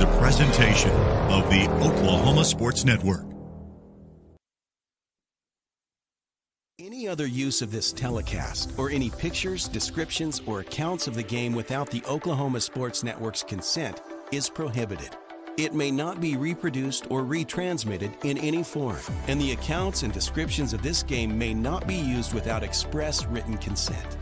a presentation of the Oklahoma Sports Network. Any other use of this telecast or any pictures, descriptions, or accounts of the game without the Oklahoma Sports Network's consent is prohibited. It may not be reproduced or retransmitted in any form, and the accounts and descriptions of this game may not be used without express written consent.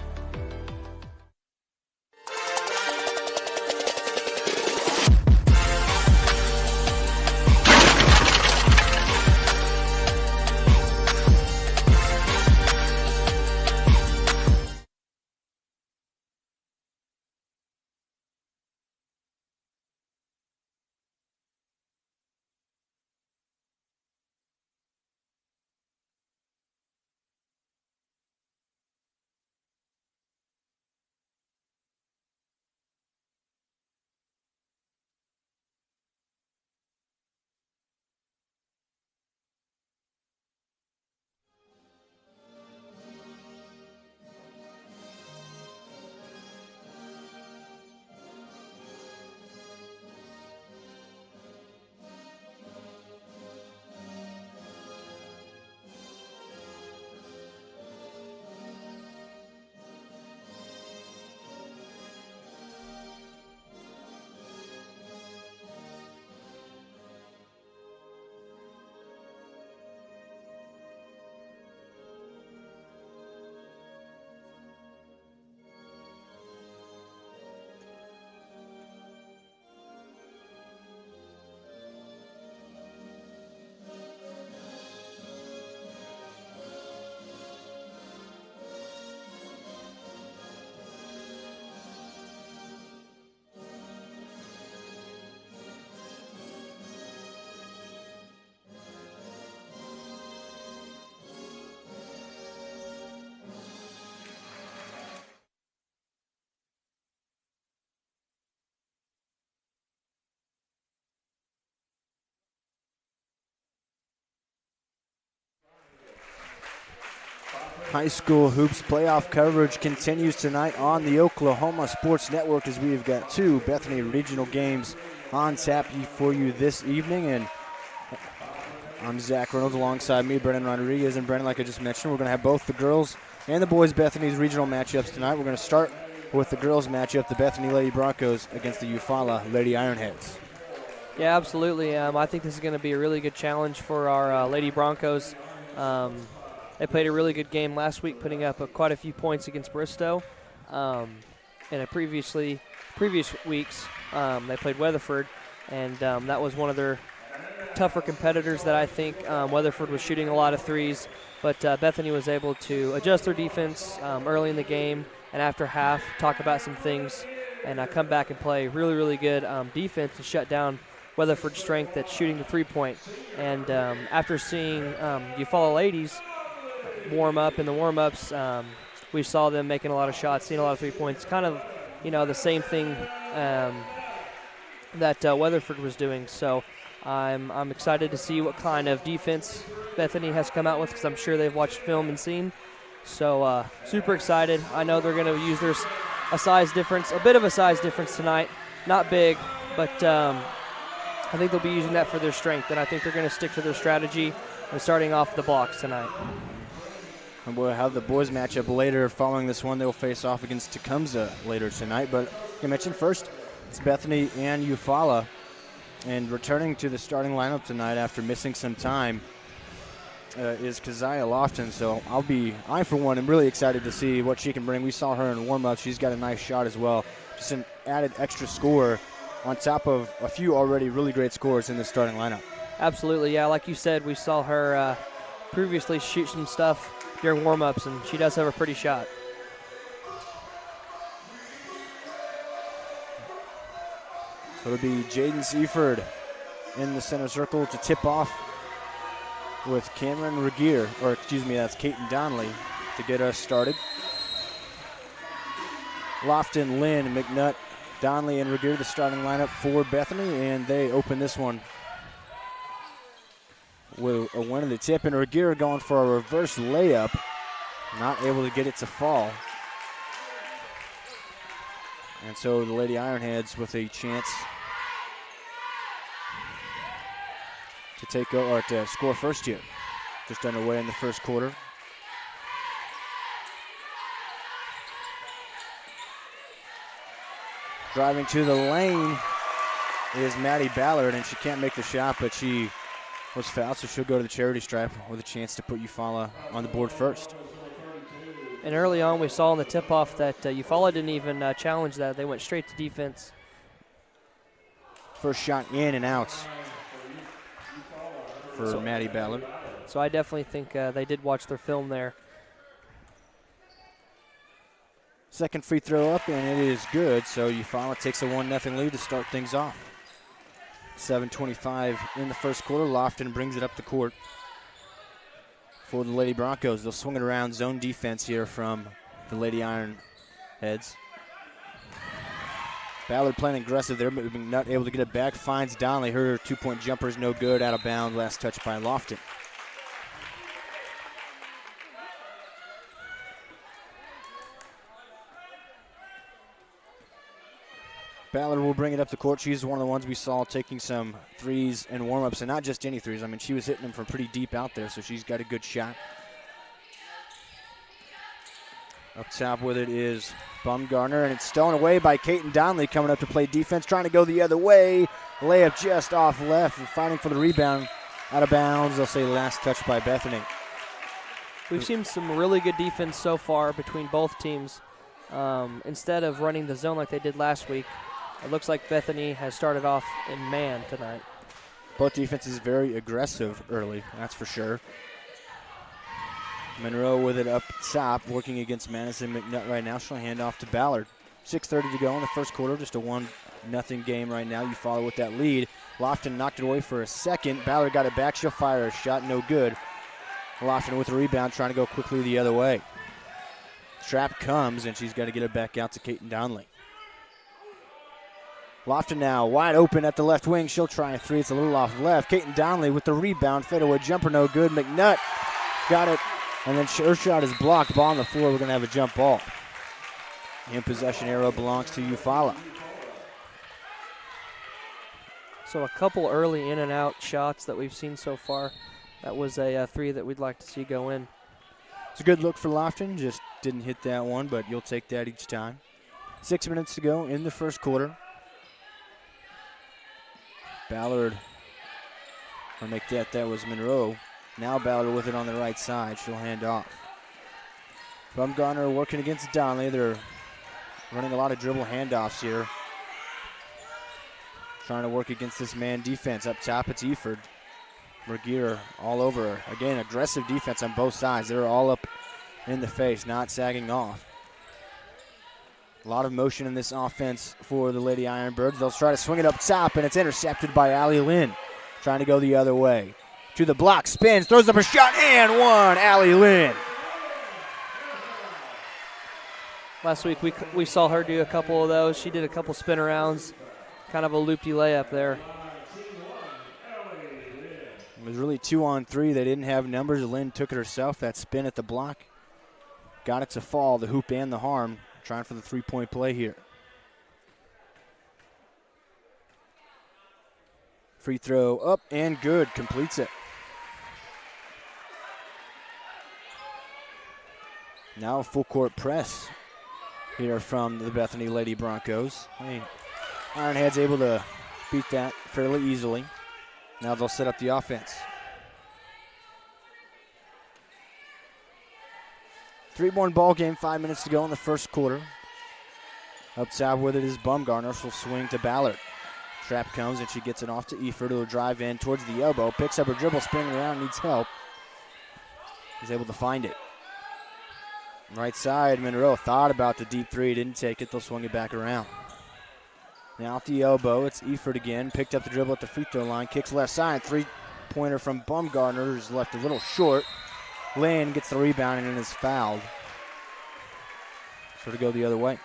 High school hoops playoff coverage continues tonight on the Oklahoma Sports Network as we've got two Bethany regional games on tap for you this evening. And I'm Zach Reynolds alongside me, Brennan Rodriguez. And Brennan, like I just mentioned, we're going to have both the girls and the boys Bethany's regional matchups tonight. We're going to start with the girls matchup, the Bethany Lady Broncos against the Eufaula Lady Ironheads. Yeah, absolutely. I think this is going to be a really good challenge for our Lady Broncos. They played a really good game last week, putting up quite a few points against Bristow. In previous weeks, they played Weatherford, and that was one of their tougher competitors that I think Weatherford was shooting a lot of threes, but Bethany was able to adjust their defense early in the game, and after half, talk about some things, and come back and play really, really good defense and shut down Weatherford's strength at shooting the three-point. And after seeing Eufaula ladies warm up in the warm-ups, we saw them making a lot of shots, seeing a lot of three-points, kind of, the same thing that Weatherford was doing. So I'm excited to see what kind of defense Bethany has come out with, because I'm sure they've watched film and seen. So super excited. I know they're going to use a bit of a size difference tonight. Not big, but I think they'll be using that for their strength, and I think they're going to stick to their strategy and starting off the blocks tonight. And we'll have the boys matchup later. Following this one, they'll face off against Tecumseh later tonight. But like I mentioned, first, it's Bethany and Eufaula. And returning to the starting lineup tonight after missing some time is Keziah Lofton. So I for one, am really excited to see what she can bring. We saw her in warm-up. She's got a nice shot as well. Just an added extra score on top of a few already really great scores in the starting lineup. Absolutely, yeah. Like you said, we saw her previously shoot some stuff during warm-ups, and she does have a pretty shot. So it'll be Jaden Seaford in the center circle to tip off with Cameron Regier, or excuse me, that's Caton Donnelly to get us started. Lofton, Lynn, McNutt, Donnelly, and Regier, the starting lineup for Bethany, and they open this one with a win of the tip, and Regier going for a reverse layup, not able to get it to fall. And so the Lady Ironheads with a chance to score first here. Just underway in the first quarter. Driving to the lane is Maddie Ballard, and she can't make the shot, but she was fouled, so she'll go to the charity stripe with a chance to put Eufaula on the board first. And early on, we saw in the tip-off that Eufaula didn't even challenge that. They went straight to defense. First shot in and out for Maddie Ballard. So I definitely think they did watch their film there. Second free throw up, and it is good, so Eufaula takes a 1-0 lead to start things off. 7:25 in the first quarter. Lofton brings it up the court for the Lady Broncos. They'll swing it around zone defense here from the Lady Iron Heads. Ballard playing aggressive there, but not able to get it back. Finds Donnelly. Her two-point jumper is no good. Out of bounds. Last touch by Lofton. Ballard will bring it up the court. She's one of the ones we saw taking some threes and warm-ups, and not just any threes. I mean, she was hitting them from pretty deep out there, so she's got a good shot. Up top with it is Bumgarner, and it's stolen away by Kaiten Donnelly coming up to play defense, trying to go the other way. Layup just off left, fighting for the rebound. Out of bounds, they'll say last touch by Bethany. We've seen some really good defense so far between both teams. Instead of running the zone like they did last week, it looks like Bethany has started off in man tonight. Both defenses very aggressive early, that's for sure. Monroe with it up top, working against Madison McNutt right now. She'll hand off to Ballard. 6:30 to go in the first quarter, just a 1-0 game right now. Eufaula with that lead. Lofton knocked it away for a second. Ballard got it back. She'll fire a shot, no good. Lofton with the rebound, trying to go quickly the other way. Trap comes, and she's got to get it back out to Kaiten Donnelly. Lofton now wide open at the left wing. She'll try a three. It's a little off left. Kaiten Donnelly with the rebound. Fadeaway jumper, no good. McNutt got it, and then her shot is blocked. Ball on the floor. We're going to have a jump ball. In possession arrow belongs to Eufaula. So a couple early in and out shots that we've seen so far. That was a three that we'd like to see go in. It's a good look for Lofton. Just didn't hit that one, but you'll take that each time. 6 minutes to go in the first quarter. Ballard will make that. That was Monroe. Now Ballard with it on the right side. She'll hand off. Bumgarner working against Donnelly. They're running a lot of dribble handoffs here. Trying to work against this man defense. Up top, it's Eford. Mergier all over her. Again, aggressive defense on both sides. They're all up in the face, not sagging off. A lot of motion in this offense for the Lady Ironbirds. They'll try to swing it up top, and it's intercepted by Allie Lynn. Trying to go the other way. To the block, spins, throws up a shot, and one. Allie Lynn. Last week we saw her do a couple of those. She did a couple spin arounds, kind of a loopy layup there. It was really 2-on-3. They didn't have numbers. Lynn took it herself. That spin at the block got it to fall, the hoop and the harm. Trying for the three-point play here. Free throw up and good. Completes it. Now a full court press here from the Bethany Lady Broncos. Ironheads able to beat that fairly easily. Now they'll set up the offense. 3-1 ball game, 5 minutes to go in the first quarter. Up top with it is Bumgarner. She'll swing to Ballard. Trap comes and she gets it off to Eford, who will drive in towards the elbow. Picks up her dribble, spinning around, needs help. He's able to find it. Right side, Monroe thought about the deep three, didn't take it. They'll swing it back around. Now off the elbow, it's Eford again. Picked up the dribble at the free throw line. Kicks left side. Three-pointer from Bumgarner, who's left a little short. Lynn gets the rebound and is fouled. So to go the other way.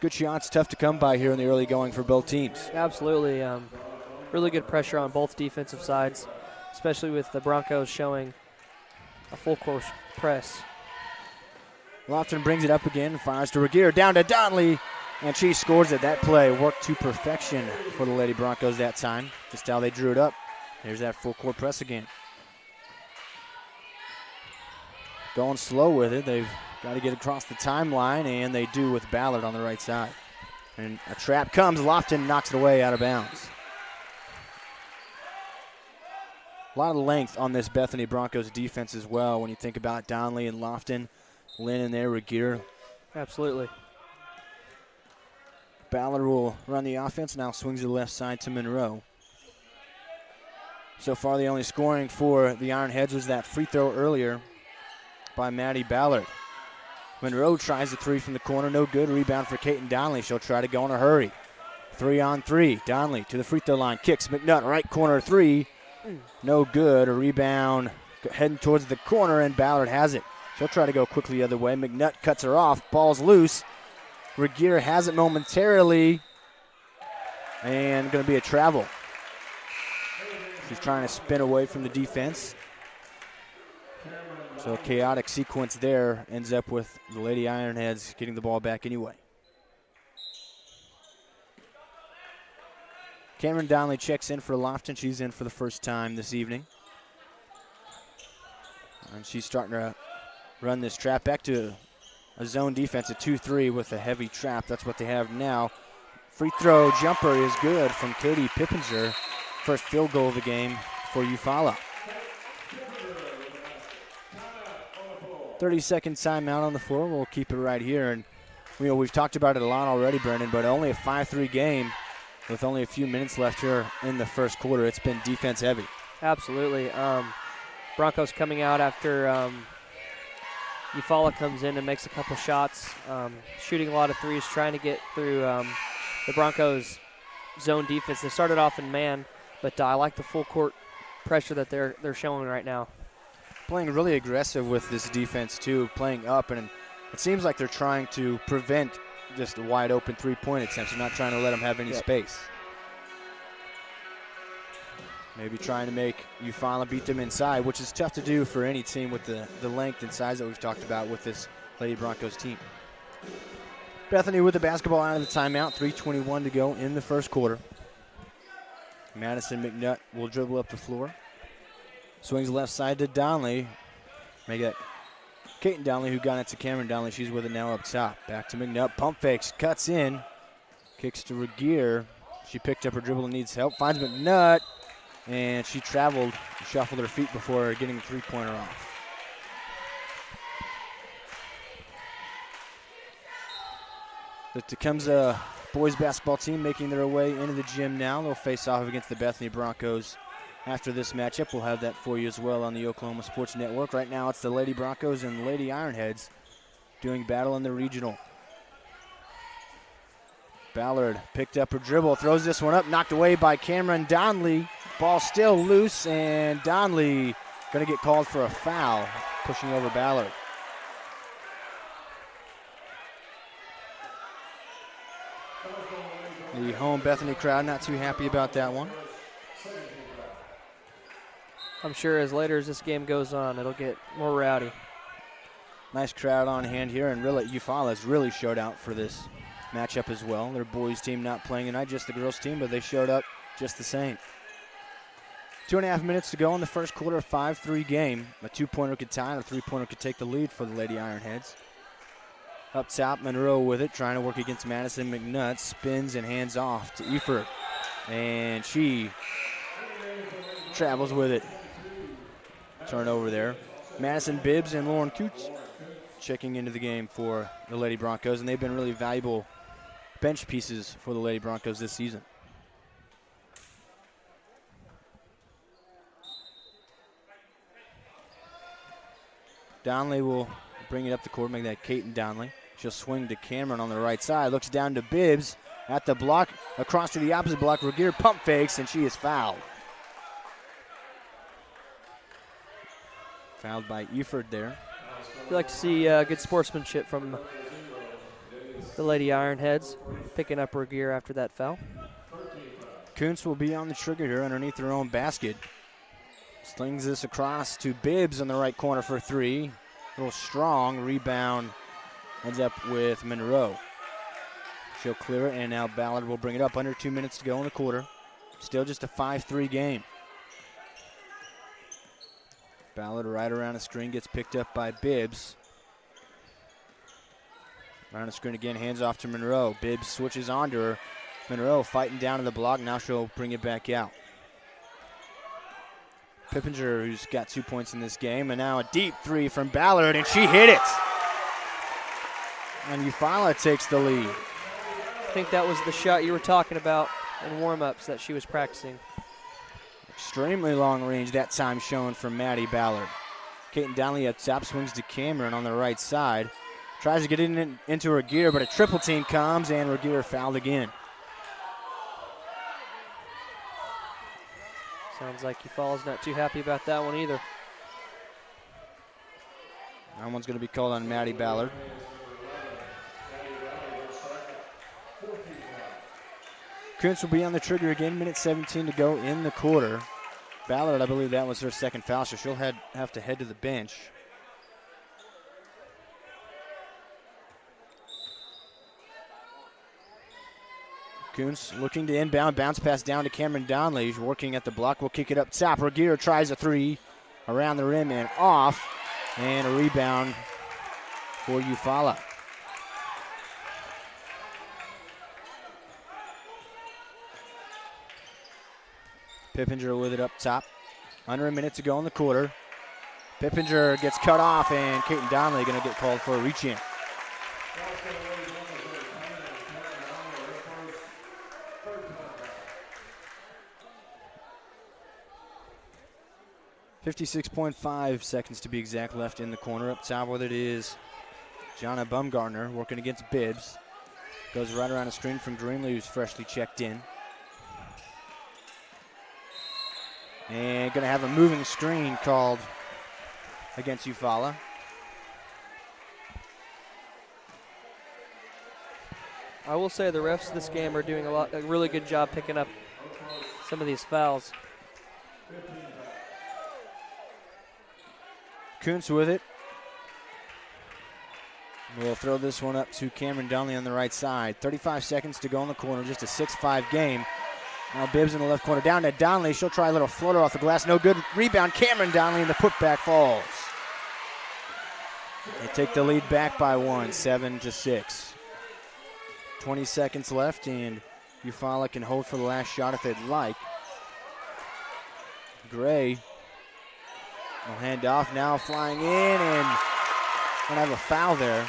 Good shots, tough to come by here in the early going for both teams. Absolutely. Really good pressure on both defensive sides, especially with the Broncos showing a full court press. Lofton brings it up again, fires to Regier, down to Donnelly. And she scores it. That play worked to perfection for the Lady Broncos that time. Just how they drew it up. Here's that full court press again. Going slow with it. They've got to get across the timeline, and they do with Ballard on the right side. And a trap comes. Lofton knocks it away out of bounds. A lot of length on this Bethany Broncos defense as well when you think about Donley and Lofton, Lynn in there, Regier. Absolutely. Ballard will run the offense, now swings to the left side to Monroe. So far the only scoring for the Ironheads was that free throw earlier by Maddie Ballard. Monroe tries the three from the corner, no good. Rebound for Caton Donley. She'll try to go in a hurry. 3-on-3. Donley to the free throw line, kicks McNutt, right corner three. No good. A rebound heading towards the corner, and Ballard has it. She'll try to go quickly the other way. McNutt cuts her off. Ball's loose. Regier has it momentarily, and going to be a travel. She's trying to spin away from the defense. So a chaotic sequence there ends up with the Lady Ironheads getting the ball back anyway. Cameron Donley checks in for Lofton. She's in for the first time this evening. And she's starting to run this trap back to a zone defense at 2-3 with a heavy trap. That's what they have now. Free throw jumper is good from Katie Pippinger. First field goal of the game for Eufaula. 30-second timeout on the floor. We'll keep it right here. And we've talked about it a lot already, Brendan, but only a 5-3 game with only a few minutes left here in the first quarter. It's been defense heavy. Absolutely. Broncos coming out after Eufaula comes in and makes a couple shots, shooting a lot of threes, trying to get through the Broncos' zone defense. They started off in man, but I like the full court pressure that they're showing right now. Playing really aggressive with this defense too, playing up, and it seems like they're trying to prevent just a wide open three-point attempts. They're not trying to let them have any space. Maybe trying to make Eufaula beat them inside, which is tough to do for any team with the length and size that we've talked about with this Lady Broncos team. Bethany with the basketball out of the timeout, 3:21 to go in the first quarter. Madison McNutt will dribble up the floor. Swings left side to Donley. Make that Caton Donley, who got it to Cameron Donley. She's with it now up top. Back to McNutt. Pump fakes. Cuts in. Kicks to Regier. She picked up her dribble and needs help. Finds McNutt. And she traveled, shuffled her feet before getting the three-pointer off. The Tecumseh boys basketball team making their way into the gym now. They'll face off against the Bethany Broncos after this matchup. We'll have that for you as well on the Oklahoma Sports Network. Right now it's the Lady Broncos and Lady Ironheads doing battle in the regional. Ballard picked up her dribble, throws this one up, knocked away by Cameron Donley. Ball still loose, and Donley going to get called for a foul, pushing over Ballard. The home Bethany crowd not too happy about that one. I'm sure as later as this game goes on, it'll get more rowdy. Nice crowd on hand here, and really Eufaula has really showed out for this matchup as well. Their boys team not playing tonight, just the girls team, but they showed up just the same. 2.5 minutes to go in the first quarter, 5-3 game. A two-pointer could tie, and a three-pointer could take the lead for the Lady Ironheads. Up top, Monroe with it, trying to work against Madison McNutt. Spins and hands off to Efert, and she travels with it. Turnover there. Madison Bibbs and Lauren Coots checking into the game for the Lady Broncos, and they've been really valuable bench pieces for the Lady Broncos this season. Donley will bring it up the court, make that Caton Donley. She'll swing to Cameron on the right side. Looks down to Bibbs at the block. Across to the opposite block. Regier pump fakes, and she is fouled. Fouled by Eford there. You like to see good sportsmanship from the Lady Ironheads, picking up Regier after that foul. Kuntz will be on the trigger here underneath her own basket. Slings this across to Bibbs on the right corner for three. A little strong rebound ends up with Monroe. She'll clear it, and now Ballard will bring it up. Under 2 minutes to go in the quarter. Still just a 5-3 game. Ballard right around the screen, gets picked up by Bibbs. Around the screen again, hands off to Monroe. Bibbs switches onto her. Monroe fighting down to the block. Now she'll bring it back out. Pippinger, who's got 2 points in this game, and now a deep three from Ballard, and she hit it. And Eufaula takes the lead. I think that was the shot you were talking about in warm-ups that she was practicing. Extremely long range that time shown from Maddie Ballard. Kaiten Donnelly up top, swings to Cameron on the right side. Tries to get into Regier, but a triple team comes, and Regier fouled again. Sounds like Eufaula's not too happy about that one either. That one's going to be called on Maddie Ballard. Kuntz will be on the trigger again, minute 17 to go in the quarter. Ballard, I believe that was her second foul, so she'll have to head to the bench. Kuntz looking to inbound, bounce pass down to Cameron Donnelly. He's working at the block, will kick it up top. Regier tries a three around the rim and off, and a rebound for Eufaula. Pippinger with it up top. Under a minute to go in the quarter. Pippinger gets cut off, and Kaiten Donnelly going to get called for a reach-in. .5 seconds to be exact left in the corner. Up top with it is Jonna Bumgarner working against Bibbs. Goes right around a screen from Greenlee, who's freshly checked in. And going to have a moving screen called against Eufaula. I will say the refs of this game are doing a really good job picking up some of these fouls. Kuntz with it. We'll throw this one up to Cameron Donnelly on the right side. 35 seconds to go in the corner, just a 6-5 game. Now Bibbs in the left corner, down to Donnelly. She'll try a little floater off the glass. No good. Rebound, Cameron Donnelly, and the putback falls. They take the lead back by 1, 7-6. 20 seconds left, and Eufaula can hold for the last shot if they'd like. Gray will hand off, now flying in, and going to have a foul there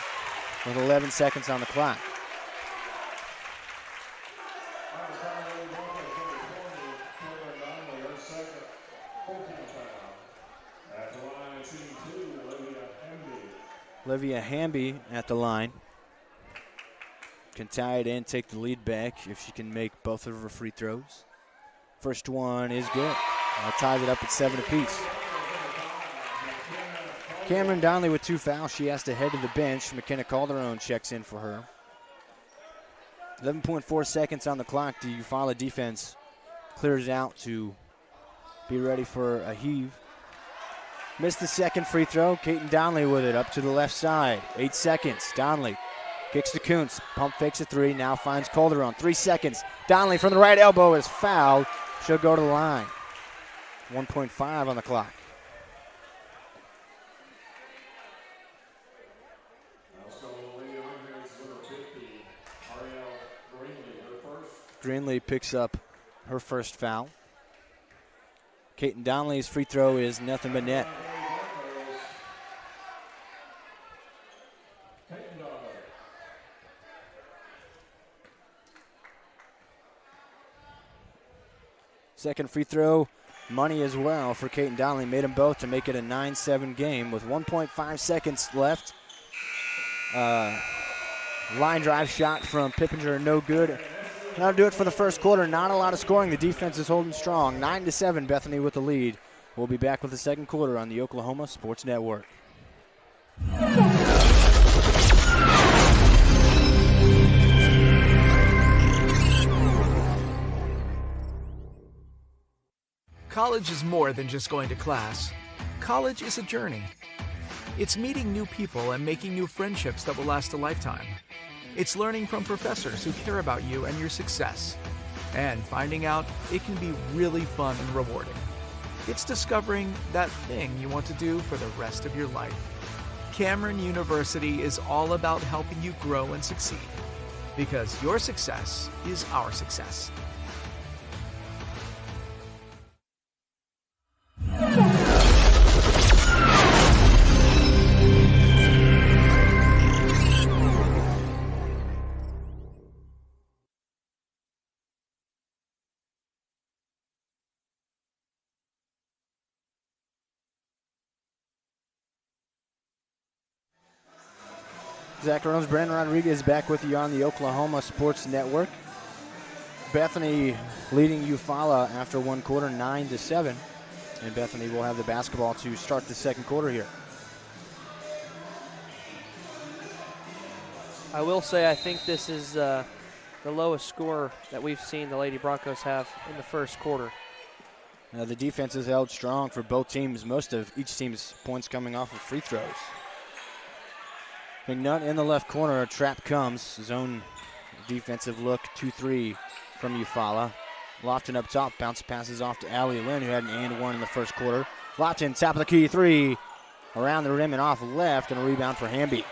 with 11 seconds on the clock. Olivia Hamby at the line. Can tie it in, take the lead back if she can make both of her free throws. First one is good. That ties it up at 7 apiece. Cameron Donnelly with 2 fouls. She has to head to the bench. McKenna Calderon checks in for her. 11.4 seconds on the clock. The Eufaula defense clears out to be ready for a heave. Missed the second free throw. Kaiten Donnelly with it up to the left side. 8 seconds. Donnelly kicks to Kuntz. Pump fakes a 3. Now finds Calderon. 3 seconds. Donnelly from the right elbow is fouled. She'll go to the line. 1.5 on the clock. Greenlee picks up her first foul. Kaiten Donnelly's free throw is nothing but net. Second free throw, money as well for Kaiten Donnelly. Made them both to make it a 9-7 game with 1.5 seconds left. Line drive shot from Pippinger, no good. That'll do it for the first quarter. Not a lot of scoring. The defense is holding strong. 9-7, Bethany with the lead. We'll be back with the second quarter on the Oklahoma Sports Network. College is more than just going to class. College is a journey. It's meeting new people and making new friendships that will last a lifetime. It's learning from professors who care about you and your success. And finding out it can be really fun and rewarding. It's discovering that thing you want to do for the rest of your life. Cameron University is all about helping you grow and succeed. Because your success is our success. Zach Reynolds, Brandon Rodriguez back with you on the Oklahoma Sports Network. Bethany leading Eufaula after one quarter, 9-7. And Bethany will have the basketball to start the second quarter here. I will say I think this is the lowest score that we've seen the Lady Broncos have in the first quarter. The defense has held strong for both teams. Most of each team's points coming off of free throws. McNutt in the left corner, a trap comes. Zone defensive look, 2-3 from Eufaula. Lofton up top, bounce passes off to Allie Lynn, who had an and one in the first quarter. Lofton, top of the key, three. Around the rim and off left, and a rebound for Hamby.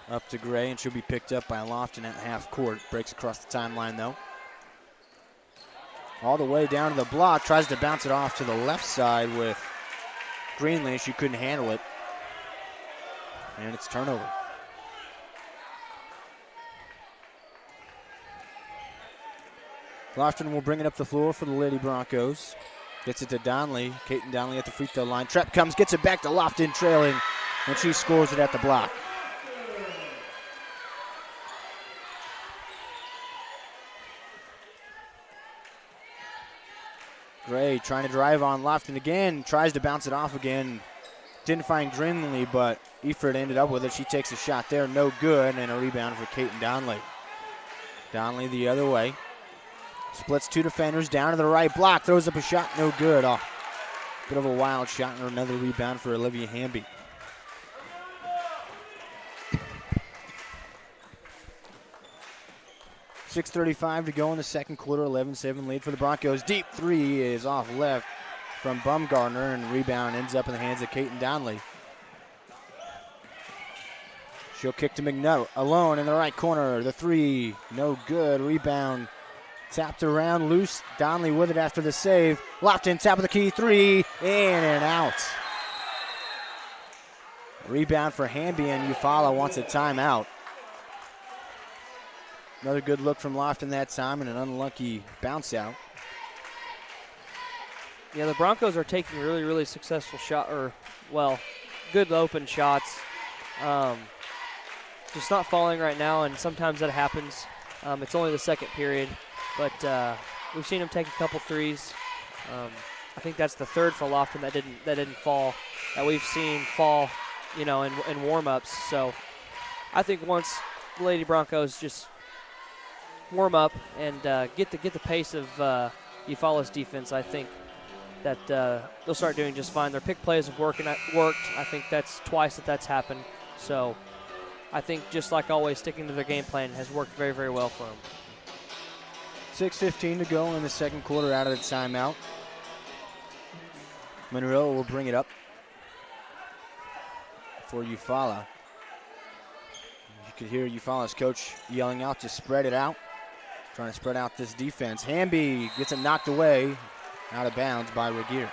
Up to Gray, and she'll be picked up by Lofton at half court. Breaks across the timeline, though. All the way down to the block, tries to bounce it off to the left side with Greenlee. She couldn't handle it. And it's turnover. Lofton will bring it up the floor for the Lady Broncos. Gets it to Donley. Caton Donley at the free throw line. Trap comes, gets it back to Lofton trailing, and she scores it at the block. Gray trying to drive on Lofton again. Tries to bounce it off again. Didn't find Greenlee, but Eford ended up with it. She takes a shot there, no good, and a rebound for Caton Donley. Donley the other way. Splits two defenders down to the right block. Throws up a shot, no good. Oh, bit of a wild shot and another rebound for Olivia Hamby. .6:35 to go in the second quarter, 11-7 lead for the Broncos. Deep three is off left from Bumgarner, and rebound ends up in the hands of Caton Donley. She'll kick to McNutt, alone in the right corner. The three, no good. Rebound tapped around, loose. Donley with it after the save. Lofton, top of the key, three, in and out. Rebound for Hamby, and Eufaula wants a timeout. Another good look from Lofton that time, and an unlucky bounce out. Yeah, the Broncos are taking really, really successful good open shots. Just not falling right now, and sometimes that happens. It's only the second period, but we've seen them take a couple threes. I think that's the third for Lofton that didn't fall, that we've seen fall, in warm-ups. So I think once the Lady Broncos just warm up and get the pace of Eufaula's defense, I think that they'll start doing just fine. Their pick plays have worked. I think that's twice that's happened. So I think, just like always, sticking to their game plan has worked very, very well for them. 6:15 to go in the second quarter out of the timeout. Monroe will bring it up for Eufaula. You could hear Eufaula's coach yelling out to spread it out, trying to spread out this defense. Hamby gets it knocked away, out of bounds by Regier.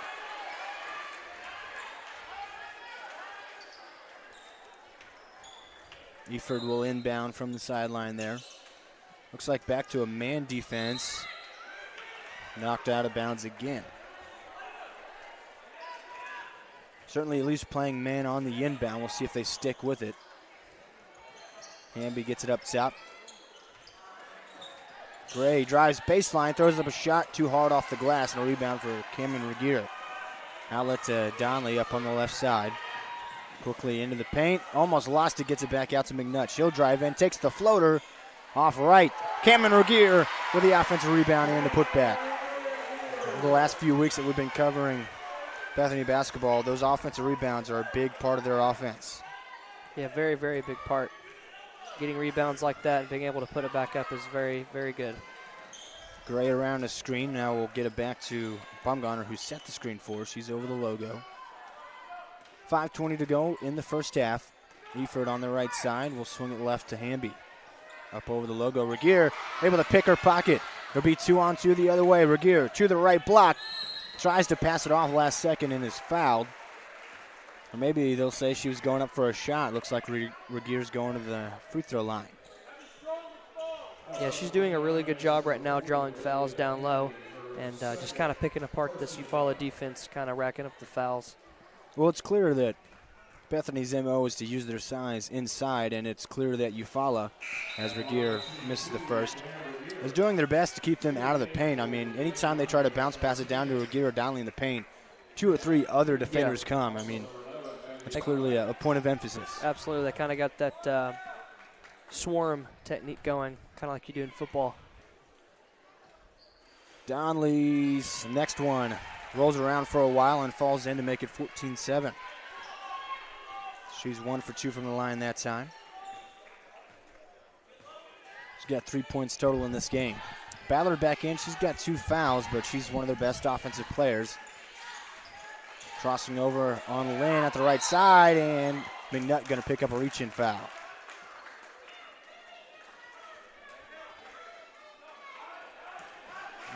Eford will inbound from the sideline there. Looks like back to a man defense. Knocked out of bounds again. Certainly at least playing man on the inbound. We'll see if they stick with it. Hamby gets it up top. Gray drives baseline, throws up a shot too hard off the glass, and a rebound for Cameron Regier. Outlet to Donley up on the left side. Quickly into the paint, almost lost it, gets it back out to McNutt. She'll drive in, takes the floater off right. Cameron Regier with the offensive rebound and the putback. The last few weeks that we've been covering Bethany basketball, those offensive rebounds are a big part of their offense. Yeah, very, very big part. Getting rebounds like that and being able to put it back up is very, very good. Gray around the screen. Now we'll get it back to Bumgarner, who set the screen for her. She's over the logo. 5:20 to go in the first half. Eford on the right side will swing it left to Hamby. Up over the logo. Regier able to pick her pocket. There'll be 2-on-2 the other way. Regier to the right block. Tries to pass it off last second and is fouled. Or maybe they'll say she was going up for a shot. Looks like Regier's going to the free throw line. Yeah, she's doing a really good job right now drawing fouls down low and just kind of picking apart this Eufaula defense, kind of racking up the fouls. Well, it's clear that Bethany's MO is to use their size inside, and it's clear that Eufaula, as Regier misses the first, is doing their best to keep them out of the paint. I mean, anytime they try to bounce pass it down to Regier or Donnelly in the paint, 2 or 3 other defenders come. I mean, it's clearly a point of emphasis. Absolutely. They kind of got that swarm technique going, kind of like you do in football. Donnelly's next one rolls around for a while and falls in to make it 14-7. She's 1 for 2 from the line that time. She's got 3 points total in this game. Ballard back in. She's got 2 fouls, but she's one of their best offensive players. Crossing over on Lynn at the right side, and McNutt going to pick up a reach-in foul.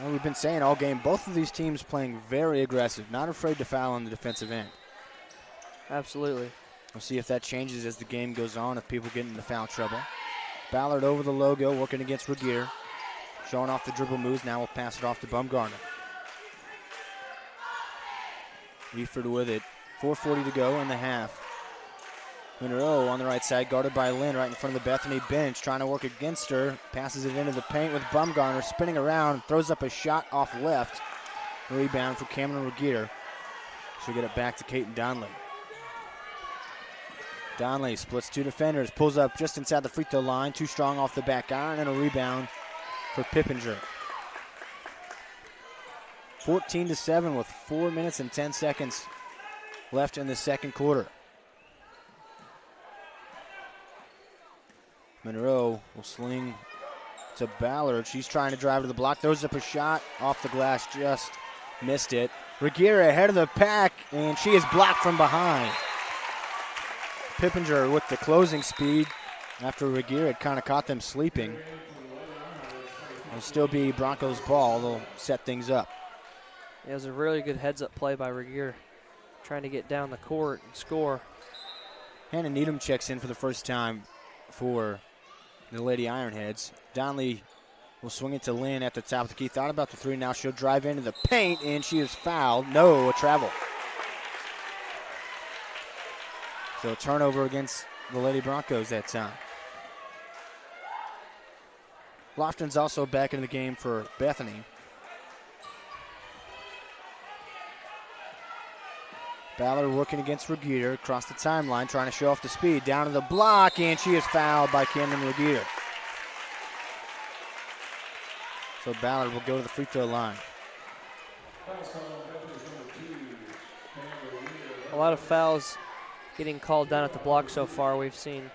Well, we've been saying all game, both of these teams playing very aggressive, not afraid to foul on the defensive end. Absolutely. We'll see if that changes as the game goes on, if people get into foul trouble. Ballard over the logo, working against Regier. Showing off the dribble moves, now we'll pass it off to Bumgarner. Eford with it, 4:40 to go in the half. Monroe on the right side, guarded by Lynn right in front of the Bethany bench, trying to work against her. Passes it into the paint with Bumgarner, spinning around, throws up a shot off left. Rebound for Cameron Regier. She'll get it back to Caton Donnelly. Donnelly splits 2 defenders, pulls up just inside the free throw line, too strong off the back iron, and a rebound for Pippinger. 14-7 with 4 minutes and 10 seconds left in the second quarter. Monroe will sling to Ballard. She's trying to drive to the block, throws up a shot off the glass, just missed it. Regier ahead of the pack, and she is blocked from behind. Pippinger with the closing speed after Regier had kind of caught them sleeping. It'll still be Broncos ball. They'll set things up. It was a really good heads-up play by Regier, trying to get down the court and score. Hannah Needham checks in for the first time for the Lady Ironheads. Donnelly will swing it to Lynn at the top of the key. Thought about the 3, now she'll drive into the paint, and she is fouled. No, a travel. So a turnover against the Lady Broncos that time. Lofton's also back in the game for Bethany. Ballard working against Regier across the timeline, trying to show off the speed. Down to the block, and she is fouled by Cameron Regier. So Ballard will go to the free throw line. A lot of fouls getting called down at the block so far. We've seen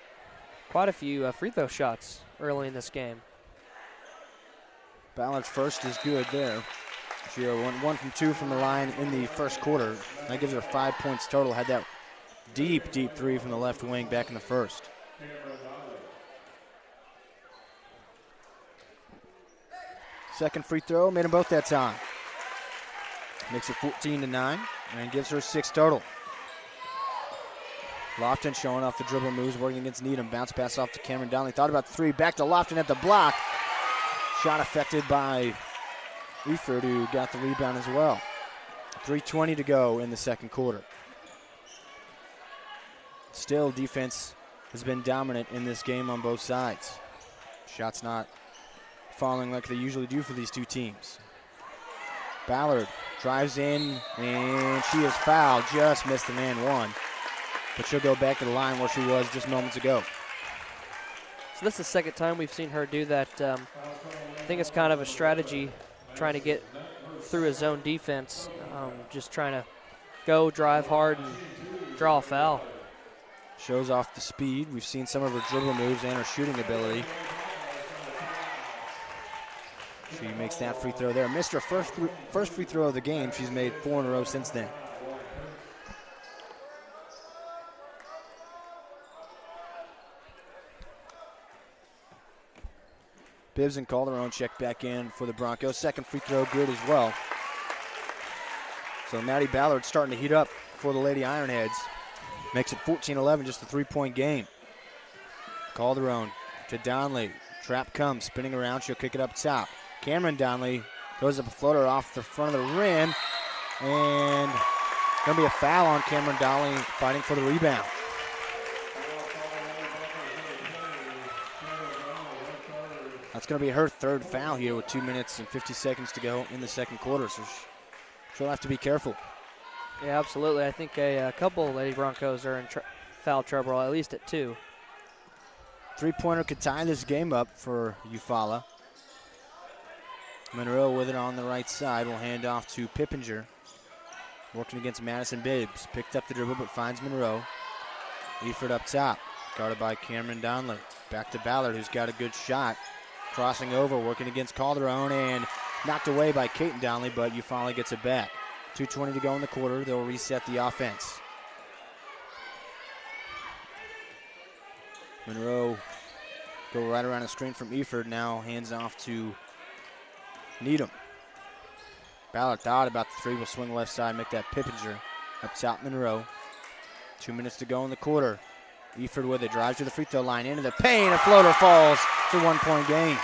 quite a few free throw shots early in this game. Ballard's first is good there. She went 1 from 2 from the line in the first quarter. That gives her 5 points total. Had that deep, deep 3 from the left wing back in the first. Second free throw, made them both that time. Makes it 14-9 and gives her 6 total. Lofton showing off the dribble moves, working against Needham. Bounce pass off to Cameron Donnelly. Thought about the 3, back to Lofton at the block. Shot affected by Eford, who got the rebound as well. 3:20 to go in the second quarter. Still, defense has been dominant in this game on both sides. Shots not falling like they usually do for these two teams. Ballard drives in, and she is fouled. Just missed the man one. But she'll go back to the line where she was just moments ago. So this is the second time we've seen her do that. I think it's kind of a strategy, trying to get through a zone defense, just trying to go, drive hard, and draw a foul. shows off the speed. We've seen some of her dribble moves and her shooting ability. She makes that free throw there. Missed her first free throw of the game. She's made 4 in a row since then. Bibbs and Calderon check back in for the Broncos. Second free throw good as well. So Maddie Ballard starting to heat up for the Lady Ironheads. Makes it 14-11, just a 3-point game. Calderon to Donley. Trap comes, spinning around. She'll kick it up top. Cameron Donley throws up a floater off the front of the rim. And going to be a foul on Cameron Donley fighting for the rebound. That's going to be her third foul here with 2 minutes and 50 seconds to go in the second quarter. So she'll have to be careful. Yeah, absolutely. I think a couple Lady Broncos are in foul trouble, at least at 2. Three-pointer could tie this game up for Eufaula. Monroe with it on the right side will hand off to Pippinger. Working against Madison Bibbs. Picked up the dribble but finds Monroe. Eford up top. Guarded by Cameron Donley. Back to Ballard, who's got a good shot. Crossing over, working against Calderon, and knocked away by Caton Donley, but Eufaula gets it back. 2:20 to go in the quarter. They'll reset the offense. Monroe go right around the screen from Eford. Now hands off to Needham. Ballard thought about the three. Will swing left side, make that Pippinger. Up top, Monroe. 2 minutes to go in the quarter. Eford with it, drives to the free throw line, into the paint. A floater falls. It's a 1-point game.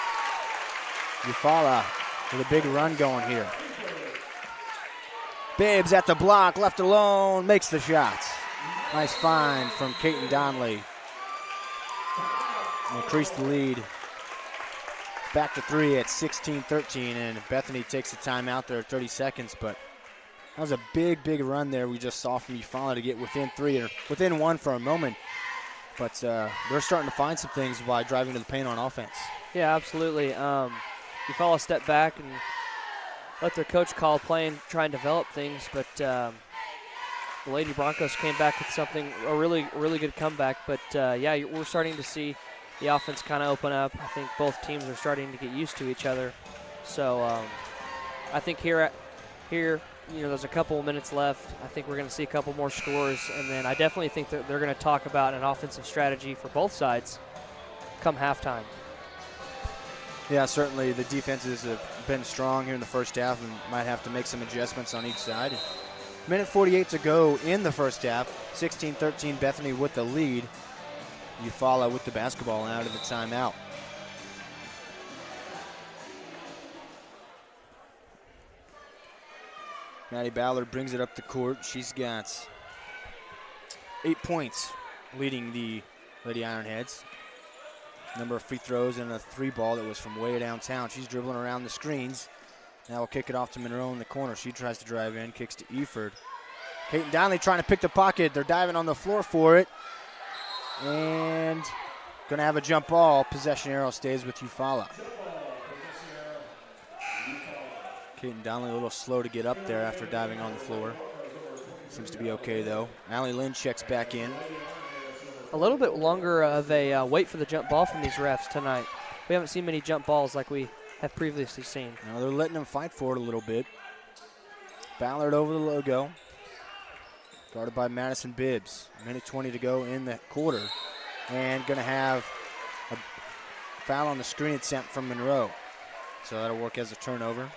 Eufaula with a big run going here. Bibbs at the block, left alone, makes the shots. Nice find from Caton Donley. Increase the lead. Back to 3 at 16-13, and Bethany takes the timeout there at 30 seconds, but that was a big, big run there we just saw from Eufaula to get within 3 or within 1 for a moment. But they're starting to find some things by driving to the paint on offense. Yeah, absolutely. Eufaula stepped back and let their coach call play and try and develop things, but the Lady Broncos came back with a really good comeback. But yeah, we're starting to see the offense kind of open up. I think both teams are starting to get used to each other. So I think here, there's a couple of minutes left. I think we're going to see a couple more scores, and then I definitely think that they're going to talk about an offensive strategy for both sides come halftime. Yeah, certainly the defenses have been strong here in the first half and might have to make some adjustments on each side. Minute 48 to go in the first half. 16-13, Bethany with the lead. Eufaula with the basketball out of the timeout. Maddie Ballard brings it up the court. She's got 8 points, leading the Lady Ironheads. Number of free throws and a 3-ball that was from way downtown. She's dribbling around the screens. Now we'll kick it off to Monroe in the corner. She tries to drive in, kicks to Eford. Caton Donley trying to pick the pocket. They're diving on the floor for it. And going to have a jump ball. Possession arrow stays with Eufaula. Caton Donley a little slow to get up there after diving on the floor. Seems to be okay, though. Allie Lynn checks back in. A little bit longer of a wait for the jump ball from these refs tonight. We haven't seen many jump balls like we have previously seen. Now they're letting them fight for it a little bit. Ballard over the logo. Guarded by Madison Bibbs. Minute 20 to go in the quarter. And going to have a foul on the screen attempt from Monroe. So that'll work as a turnover.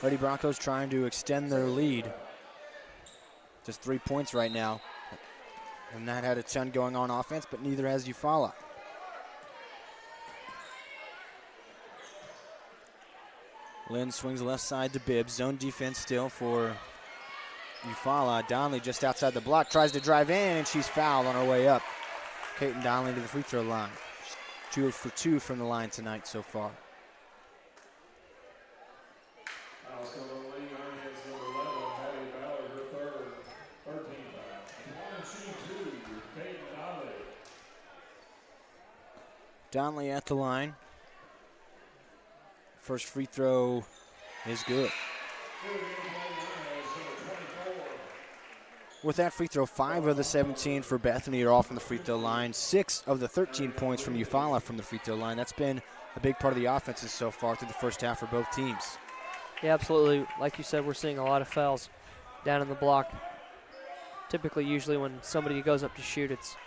Lady Broncos trying to extend their lead. Just 3 points right now. And not had a ton going on offense, but neither has Eufaula. Lynn swings left side to Bibbs. Zone defense still for Eufaula. Donley just outside the block, tries to drive in, and she's fouled on her way up. Caton Donley to the free throw line. 2 for 2 from the line tonight so far. Donley at the line. First free throw is good. With that free throw, 5 of the 17 for Bethany are all from the free throw line. 6 of the 13 points from Eufaula from the free throw line. That's been a big part of the offenses so far through the first half for both teams. Yeah, absolutely. Like you said, we're seeing a lot of fouls down in the block. Typically, usually when somebody goes up to shoot, it's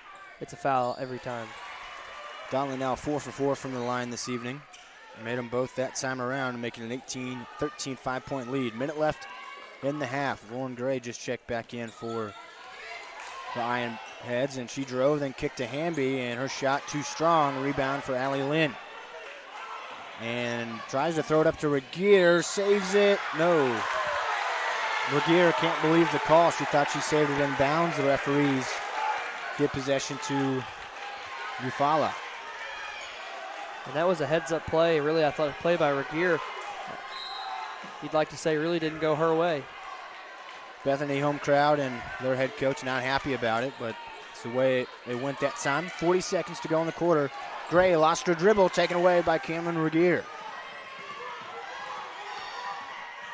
a foul every time. Donnelly now 4 for 4 from the line this evening. Made them both that time around, making an 18-13 5-point lead. Minute left in the half. Lauren Gray just checked back in for the Iron Heads, and she drove, then kicked to Hamby, and her shot too strong. Rebound for Allie Lynn. And tries to throw it up to Regier, saves it. No. Regier can't believe the call. She thought she saved it in bounds. The referees give possession to Eufaula. And that was a heads-up play. Really, I thought a play by Regier, you'd like to say, really didn't go her way. Bethany home crowd and their head coach not happy about it, but it's the way it went that time. 40 seconds to go in the quarter. Gray lost her dribble, taken away by Cameron Regier.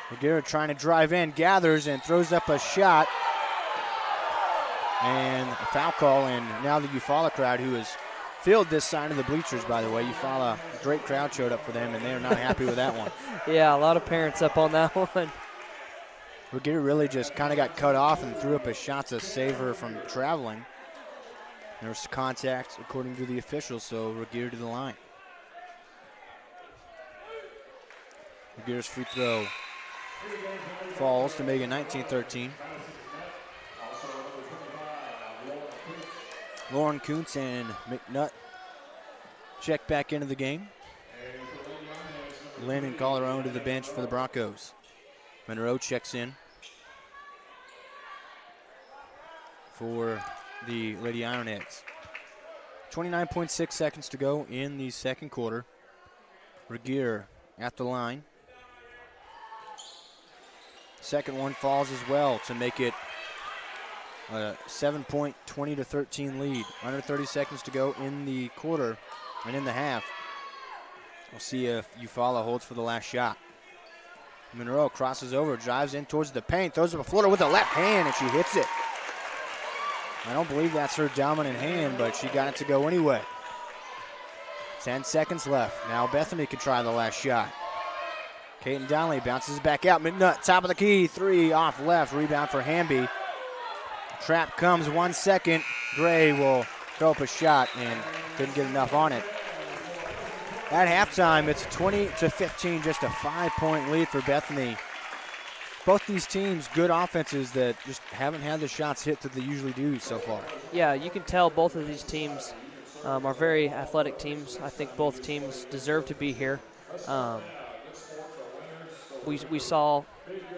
Regier trying to drive in, gathers and throws up a shot. And a foul call, and now the Eufaula crowd, who has filled this side of the bleachers, by the way. Eufaula, a great crowd showed up for them, and they're not happy with that one. Yeah, a lot of parents up on that one. Regier really just kind of got cut off and threw up a shot to save her from traveling. There was contact, according to the officials, so Regier to the line. Regier's free throw falls to make it 19-13. Lauren Kuntz and McNutt check back into the game. Lynn and Calderon to the bench for the Broncos. Monroe checks in for the Lady Ironheads. 29.6 seconds to go in the second quarter. Regier at the line. Second one falls as well to make it a 7-point, 20-13 lead. Under 30 seconds to go in the quarter and in the half. We'll see if Eufaula holds for the last shot. Monroe crosses over, drives in towards the paint, throws up a floater with a left hand, and she hits it. I don't believe that's her dominant hand, but she got it to go anyway. 10 seconds left. Now Bethany can try the last shot. Caden Donnelly bounces back out. McNutt, top of the key, 3 off left. Rebound for Hamby. Trap comes 1 second. Gray will throw up a shot and couldn't get enough on it. At halftime, it's 20-15, just a 5-point lead for Bethany. Both these teams, good offenses that just haven't had the shots hit that they usually do so far. Yeah, you can tell both of these teams are very athletic teams. I think both teams deserve to be here. We saw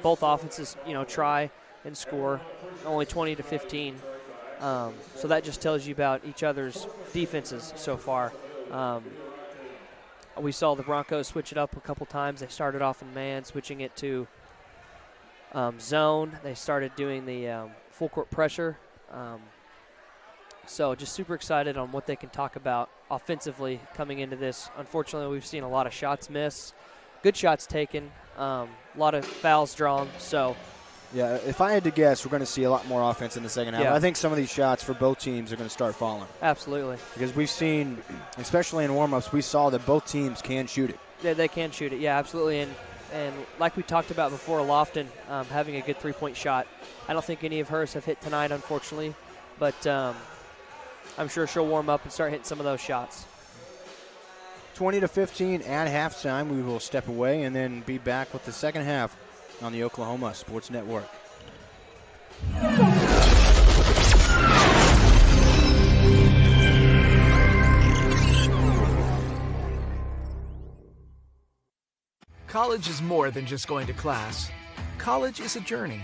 both offenses, try and score, only 20-15. So that just tells you about each other's defenses so far. We saw the Broncos switch it up a couple times. They started off in man, switching it to zone. They started doing the full court pressure. So just super excited on what they can talk about offensively coming into this. Unfortunately, we've seen a lot of shots miss, good shots taken, a lot of fouls drawn. So, yeah, if I had to guess, we're going to see a lot more offense in the second half. Yeah. I think some of these shots for both teams are going to start falling. Absolutely. Because we've seen, especially in warm-ups, we saw that both teams can shoot it. Yeah, they can shoot it. Yeah, absolutely. And like we talked about before, Lofton having a good three-point shot. I don't think any of hers have hit tonight, unfortunately. But I'm sure she'll warm up and start hitting some of those shots. 20-15 at halftime. We will step away and then be back with the second half on the Oklahoma Sports Network. College is more than just going to class. College is a journey.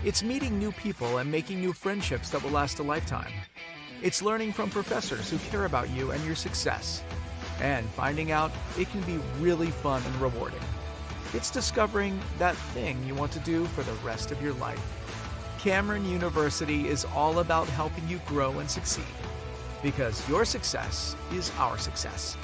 It's meeting new people and making new friendships that will last a lifetime. It's learning from professors who care about you and your success. And finding out it can be really fun and rewarding. It's discovering that thing you want to do for the rest of your life. Cameron University is all about helping you grow and succeed. Because your success is our success.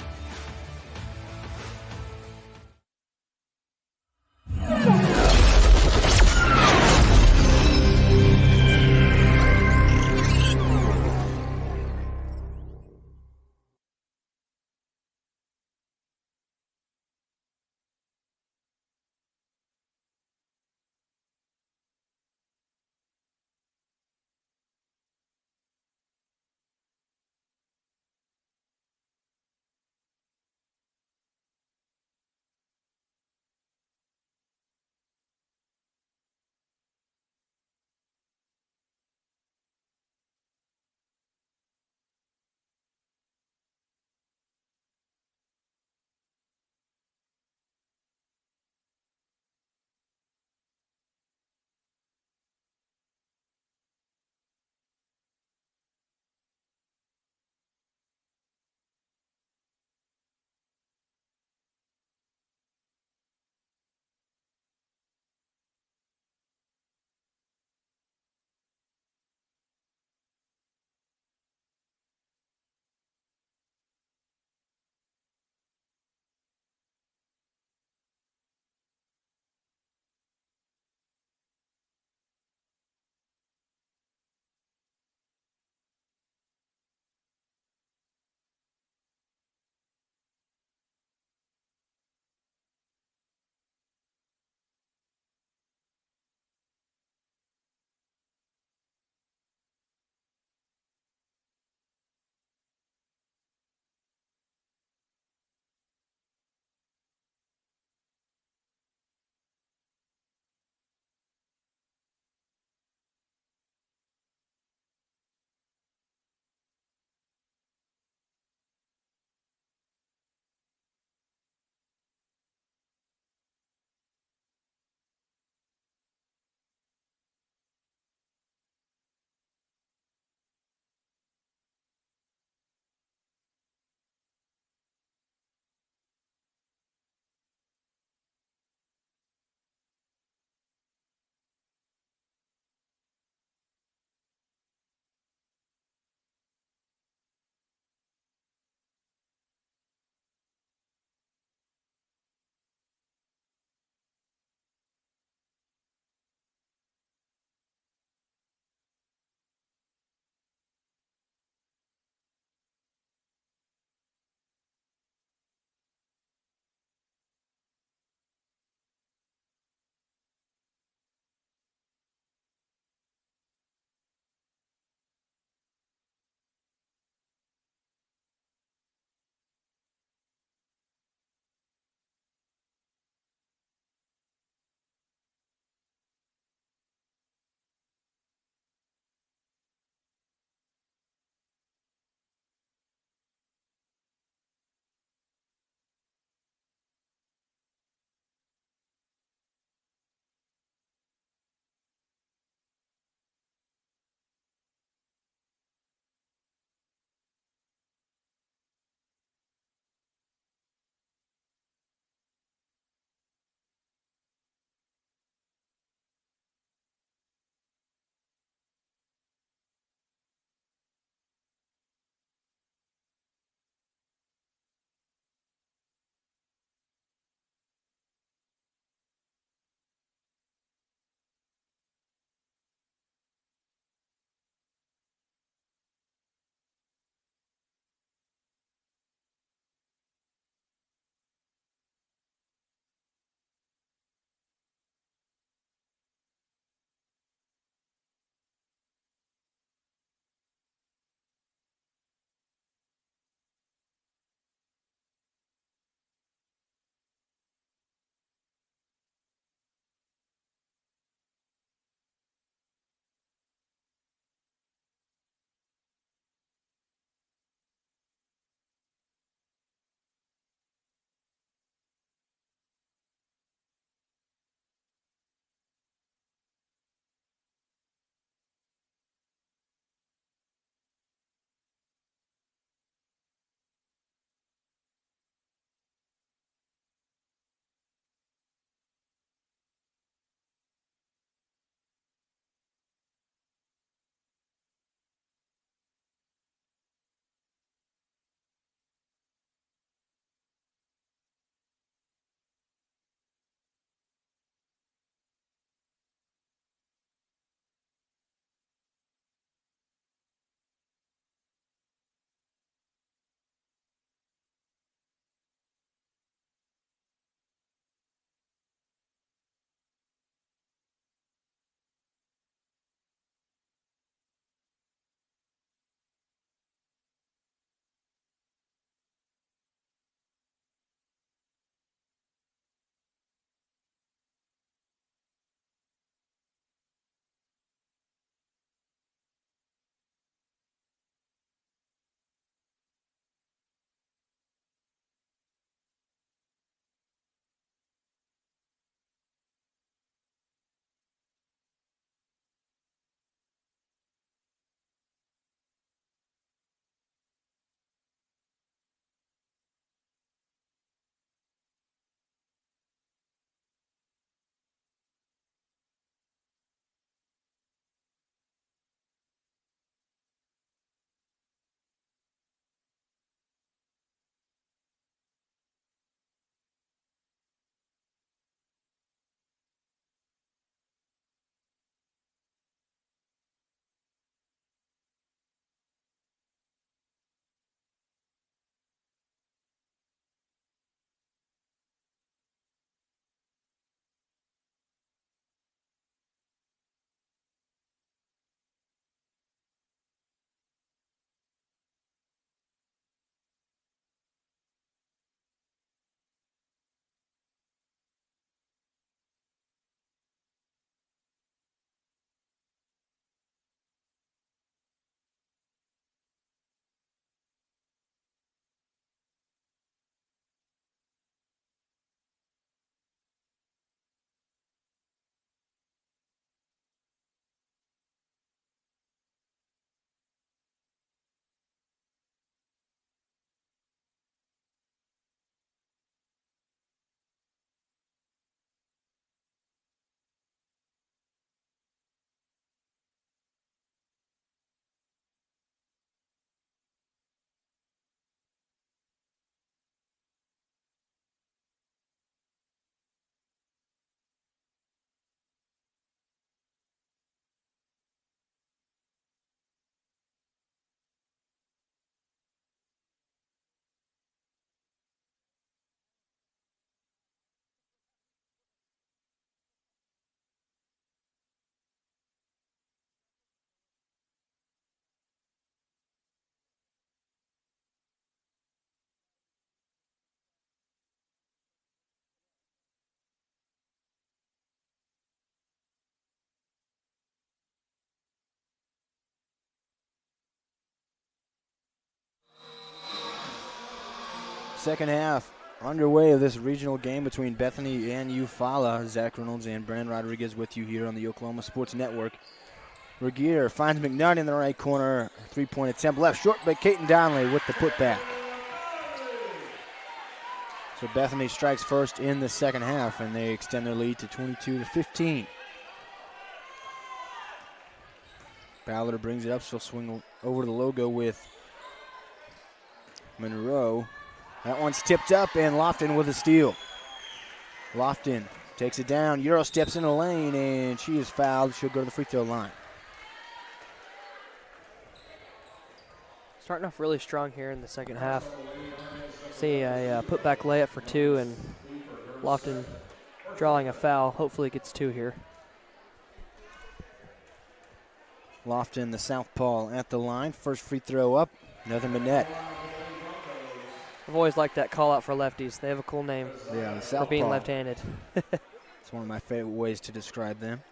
second half underway of this regional game between Bethany and Eufaula. Zach Reynolds and Brennan Rodriguez with you here on the Oklahoma Sports Network. Regier finds McNutt in the right corner. 3-point attempt left short by Caton Donnelly with the putback. So Bethany strikes first in the second half, and they extend their lead to 22-15. Ballard brings it up. She'll swing over to the logo with Monroe. That one's tipped up, and Lofton with a steal. Lofton takes it down. Euro steps in the lane, and she is fouled. She'll go to the free throw line. Starting off really strong here in the second half. See a putback layup for two, and Lofton drawing a foul. Hopefully gets two here. Lofton, the southpaw, at the line. First free throw up. Nothing but net. I've always liked that call out for lefties. They have a cool name Yeah, the southpaw. for being left-handed. It's one of my favorite ways to describe them.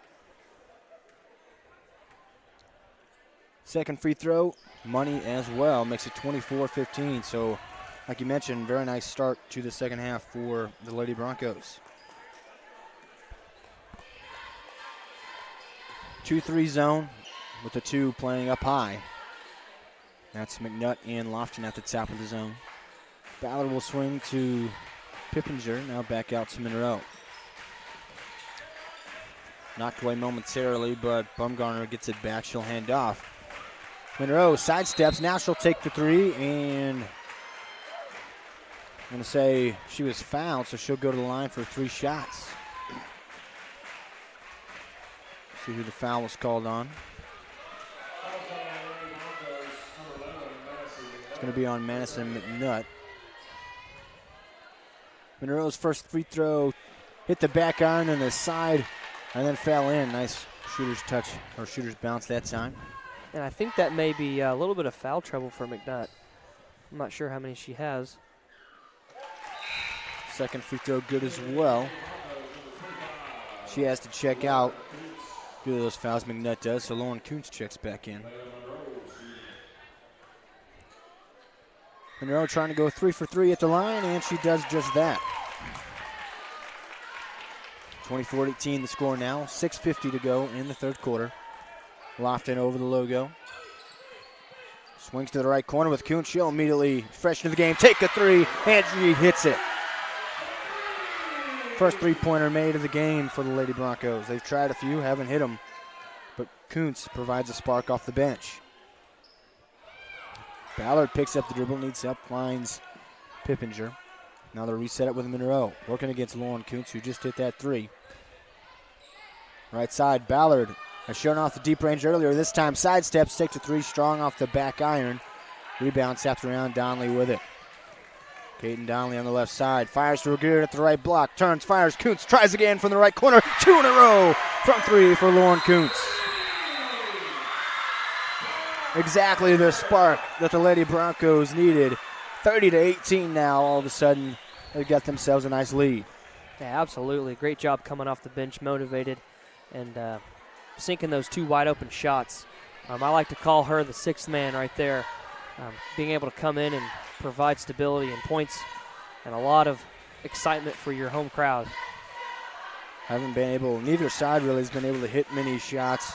Second free throw, money as well. Makes it 24-15. So, like you mentioned, very nice start to the second half for the Lady Broncos. 2-3 zone with the two playing up high. That's McNutt and Lofton at the top of the zone. Ballard will swing to Pippinger, now back out to Monroe. Knocked away momentarily, but Bumgarner gets it back. She'll hand off. Monroe sidesteps. Now she'll take the three, and I'm going to say she was fouled, so she'll go to the line for 3 shots. See who the foul was called on. It's going to be on Madison McNutt. Monroe's first free throw hit the back iron on the side and then fell in. Nice shooter's touch, or shooter's bounce that time. And I think that may be a little bit of foul trouble for McNutt. I'm not sure how many she has. Second free throw good as well. She has to check out due to those fouls McNutt does, so Lauren Kuntz checks back in. Monroe trying to go 3 for 3 at the line, and she does just that. 24-18 the score now. 6:50 to go in the third quarter. Lofton over the logo. Swings to the right corner with Kuntz. She'll immediately, fresh into the game, take a three, and she hits it. First three-pointer made of the game for the Lady Broncos. They've tried a few, haven't hit them, but Kuntz provides a spark off the bench. Ballard picks up the dribble, needs help, finds Pippinger. Now they'll reset it with Monroe, working against Lauren Kuntz, who just hit that three. Right side, Ballard has shown off the deep range earlier. This time sidesteps, takes a three, strong off the back iron. Rebound, taps around, Donnelly with it. Caton Donnelly on the left side, fires to Regier at the right block, turns, fires, Kuntz tries again from the right corner. 2 in a row from 3 for Lauren Kuntz. Exactly the spark that the Lady Broncos needed. 30-18 now, all of a sudden, they've got themselves a nice lead. Yeah, absolutely. Great job coming off the bench, motivated, and sinking those 2 wide open shots. I like to call her the 6th man right there. Being able to come in and provide stability and points and a lot of excitement for your home crowd. Neither side really has been able to hit many shots,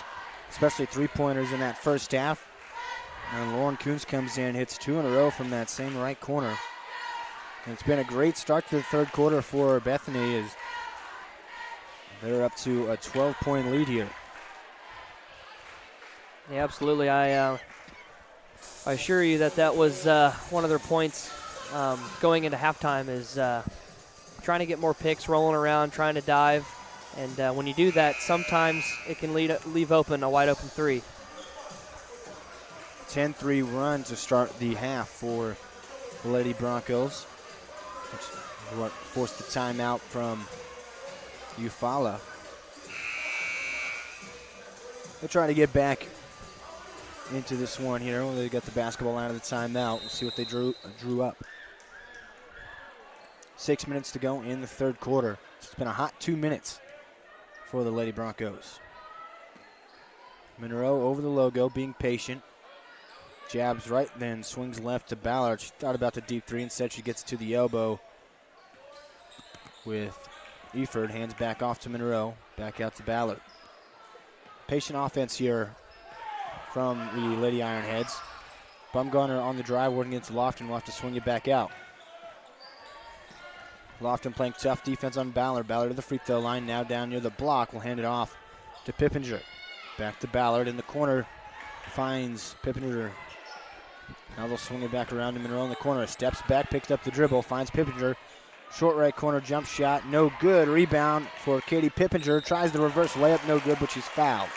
especially three-pointers in that first half. And Lauren Kuntz comes in, hits 2 in a row from that same right corner. And it's been a great start to the third quarter for Bethany as they're up to a 12-point lead here. Yeah, absolutely. I assure you that was one of their points going into halftime is trying to get more picks, rolling around, trying to dive. And when you do that, sometimes it can leave open a wide-open three. 10-3 run to start the half for the Lady Broncos, which is what forced the timeout from Eufaula. They're trying to get back into this one here. They got the basketball out of the timeout. We'll see what they drew up. 6 minutes to go in the third quarter. It's been a hot 2 minutes for the Lady Broncos. Monroe over the logo, being patient. Jabs right, then swings left to Ballard. She thought about the deep three. Instead, she gets to the elbow with Eford. Hands back off to Monroe. Back out to Ballard. Patient offense here from the Lady Ironheads. Bumgarner on the drive, working against Lofton. Will have to swing it back out. Lofton playing tough defense on Ballard. Ballard to the free throw line, now down near the block. Will hand it off to Pippinger. Back to Ballard in the corner. Finds Pippinger. Now they'll swing it back around to Monroe in the corner. Steps back, picks up the dribble, finds Pippinger. Short right corner jump shot, no good. Rebound for Katie Pippinger. Tries the reverse layup, no good, but she's fouled.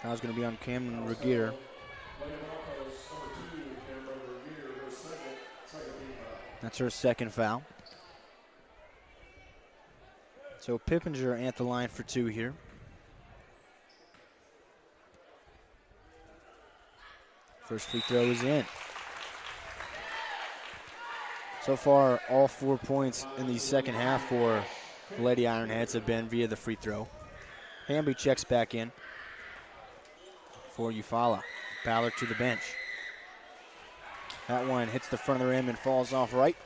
Foul's going to be on Cameron Regier. That's her second foul. So Pippinger at the line for 2 here. First free throw is in. So far, all 4 points in the second half for the Lady Ironheads have been via the free throw. Hamby checks back in for Eufaula. Ballard to the bench. That one hits the front of the rim and falls off right.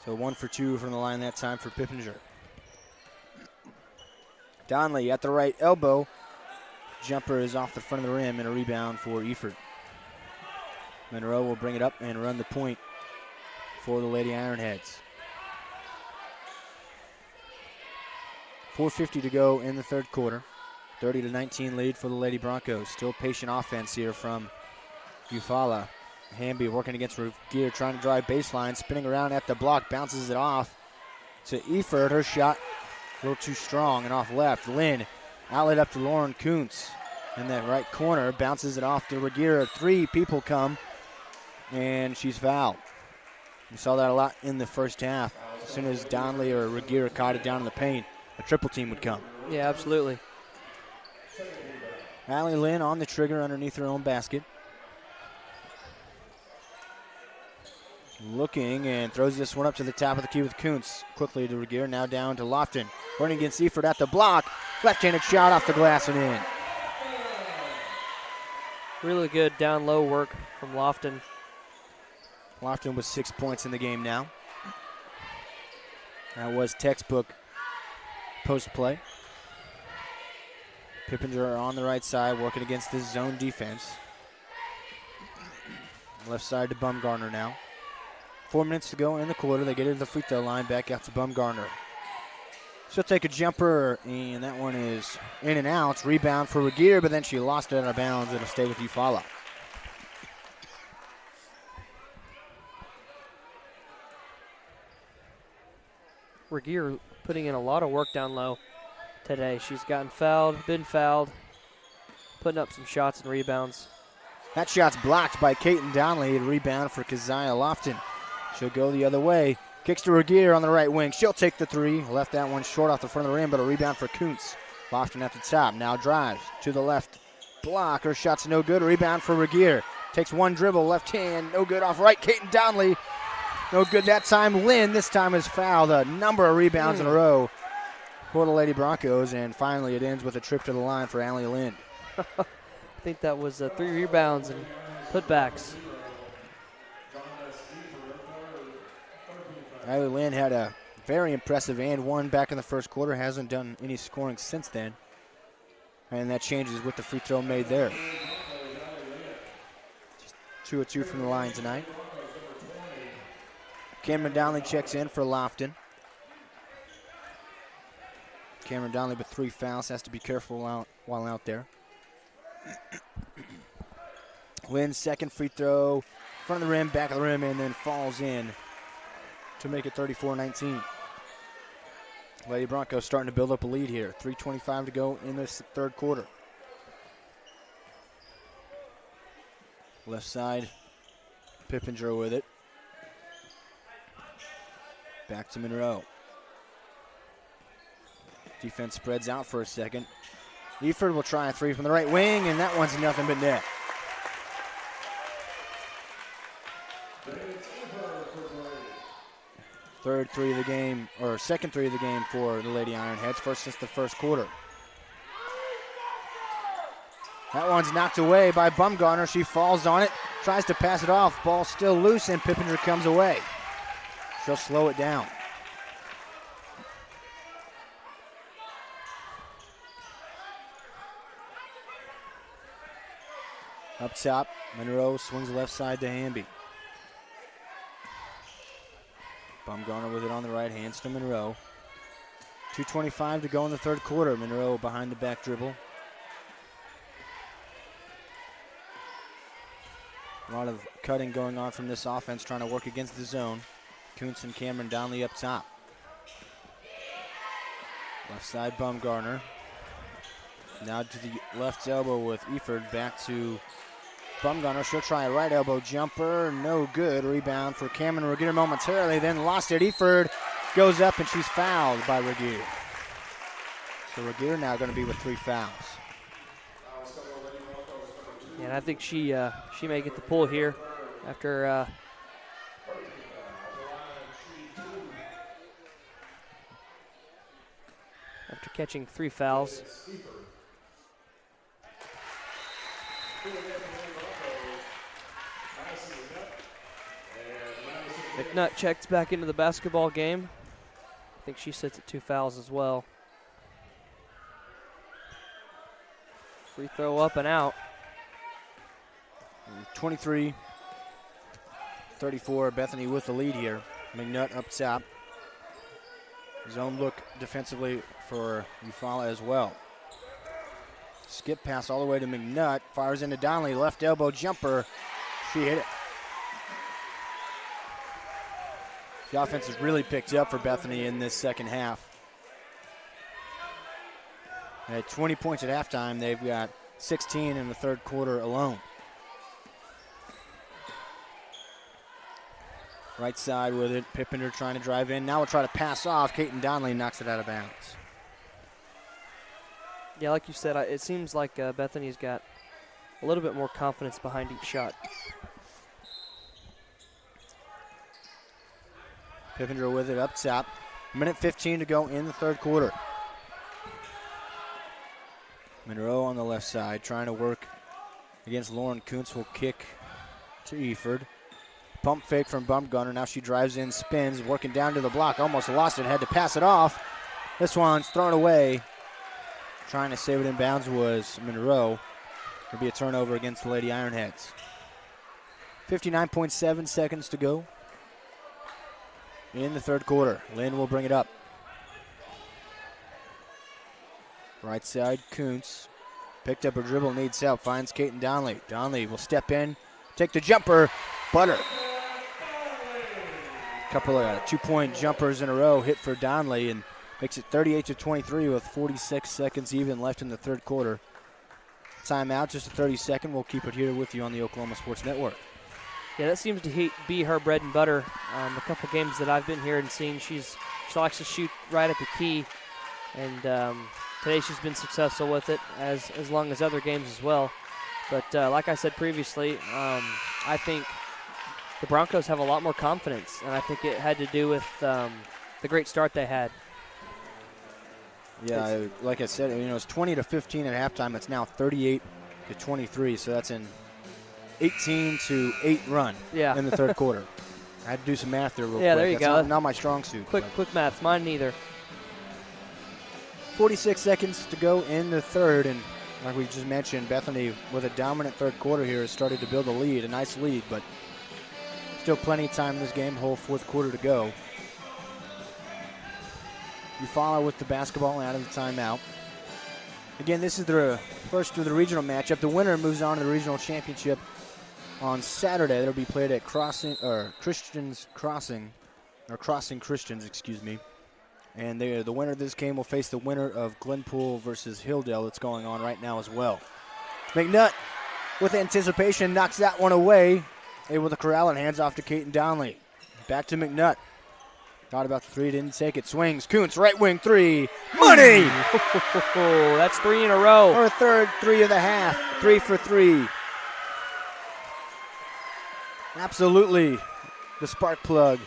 So 1 for 2 from the line that time for Pippinger. Donley at the right elbow. Jumper is off the front of the rim and a rebound for Eford. Monroe will bring it up and run the point for the Lady Ironheads. 4:50 to go in the third quarter. 30-19 lead for the Lady Broncos. Still patient offense here from Eufaula. Hamby working against Regier, trying to drive baseline, spinning around at the block, bounces it off to Eford. Her shot a little too strong and off left. Lynn, outlet up to Lauren Kuntz in that right corner, bounces it off to Regier. 3 people come, and she's fouled. We saw that a lot in the first half. As soon as Donley or Regier caught it down in the paint, a triple team would come. Yeah, absolutely. Allie Lynn on the trigger underneath her own basket. Looking and throws this one up to the top of the key with Kuntz. Quickly to Regier, now down to Lofton. Running against Eford at the block. Left-handed shot off the glass and in. Really good down low work from Lofton. Lofton with 6 points in the game now. That was textbook post play. Pippinger on the right side working against this zone defense. Left side to Bumgarner now. 4 minutes to go in the quarter. They get it to the free throw line, back out to Bumgarner. She'll take a jumper, and that one is in and out. Rebound for Regier, but then she lost it out of bounds. It'll stay with Eufaula. Regier putting in a lot of work down low today. She's gotten fouled, been fouled, putting up some shots and rebounds. That shot's blocked by Caton Donnelly. A rebound for Keziah Lofton. She'll go the other way. Kicks to Regier on the right wing. She'll take the 3. Left that one short off the front of the rim, but a rebound for Kuntz. Lofton at the top. Now drives to the left block. Her shot's no good. Rebound for Regier. Takes one dribble. Left hand. No good off right. Caton Donnelly. No good that time. Lynn this time is fouled. A number of rebounds in a row for the Lady Broncos. And finally it ends with a trip to the line for Allie Lynn. I think that was 3 rebounds and putbacks. Allie Lynn had a very impressive and one back in the first quarter. Hasn't done any scoring since then. And that changes with the free throw made there. Just 2 of 2 from the line tonight. Cameron Donnelly checks in for Lofton. Cameron Donnelly with 3 fouls. Has to be careful while out there. Lynn's second free throw. Front of the rim, back of the rim, and then falls in to make it 34-19. Lady Broncos starting to build up a lead here. 3:25 to go in this third quarter. Left side, Pippinger with it. Back to Monroe. Defense spreads out for a second. Eford will try a 3 from the right wing, and that one's nothing but net. Third 3 of the game, or second 3 of the game for the Lady Ironheads, first since the first quarter. That one's knocked away by Bumgarner. She falls on it, tries to pass it off. Ball still loose, and Pippinger comes away. She'll slow it down. Up top, Monroe swings left side to Hamby. Bumgarner with it on the right, hands to Monroe. 2:25 to go in the third quarter. Monroe behind the back dribble. A lot of cutting going on from this offense, trying to work against the zone. Kuntz and Cameron Donnelly up top. Left side, Bumgarner. Now to the left elbow with Eford, back to Bumgarner. She'll try a right elbow jumper, no good. Rebound for Cameron Regier momentarily, then lost it. Eford goes up and she's fouled by Regier. So Regier now going to be with 3 fouls. Yeah, and I think she may get the pull here after catching 3 fouls. McNutt checks back into the basketball game. I think she sits at 2 fouls as well. Free throw up and out. 23-34, Bethany with the lead here. McNutt up top. Zone look defensively for Eufaula as well. Skip pass all the way to McNutt. Fires into Donnelly. Left elbow jumper. She hit it. The offense has really picked up for Bethany in this second half. At 20 points at halftime, they've got 16 in the third quarter alone. Right side with it. Pippinger trying to drive in. Now we'll try to pass off. Caton Donnelly knocks it out of bounds. Yeah, like you said, it seems like Bethany's got a little bit more confidence behind each shot. Pippinger with it up top. 1:15 to go in the third quarter. Monroe on the left side trying to work against Lauren Kuntz. Will kick to Eford. Pump fake from Bumgarner. Now she drives in, spins, working down to the block. Almost lost it, had to pass it off. This one's thrown away. Trying to save it in bounds was Monroe. There'll be a turnover against the Lady Ironheads. 59.7 seconds to go in the third quarter. Lynn will bring it up. Right side, Kuntz. Picked up her dribble, needs help, finds Caton Donnelly. Donnelly will step in, take the jumper, butter. Couple of 2-point jumpers in a row hit for Donnelly and makes it 38-23 with 46 seconds even left in the third quarter. Timeout, just a 30-second. We'll keep it here with you on the Oklahoma Sports Network. Yeah, that seems to be her bread and butter. A couple games that I've been here and seen, she likes to shoot right at the key. And today she's been successful with it, as long as other games as well. But like I said previously, I think the Broncos have a lot more confidence, and I think it had to do with the great start they had. Yeah, like I said, it was 20-15 at halftime. It's now 38-23, so that's an 18-8 run in the third quarter. I had to do some math there real quick. Yeah, there you go. Not my strong suit. Quick math. Mine neither. 46 seconds to go in the third, and like we just mentioned, Bethany with a dominant third quarter here has started to build a lead, a nice lead, but still plenty of time in this game, whole fourth quarter to go. You follow with the basketball out of the timeout. Again, this is the first of the regional matchup. The winner moves on to the regional championship on Saturday. That'll be played at Crossing Christians, excuse me. And the winner of this game will face the winner of Glenpool versus Hilldale that's going on right now as well. McNutt, with anticipation, knocks that one away. Able to corral and hands off to Caton Donnelly. Back to McNutt. Thought about the three, didn't take it. Swings. Kuntz, right wing three. Money! That's 3 in a row. Her third 3 of the half. 3 for 3. Absolutely the spark plug.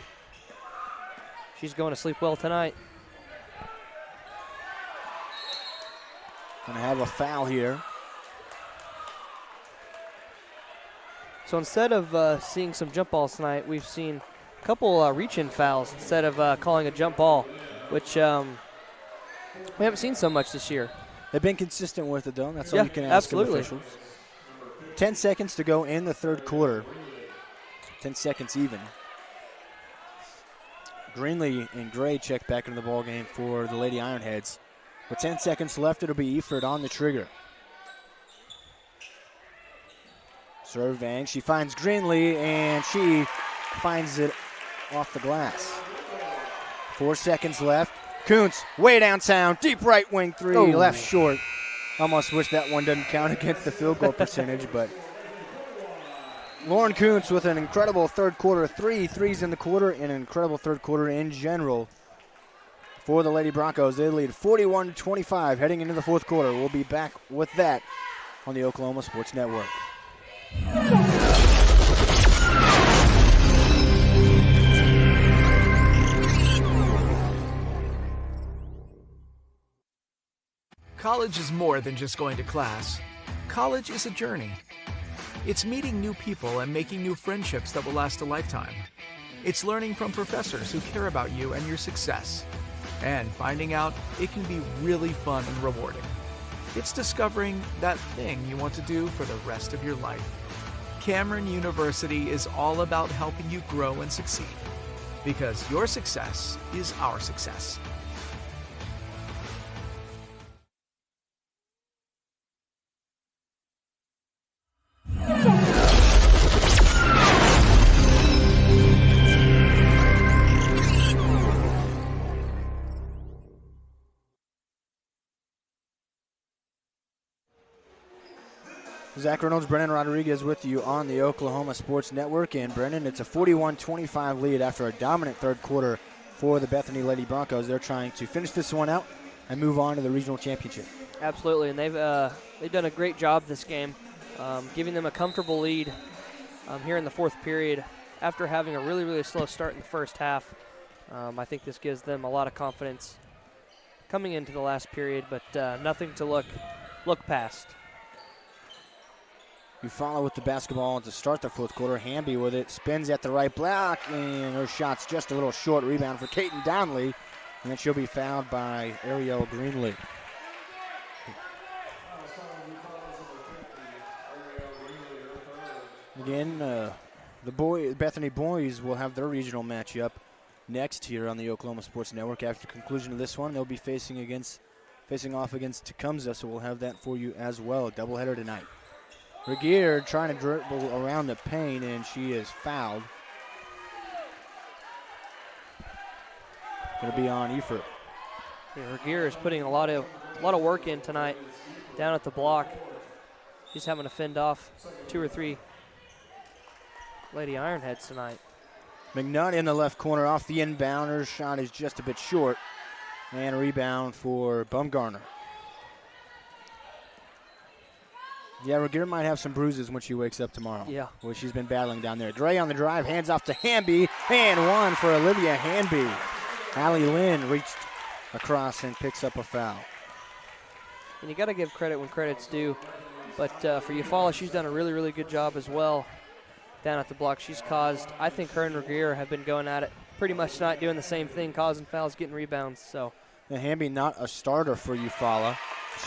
She's going to sleep well tonight. Gonna have a foul here. So instead of seeing some jump balls tonight, we've seen a couple reach-in fouls instead of calling a jump ball, which we haven't seen so much this year. They've been consistent with it, though. That's all you can ask absolutely. of officials. 10 seconds to go in the third quarter. 10 seconds even. Greenlee and Gray check back into the ball game for the Lady Ironheads. With 10 seconds left, it'll be Eford on the trigger. Serving, she finds Greenlee, and she finds it off the glass. 4 seconds left. Kuntz, way downtown, deep right wing three, left short. Almost wish that one doesn't count against the field goal percentage, but Lauren Kuntz with an incredible third quarter, 3 threes in the quarter, and an incredible third quarter in general for the Lady Broncos. They lead 41-25 heading into the fourth quarter. We'll be back with that on the Oklahoma Sports Network. College is more than just going to class. College is a journey. It's meeting new people and making new friendships that will last a lifetime. It's learning from professors who care about you and your success. And finding out it can be really fun and rewarding. It's discovering that thing you want to do for the rest of your life. Cameron University is all about helping you grow and succeed. Because your success is our success. Zach Reynolds, Brennan Rodriguez with you on the Oklahoma Sports Network. And Brennan, it's a 41-25 lead after a dominant third quarter for the Bethany Lady Broncos. They're trying to finish this one out and move on to the regional championship. Absolutely, and they've done a great job this game, giving them a comfortable lead here in the fourth period after having a really, really slow start in the first half. I think this gives them a lot of confidence coming into the last period, but nothing to look past. You follow with the basketball to start the fourth quarter. Hamby with it, spins at the right block, and her shot's just a little short. Rebound for Caton Downley, and then she'll be fouled by Ariel Greenlee. Again, the Bethany boys will have their regional matchup next here on the Oklahoma Sports Network. After the conclusion of this one, they'll be facing off against Tecumseh, so we'll have that for you as well. Doubleheader tonight. Regier trying to dribble around the paint, and she is fouled. Going to be on Eford. Yeah, Regier is putting a lot of work in tonight down at the block. She's having to fend off 2 or 3 Lady Ironheads tonight. McNutt in the left corner off the inbound. Her shot is just a bit short. And a rebound for Bumgarner. Yeah, Regier might have some bruises when she wakes up tomorrow. Yeah. Well, she's been battling down there. Dre on the drive, hands off to Hamby, and one for Olivia Hamby. Allie Lynn reached across and picks up a foul. And you got to give credit when credit's due. But for Eufaula, she's done a really, really good job as well down at the block. She's caused, I think her and Regier have been going at it pretty much tonight, doing the same thing, causing fouls, getting rebounds. So. And Hamby not a starter for Eufaula.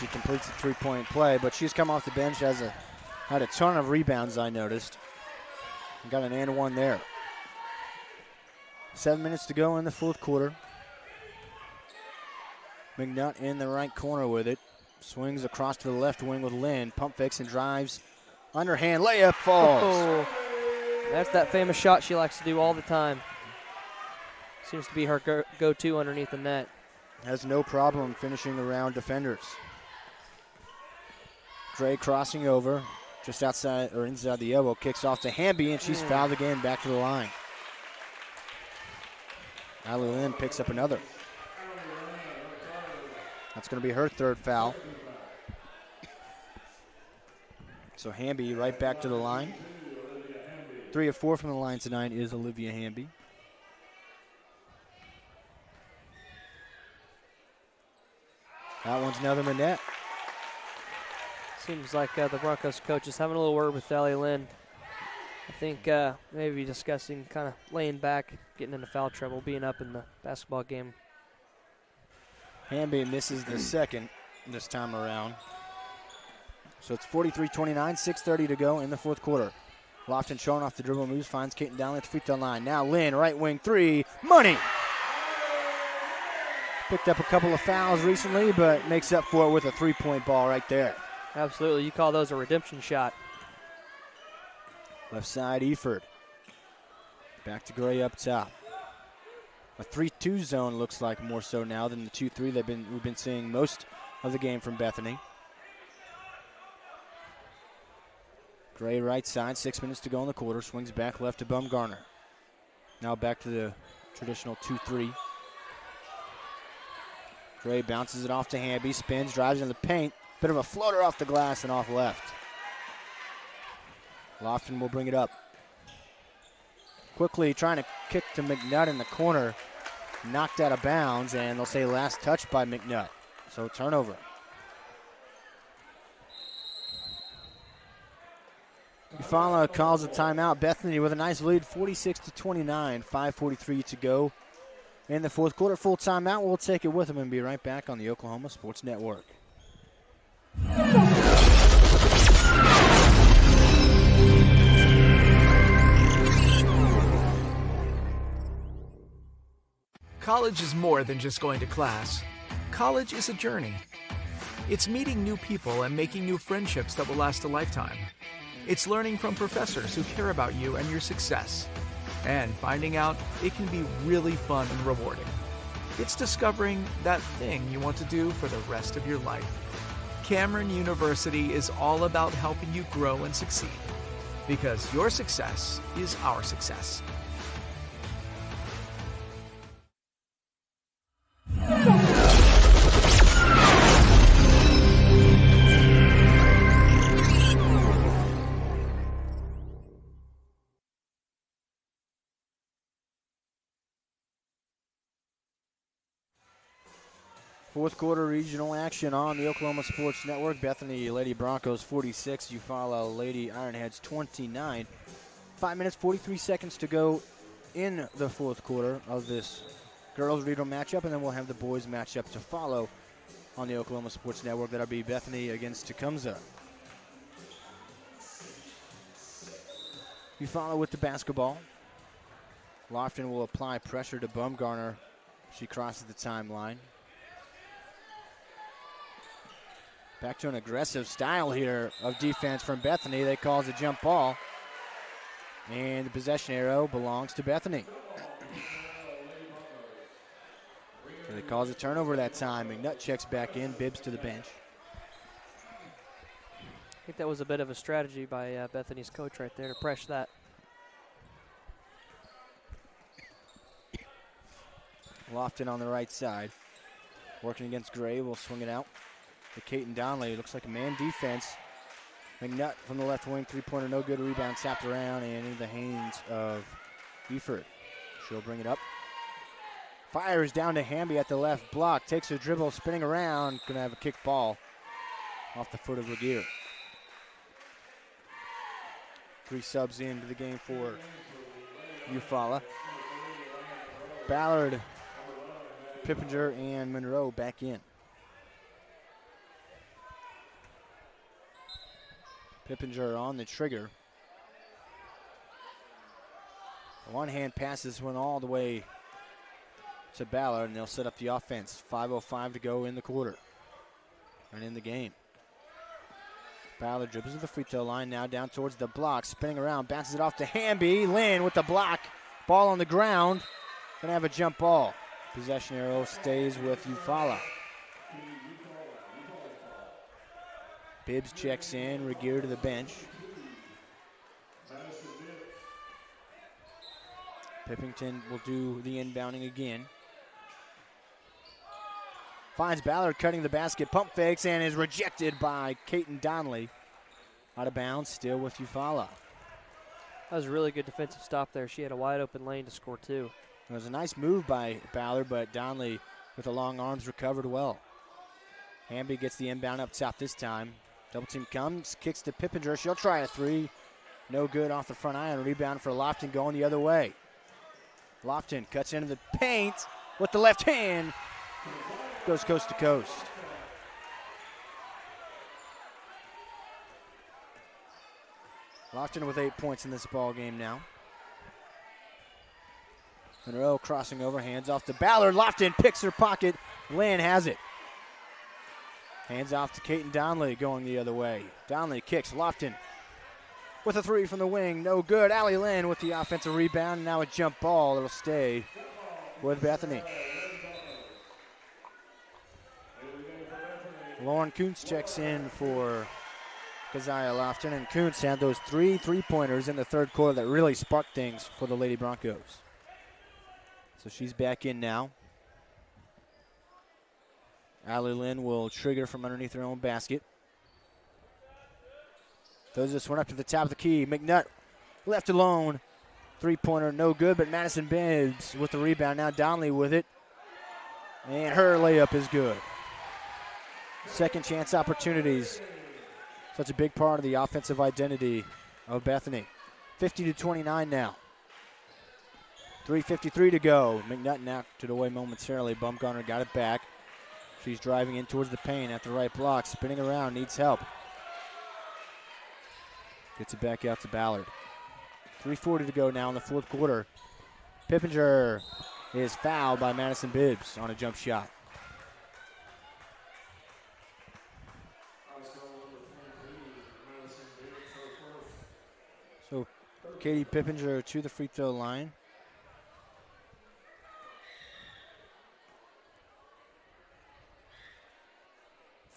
She completes the three-point play, but she's come off the bench, had a ton of rebounds, I noticed. And got an and one there. 7 minutes to go in the fourth quarter. McNutt in the right corner with it. Swings across to the left wing with Lynn. Pump fakes and drives. Underhand layup falls. Oh, that's that famous shot she likes to do all the time. Seems to be her go-to underneath the net. Has no problem finishing around defenders. Dre crossing over, just outside or inside the elbow, kicks off to Hamby, and she's fouled again, back to the line. Allie Lynn picks up another. That's going to be her third foul. So Hamby right back to the line. 3 of 4 from the line tonight is Olivia Hamby. That one's another in the net. Seems like the Broncos coach is having a little word with Allie Lynn. I think maybe discussing kind of laying back, getting into foul trouble, being up in the basketball game. Hamby misses the second this time around. So it's 43-29, 6:30 to go in the fourth quarter. Lofton showing off the dribble moves, finds Caton Dowling at the free throw line. Now Lynn, right wing three, money! Picked up a couple of fouls recently, but makes up for it with a three-point ball right there. Absolutely. You call those a redemption shot. Left side, Eford. Back to Gray up top. A 3-2 zone looks like more so now than the 2-3 we've been seeing most of the game from Bethany. Gray right side, 6 minutes to go in the quarter. Swings back left to Bumgarner. Now back to the traditional 2-3. Gray bounces it off to Hamby, spins, drives into the paint. Bit of a floater off the glass and off left. Lofton will bring it up. Quickly trying to kick to McNutt in the corner. Knocked out of bounds, and they'll say last touch by McNutt. So turnover. Eufaula calls a timeout. Bethany with a nice lead, 46-29, 5:43 to go in the fourth quarter. Full timeout. We'll take it with them and be right back on the Oklahoma Sports Network. College is more than just going to class. College is a journey. It's meeting new people and making new friendships that will last a lifetime. It's learning from professors who care about you and your success. And finding out it can be really fun and rewarding. It's discovering that thing you want to do for the rest of your life. Cameron University is all about helping you grow and succeed. Because your success is our success. Fourth quarter regional action on the Oklahoma Sports Network. Bethany Lady Broncos 46, Eufaula Lady Ironheads 29. 5 minutes, 43 seconds to go in the fourth quarter of this girls regional matchup, and then we'll have the boys matchup to follow on the Oklahoma Sports Network. That'll be Bethany against Tecumseh. Eufaula with the basketball. Lofton will apply pressure to Bumgarner. She crosses the timeline. Back to an aggressive style here of defense from Bethany. They call it a jump ball. And the possession arrow belongs to Bethany. So they cause a turnover that time. McNutt checks back in, Bibbs to the bench. I think that was a bit of a strategy by Bethany's coach right there to press that. Lofton on the right side. Working against Gray, will swing it out. To Caton Donnelly, looks like a man defense. McNutt from the left wing, three-pointer, no good. Rebound tapped around and into the hands of Eford. She'll bring it up. Fires down to Hamby at the left block. Takes a dribble, spinning around. Gonna have a kick ball off the foot of Regier. 3 subs into the game for Eufaula. Ballard, Pippinger, and Monroe back in. Pippinger on the trigger. One-hand passes went all the way to Ballard, and they'll set up the offense. 5:05 to go in the quarter and in the game. Ballard dribbles to the free throw line, now down towards the block, spinning around, bounces it off to Hamby. Lynn with the block, ball on the ground. Gonna have a jump ball. Possession arrow stays with Eufaula. Bibbs checks in, Regier to the bench. Pippington will do the inbounding again. Finds Ballard cutting the basket, pump fakes, and is rejected by Caton Donnelly. Out of bounds, still with Eufaula. That was a really good defensive stop there. She had a wide open lane to score two. It was a nice move by Ballard, but Donnelly with the long arms recovered well. Hamby gets the inbound up top this time. Double team comes, kicks to Pippinger. She'll try a three. No good off the front iron. Rebound for Lofton going the other way. Lofton cuts into the paint with the left hand. Goes coast to coast. Lofton with 8 points in this ball game now. Monroe crossing over, hands off to Ballard. Lofton picks her pocket. Lynn has it. Hands off to Caton Donley going the other way. Donley kicks. Lofton with a three from the wing. No good. Allie Lynn with the offensive rebound. Now a jump ball. It'll stay with Bethany. Lauren Kuntz checks in for Keziah Lofton. And Kuntz had those three three-pointers in the third quarter that really sparked things for the Lady Broncos. So she's back in now. Allie Lynn will trigger from underneath her own basket. Throws this one up to the top of the key. McNutt left alone. Three-pointer, no good, but Madison Bibbs with the rebound. Now Donley with it. And her layup is good. Second chance opportunities. Such a big part of the offensive identity of Bethany. 50-29 now. 3:53 to go. McNutt knocked it away momentarily. Bumgarner got it back. She's driving in towards the paint at the right block. Spinning around, needs help. Gets it back out to Ballard. 3:40 to go now in the fourth quarter. Pippinger is fouled by Madison Bibbs on a jump shot. So Katie Pippinger to the free throw line.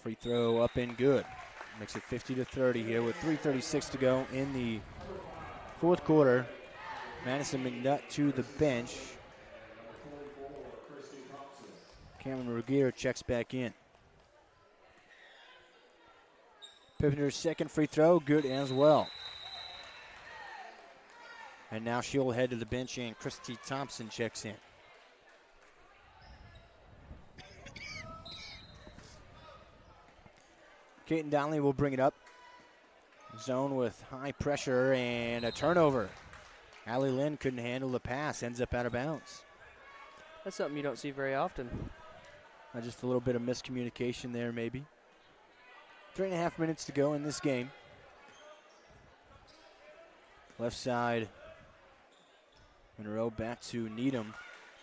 Free throw up and good. Makes it 50-30 here with 3:36 to go in the fourth quarter. Madison McNutt to the bench. Cameron Regier checks back in. Pippinger's second free throw, good as well. And now she'll head to the bench and Christy Thompson checks in. Caton Donley will bring it up. Zone with high pressure and a turnover. Allie Lynn couldn't handle the pass, ends up out of bounds. That's something you don't see very often. Just a little bit of miscommunication there maybe. 3.5 minutes to go in this game. Left side, Monroe back to Needham.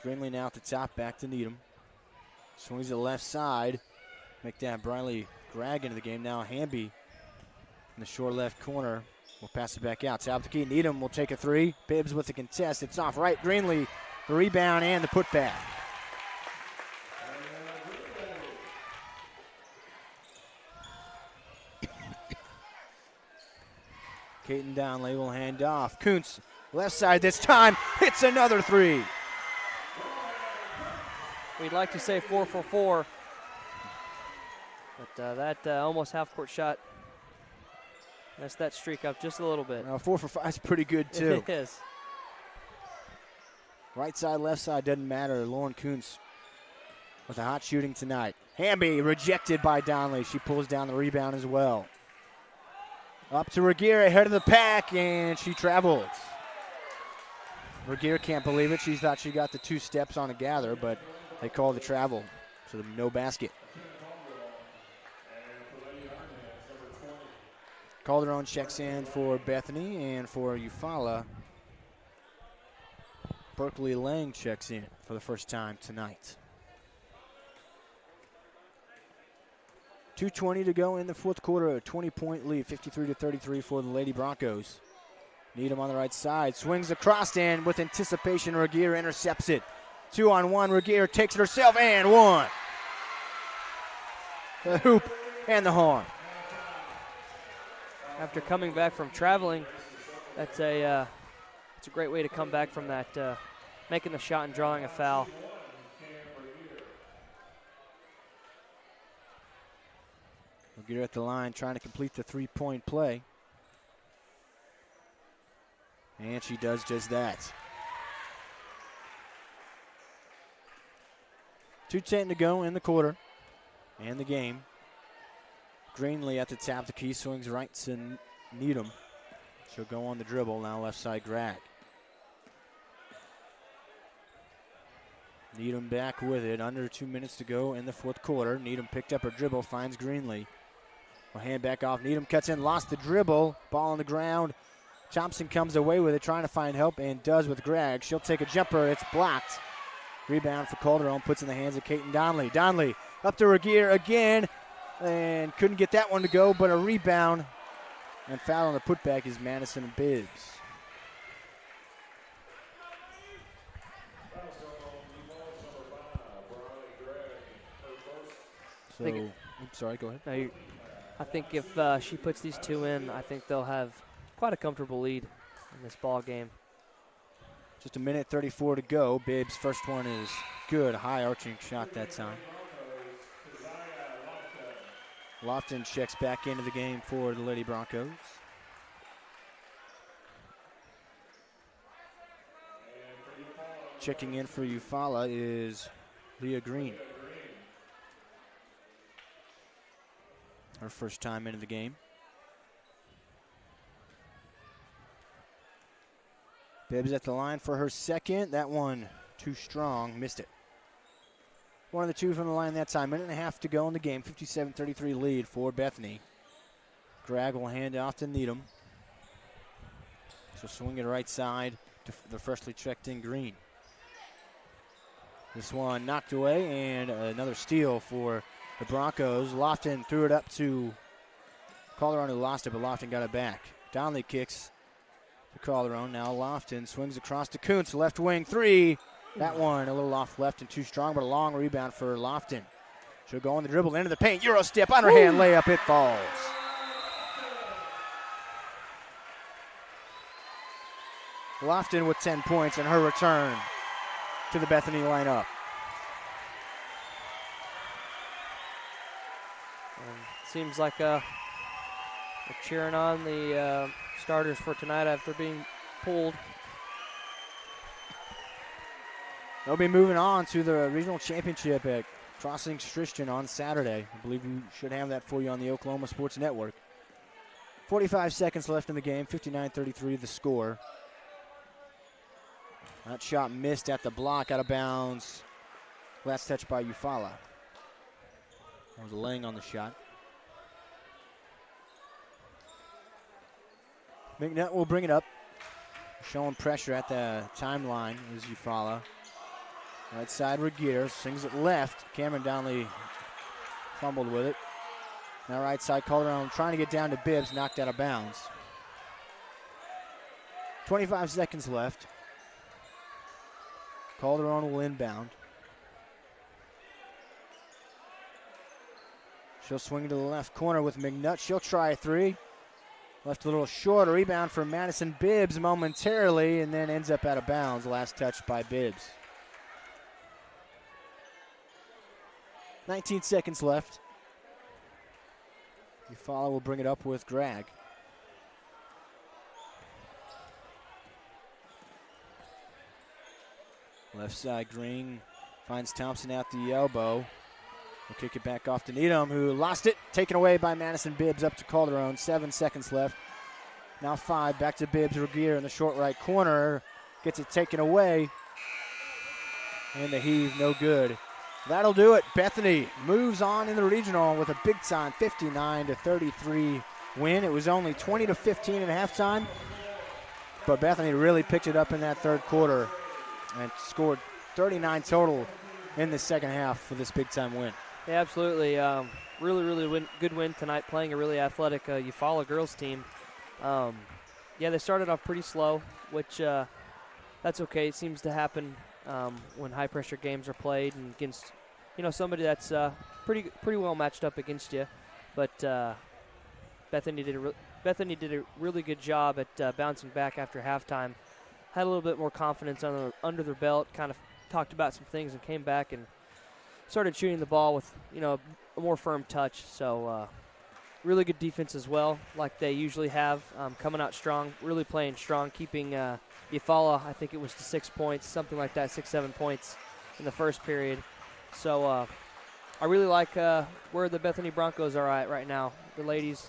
Greenlee now at the top, back to Needham. Swings to the left side. Make that Briley Gragg into the game. Now Hamby in the short left corner. We'll pass it back out. Top of the key. Needham will take a three. Bibbs with the contest. It's off right. Greenlee, the rebound and the putback. Caton Donley will hand off. Kuntz, left side this time. Hits another three. We'd like to say 4 for 4. But that almost half-court shot messed that streak up just a little bit. 4 for 5 is pretty good, too. It is. Right side, left side, doesn't matter. Lauren Kuntz with a hot shooting tonight. Hamby rejected by Donley. She pulls down the rebound as well. Up to Regier, ahead of the pack, and she travels. Regier can't believe it. She thought she got the 2 steps on a gather, but they call the travel, so no basket. Calderon checks in for Bethany, and for Eufaula, Berkeley Lang checks in for the first time tonight. 2:20 to go in the fourth quarter, a 20-point lead, 53-33 for the Lady Broncos. Needham on the right side, swings across, and with anticipation, Regier intercepts it. 2-on-1, Regier takes it herself, and one. The hoop and the horn. After coming back from traveling, it's a great way to come back from that, making the shot and drawing a foul. Regier at the line trying to complete the three-point play. And she does just that. 2:10 to go in the quarter and the game. Greenlee at the top of the key, swings right to Needham. She'll go on the dribble. Now left side Greg. Needham back with it. Under 2 minutes to go in the fourth quarter. Needham picked up her dribble, finds Greenlee. Will hand back off. Needham cuts in, lost the dribble. Ball on the ground. Thompson comes away with it, trying to find help, and does with Gregg. She'll take a jumper. It's blocked. Rebound for Calderon, puts in the hands of Caton Donnelly. Donnelly up to Regier again, and couldn't get that one to go, but a rebound. And foul on the putback is Madison Bibbs. So, oops, sorry, go ahead. No, I think if she puts these two in, I think they'll have quite a comfortable lead in this ball game. Just a minute 34 to go. Bibbs' first one is good. High arching shot that time. Lofton checks back into the game for the Lady Broncos. Checking in for Eufaula is Leah Green. Her first time into the game. Bibbs at the line for her second. That one too strong, missed it. One of the two from the line that time. Minute and a half to go in the game. 57-33 lead for Bethany. Greg will hand off to Needham. So swing it right side to the freshly checked in Green. This one knocked away, and another steal for the Broncos. Lofton threw it up to Calderon, who lost it, but Lofton got it back. Donnelly kicks to Calderon. Now Lofton swings across to Kuntz, left wing three. That one a little off left and too strong, but a long rebound for Lofton. She'll go on the dribble into the paint. Euro step, underhand layup, it falls. Lofton with 10 points in her return to the Bethany lineup. And seems like they're cheering on the starters for tonight after being pulled. They'll be moving on to the regional championship at Crossings Christian on Saturday. I believe we should have that for you on the Oklahoma Sports Network. 45 seconds left in the game, 59-33 the score. That shot missed at the block, out of bounds. Last touch by Eufaula. That was laying on the shot. McNutt will bring it up. Showing pressure at the timeline is Eufaula. Right side, Regier swings it left. Cameron Donnelly fumbled with it. Now right side, Calderon trying to get down to Bibbs, knocked out of bounds. 25 seconds left. Calderon will inbound. She'll swing to the left corner with McNutt. She'll try a three. Left a little short. A rebound for Madison Bibbs momentarily, and then ends up out of bounds. Last touch by Bibbs. 19 seconds left. Eufaula will bring it up with Greg. Left side, Green finds Thompson at the elbow. We'll kick it back off to Needham, who lost it. Taken away by Madison Bibbs up to Calderon. 7 seconds left. Now 5. Back to Bibbs. Regier in the short right corner. Gets it taken away. And the heave, no good. That'll do it. Bethany moves on in the regional with a big-time 59-33 win. It was only 20-15 at halftime. But Bethany really picked it up in that third quarter and scored 39 total in the second half for this big-time win. Yeah, absolutely. Really good win tonight, playing a really athletic Eufaula girls team. Yeah, they started off pretty slow, which that's okay. It seems to happen when high-pressure games are played and against, somebody that's pretty well matched up against you. But Bethany did a really good job at bouncing back after halftime. Had a little bit more confidence under their belt, kind of talked about some things and came back and started shooting the ball with, a more firm touch. So really good defense as well, like they usually have, coming out strong, really playing strong, keeping Eufaula, I think it was to 6 points, something like that, 6-7 points in the first period. So I really like where the Bethany Broncos are at right now. The ladies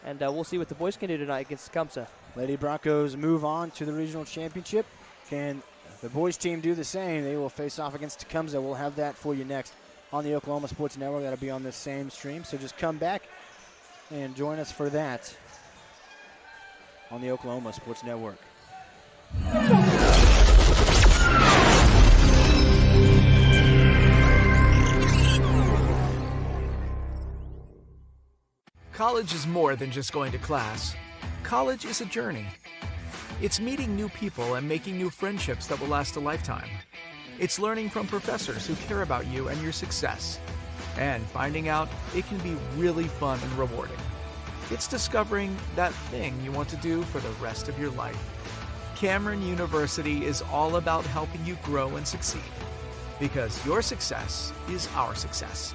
and we'll see what the boys can do tonight against Tecumseh. Lady Broncos move on to the regional championship. Can the boys team do the same? They will face off against Tecumseh. We'll have that for you next on the Oklahoma Sports Network. That'll be on this same stream, so just come back and join us for that on the Oklahoma Sports Network. College is more than just going to class. College is a journey. It's meeting new people and making new friendships that will last a lifetime. It's learning from professors who care about you and your success. And finding out it can be really fun and rewarding. It's discovering that thing you want to do for the rest of your life. Cameron University is all about helping you grow and succeed. Because your success is our success.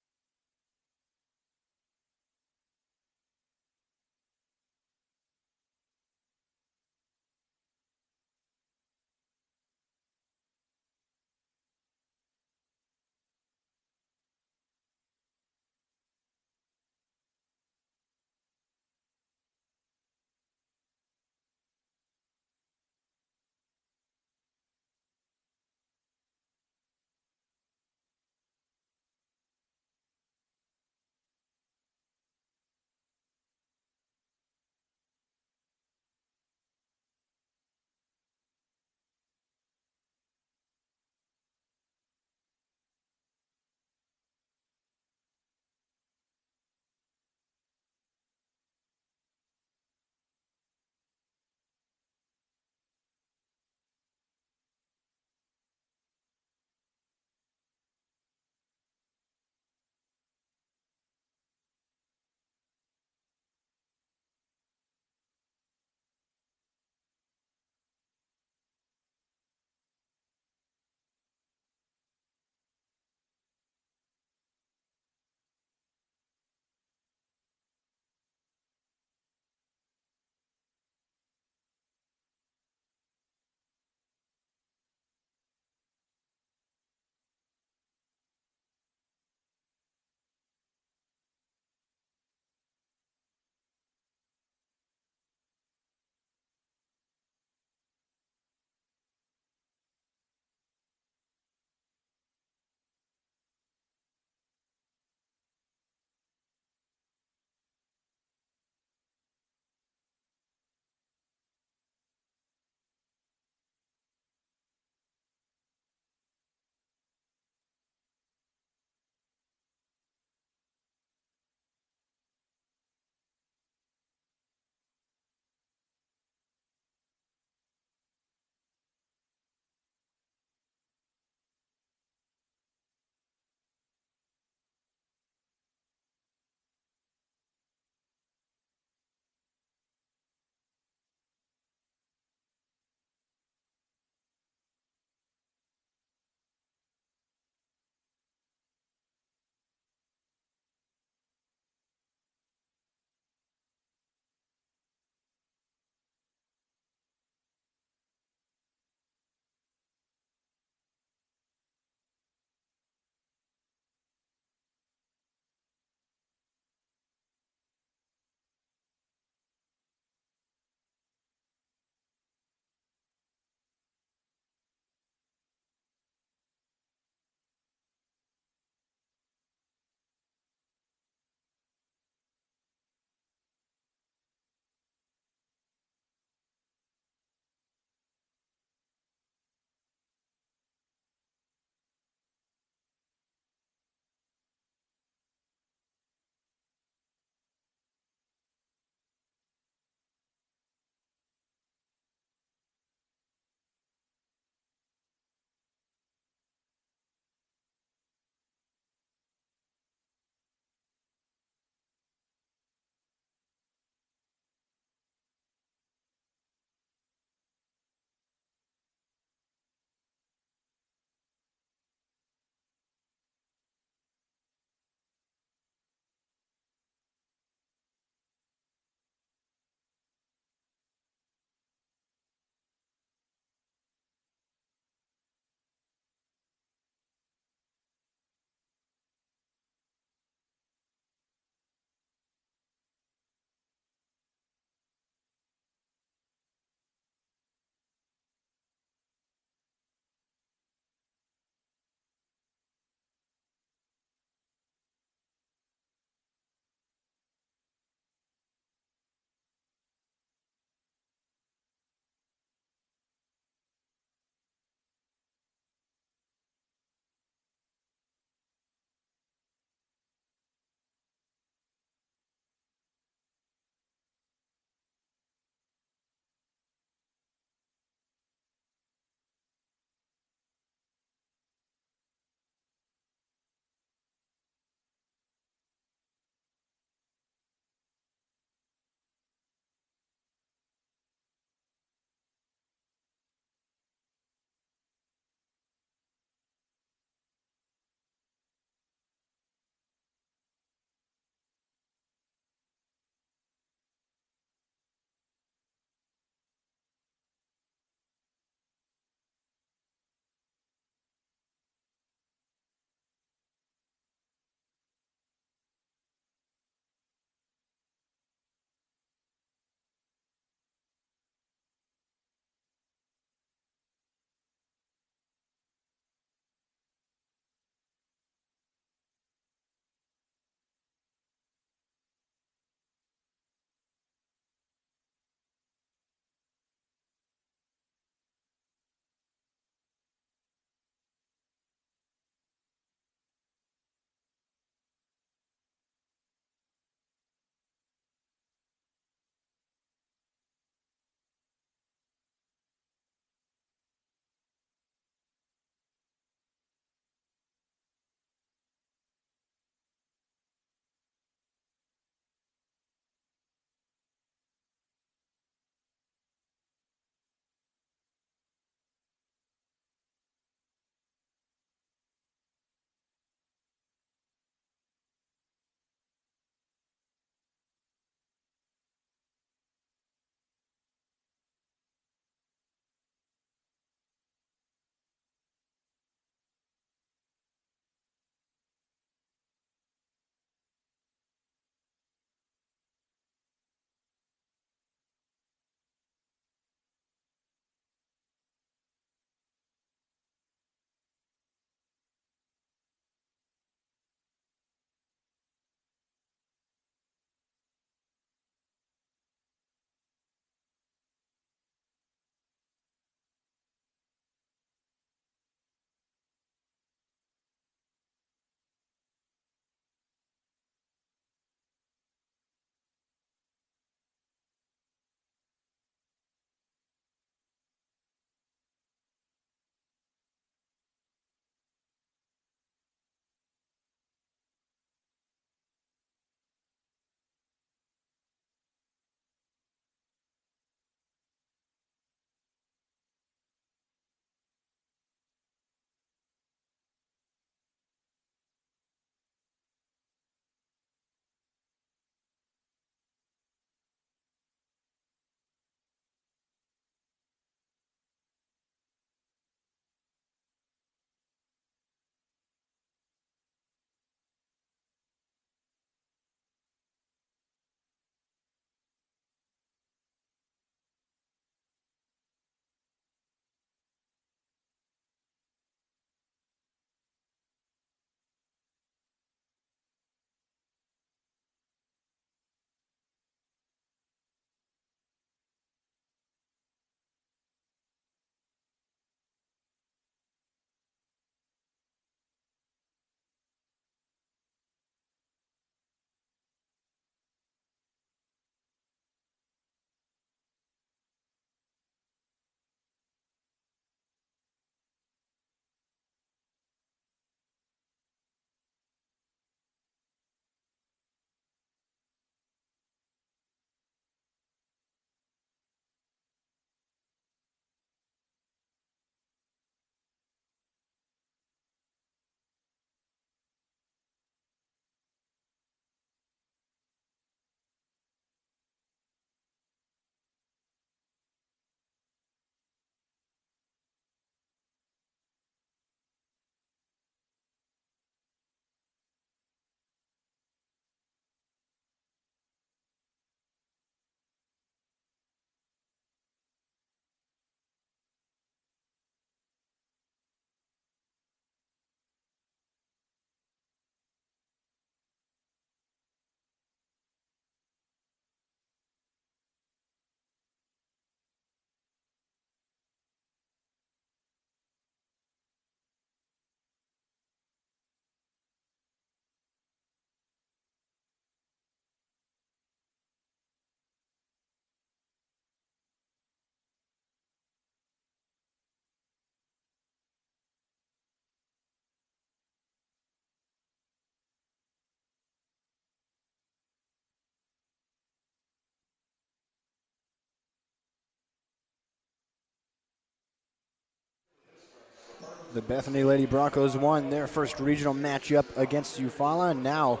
The Bethany Lady Broncos won their first regional matchup against Eufaula, and now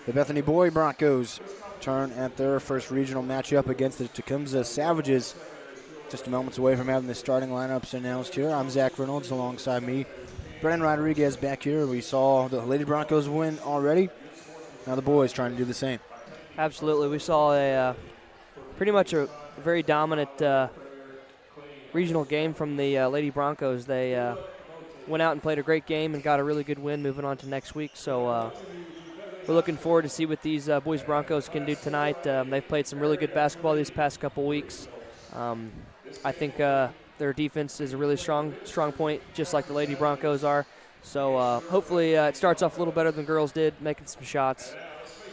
the Bethany Boy Broncos turn at their first regional matchup against the Tecumseh Savages. Just moments away from having the starting lineups announced here. I'm Zach Reynolds alongside me. Brennan Rodriguez back here. We saw the Lady Broncos win already. Now the boys trying to do the same. Absolutely. We saw a pretty much a very dominant regional game from the Lady Broncos. They went out and played a great game and got a really good win moving on to next week. So we're looking forward to see what these boys Broncos can do tonight. They've played some really good basketball these past couple weeks. I think their defense is a really strong point, just like the Lady Broncos are. So hopefully it starts off a little better than girls did, making some shots.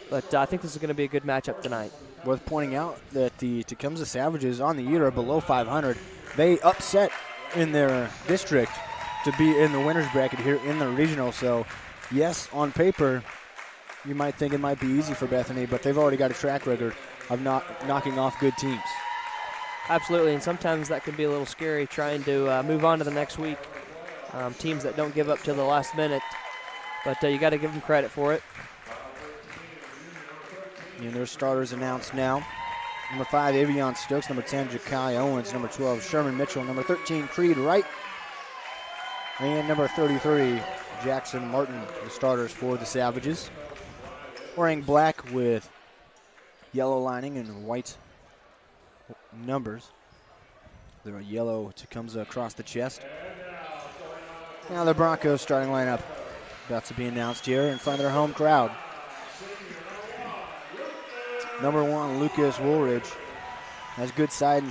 But I think this is going to be a good matchup tonight. Worth pointing out that the Tecumseh Savages on the year are below 500. They upset in their district to be in the winner's bracket here in the regional. So, yes, on paper, you might think it might be easy for Bethany, but they've already got a track record of knocking off good teams. Absolutely, and sometimes that can be a little scary trying to move on to the next week. Teams that don't give up till the last minute, but you got to give them credit for it. And their starters announced now. Number 5, Avion Stokes. Number 10, Jakai Owens. Number 12, Sherman Mitchell. Number 13, Creed Wright. And number 33, Jackson Martin, the starters for the Savages. Wearing black with yellow lining and white numbers. There are yellow Tecumseh across the chest. Now the Broncos starting lineup about to be announced here in front of their home crowd. Number 1, Lucas Woolridge, has good size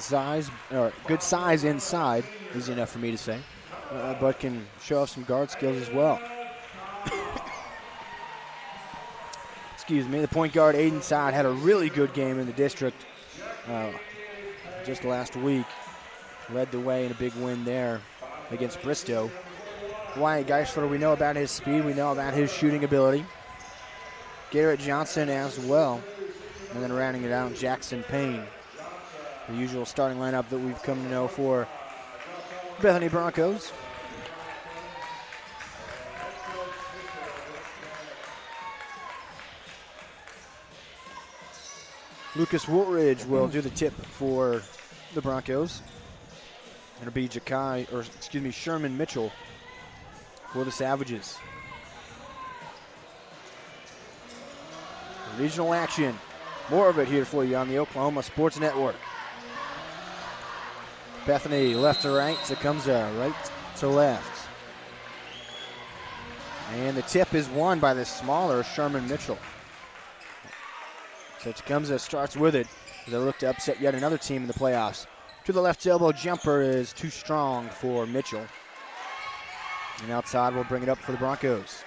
inside, easy enough for me to say, but can show off some guard skills as well. Excuse me. The point guard, Aiden Todd, had a really good game in the district just last week. Led the way in a big win there against Bristow. Wyatt Geisler, we know about his speed. We know about his shooting ability. Garrett Johnson as well. And then rounding it out, Jackson Payne. The usual starting lineup that we've come to know for Bethany Broncos. Lucas Woolridge will do the tip for the Broncos. It'll be Sherman Mitchell for the Savages. Regional action. More of it here for you on the Oklahoma Sports Network. Bethany left to right, Tecumseh right to left. And the tip is won by the smaller Sherman Mitchell. So Tecumseh starts with it as they look to upset yet another team in the playoffs. To the left elbow jumper is too strong for Mitchell. And outside will bring it up for the Broncos.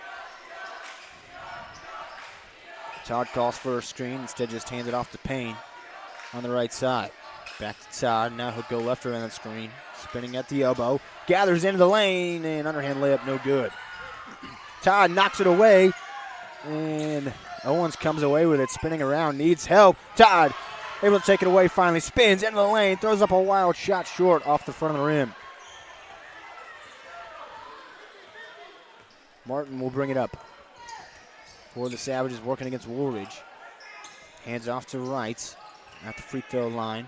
Todd calls for a screen, instead just hands it off to Payne on the right side. Back to Todd, now he'll go left around the screen. Spinning at the elbow, gathers into the lane, and underhand layup no good. Todd knocks it away, and Owens comes away with it, spinning around, needs help. Todd able to take it away finally, spins into the lane, throws up a wild shot short off the front of the rim. Martin will bring it up for the Savages, working against Woolridge. Hands off to Wright at the free throw line.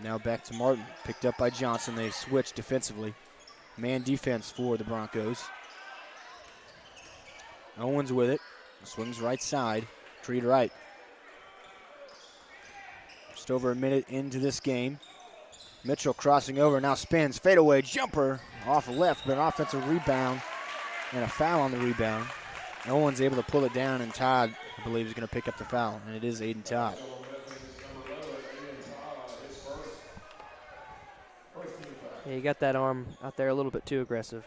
Now back to Martin, picked up by Johnson. They switch defensively. Man defense for the Broncos. Owens with it, swings right side, Creed Wright. Just over a minute into this game. Mitchell crossing over, now spins, fadeaway jumper off left, but an offensive rebound and a foul on the rebound. Owens able to pull it down, and Todd, I believe, is going to pick up the foul, and it is Aiden Todd. Yeah, you got that arm out there a little bit too aggressive.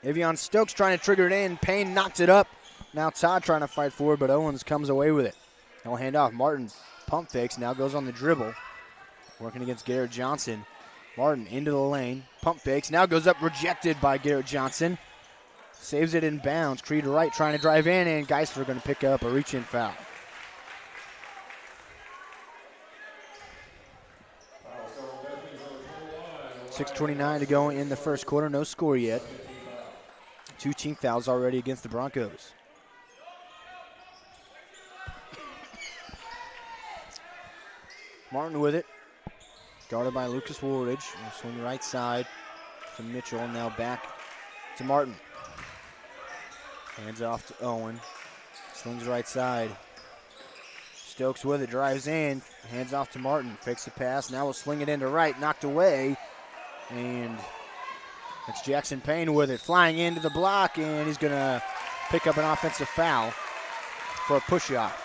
Avion Stokes trying to trigger it in. Payne knocks it up. Now Todd trying to fight forward, but Owens comes away with it. He'll hand off. Martin pump fakes, now goes on the dribble. Working against Garrett Johnson. Martin into the lane, pump fakes, now goes up, rejected by Garrett Johnson. Saves it in bounds. Creed Wright trying to drive in, and Geisler going to pick up a reach-in foul. 6:29 to go in the first quarter. No score yet. 2 team fouls already against the Broncos. Martin with it. Guarded by Lucas Woolridge. We'll swing right side to Mitchell. Now back to Martin. Hands off to Owen. Swings right side. Stokes with it. Drives in. Hands off to Martin. Fakes the pass. Now we'll swing it into right. Knocked away. And it's Jackson Payne with it. Flying into the block. And he's going to pick up an offensive foul for a push-off.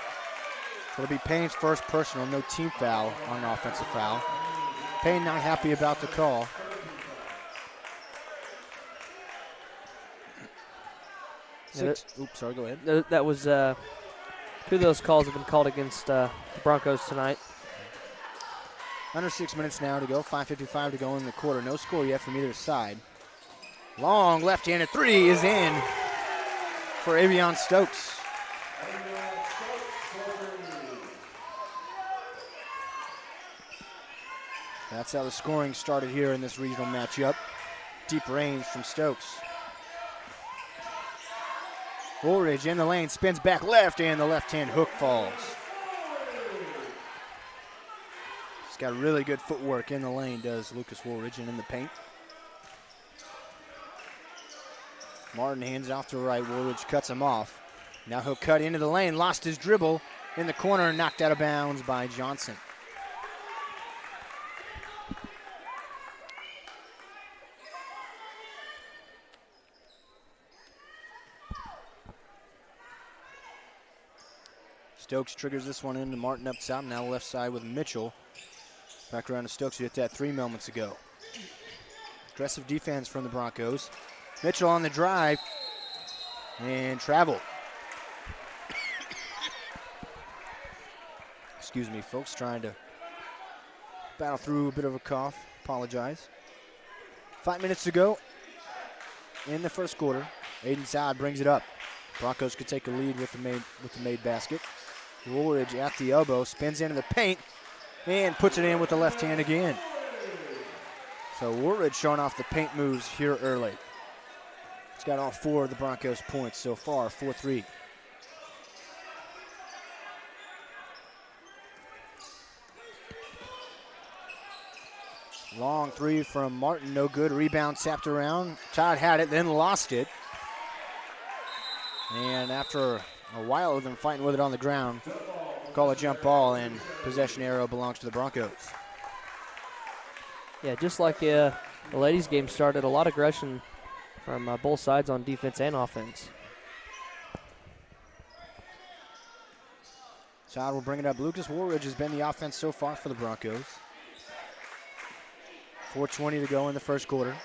It'll be Payne's first personal. No team foul on an offensive foul. Payne not happy about the call. Oops, sorry, go ahead. That was 2 of those calls have been called against the Broncos tonight. Under 6 minutes now to go. 5:55 to go in the quarter. No score yet from either side. Long left-handed three is in for Avion Stokes. That's how the scoring started here in this regional matchup. Deep range from Stokes. Woolridge in the lane, spins back left, and the left-hand hook falls. He's got really good footwork in the lane, does Lucas Woolridge, and in the paint. Martin hands off to the right. Woolridge cuts him off. Now he'll cut into the lane, lost his dribble in the corner, and knocked out of bounds by Johnson. Stokes triggers this one into Martin up top. Now left side with Mitchell. Back around to Stokes, who hit that 3 moments ago. Aggressive defense from the Broncos. Mitchell on the drive and travel. Excuse me, folks, trying to battle through a bit of a cough. Apologize. 5 minutes to go in the first quarter. Aiden Saad brings it up. Broncos could take a lead with the made basket. Woolridge at the elbow, spins into the paint, and puts it in with the left hand again. So Woolridge showing off the paint moves here early. He's got all 4 of the Broncos' points so far, 4-3. Long three from Martin, no good. Rebound tapped around. Todd had it, then lost it. And after a while of them fighting with it on the ground, call a jump ball, and possession arrow belongs to the Broncos. Yeah, just like the ladies' game started, a lot of aggression from both sides on defense and offense. Todd will bring it up. Lucas Woolridge has been the offense so far for the Broncos. 4:20 to go in the first quarter.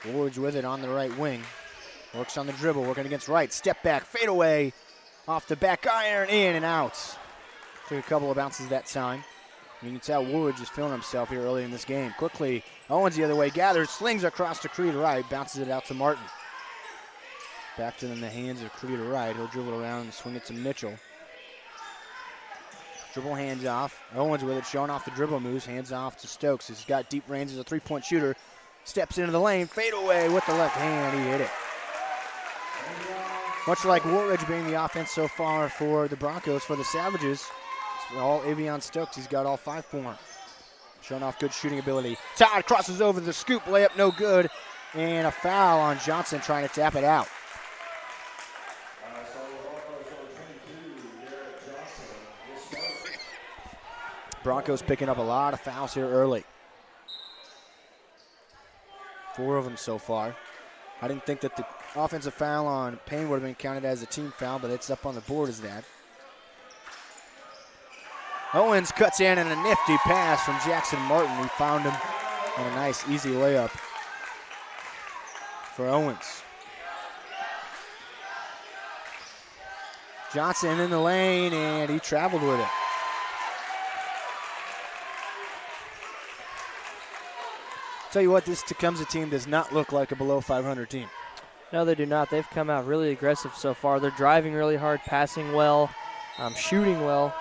Woolridge with it on the right wing. Works on the dribble, working against right. Step back, fade away. Off the back iron, in and out. Took a couple of bounces that time. You can tell Woolridge is feeling himself here early in this game. Quickly, Owens the other way, gathers, slings across to Creed Wright, bounces it out to Martin. Back to in the hands of Creed Wright. He'll dribble around and swing it to Mitchell. Dribble hands off. Owens with it, showing off the dribble moves. Hands off to Stokes. He's got deep range as a three-point shooter. Steps into the lane, fade away with the left hand. He hit it. Much like Woolridge being the offense so far for the Broncos, for the Savages, it's all Avion Stokes. He's got all 5 for him. Showing off good shooting ability. Todd crosses over the scoop, layup no good, and a foul on Johnson trying to tap it out. Broncos picking up a lot of fouls here early. 4 of them so far. I didn't think that the offensive foul on Payne would have been counted as a team foul, but it's up on the board as that. Owens cuts in and a nifty pass from Jackson Martin, who found him on a nice, easy layup for Owens. Johnson in the lane, and he traveled with it. Tell you what, this Tecumseh team does not look like a below 500 team. No, they do not. They've come out really aggressive so far. They're driving really hard, passing well, shooting well.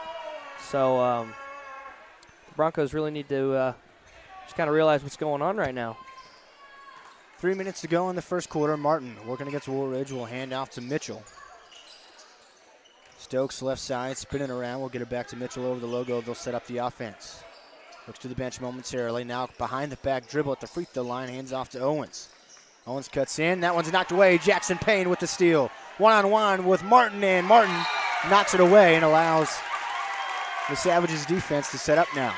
So the Broncos really need to just kind of realize what's going on right now. 3 minutes to go in the first quarter. Martin working against Woolridge will hand off to Mitchell. Stokes left side, spinning around. We'll get it back to Mitchell over the logo. They'll set up the offense. Looks to the bench momentarily. Now behind the back dribble at the free throw line. Hands off to Owens. Owens cuts in. That one's knocked away. Jackson Payne with the steal. One-on-one with Martin, and Martin knocks it away and allows the Savages defense to set up now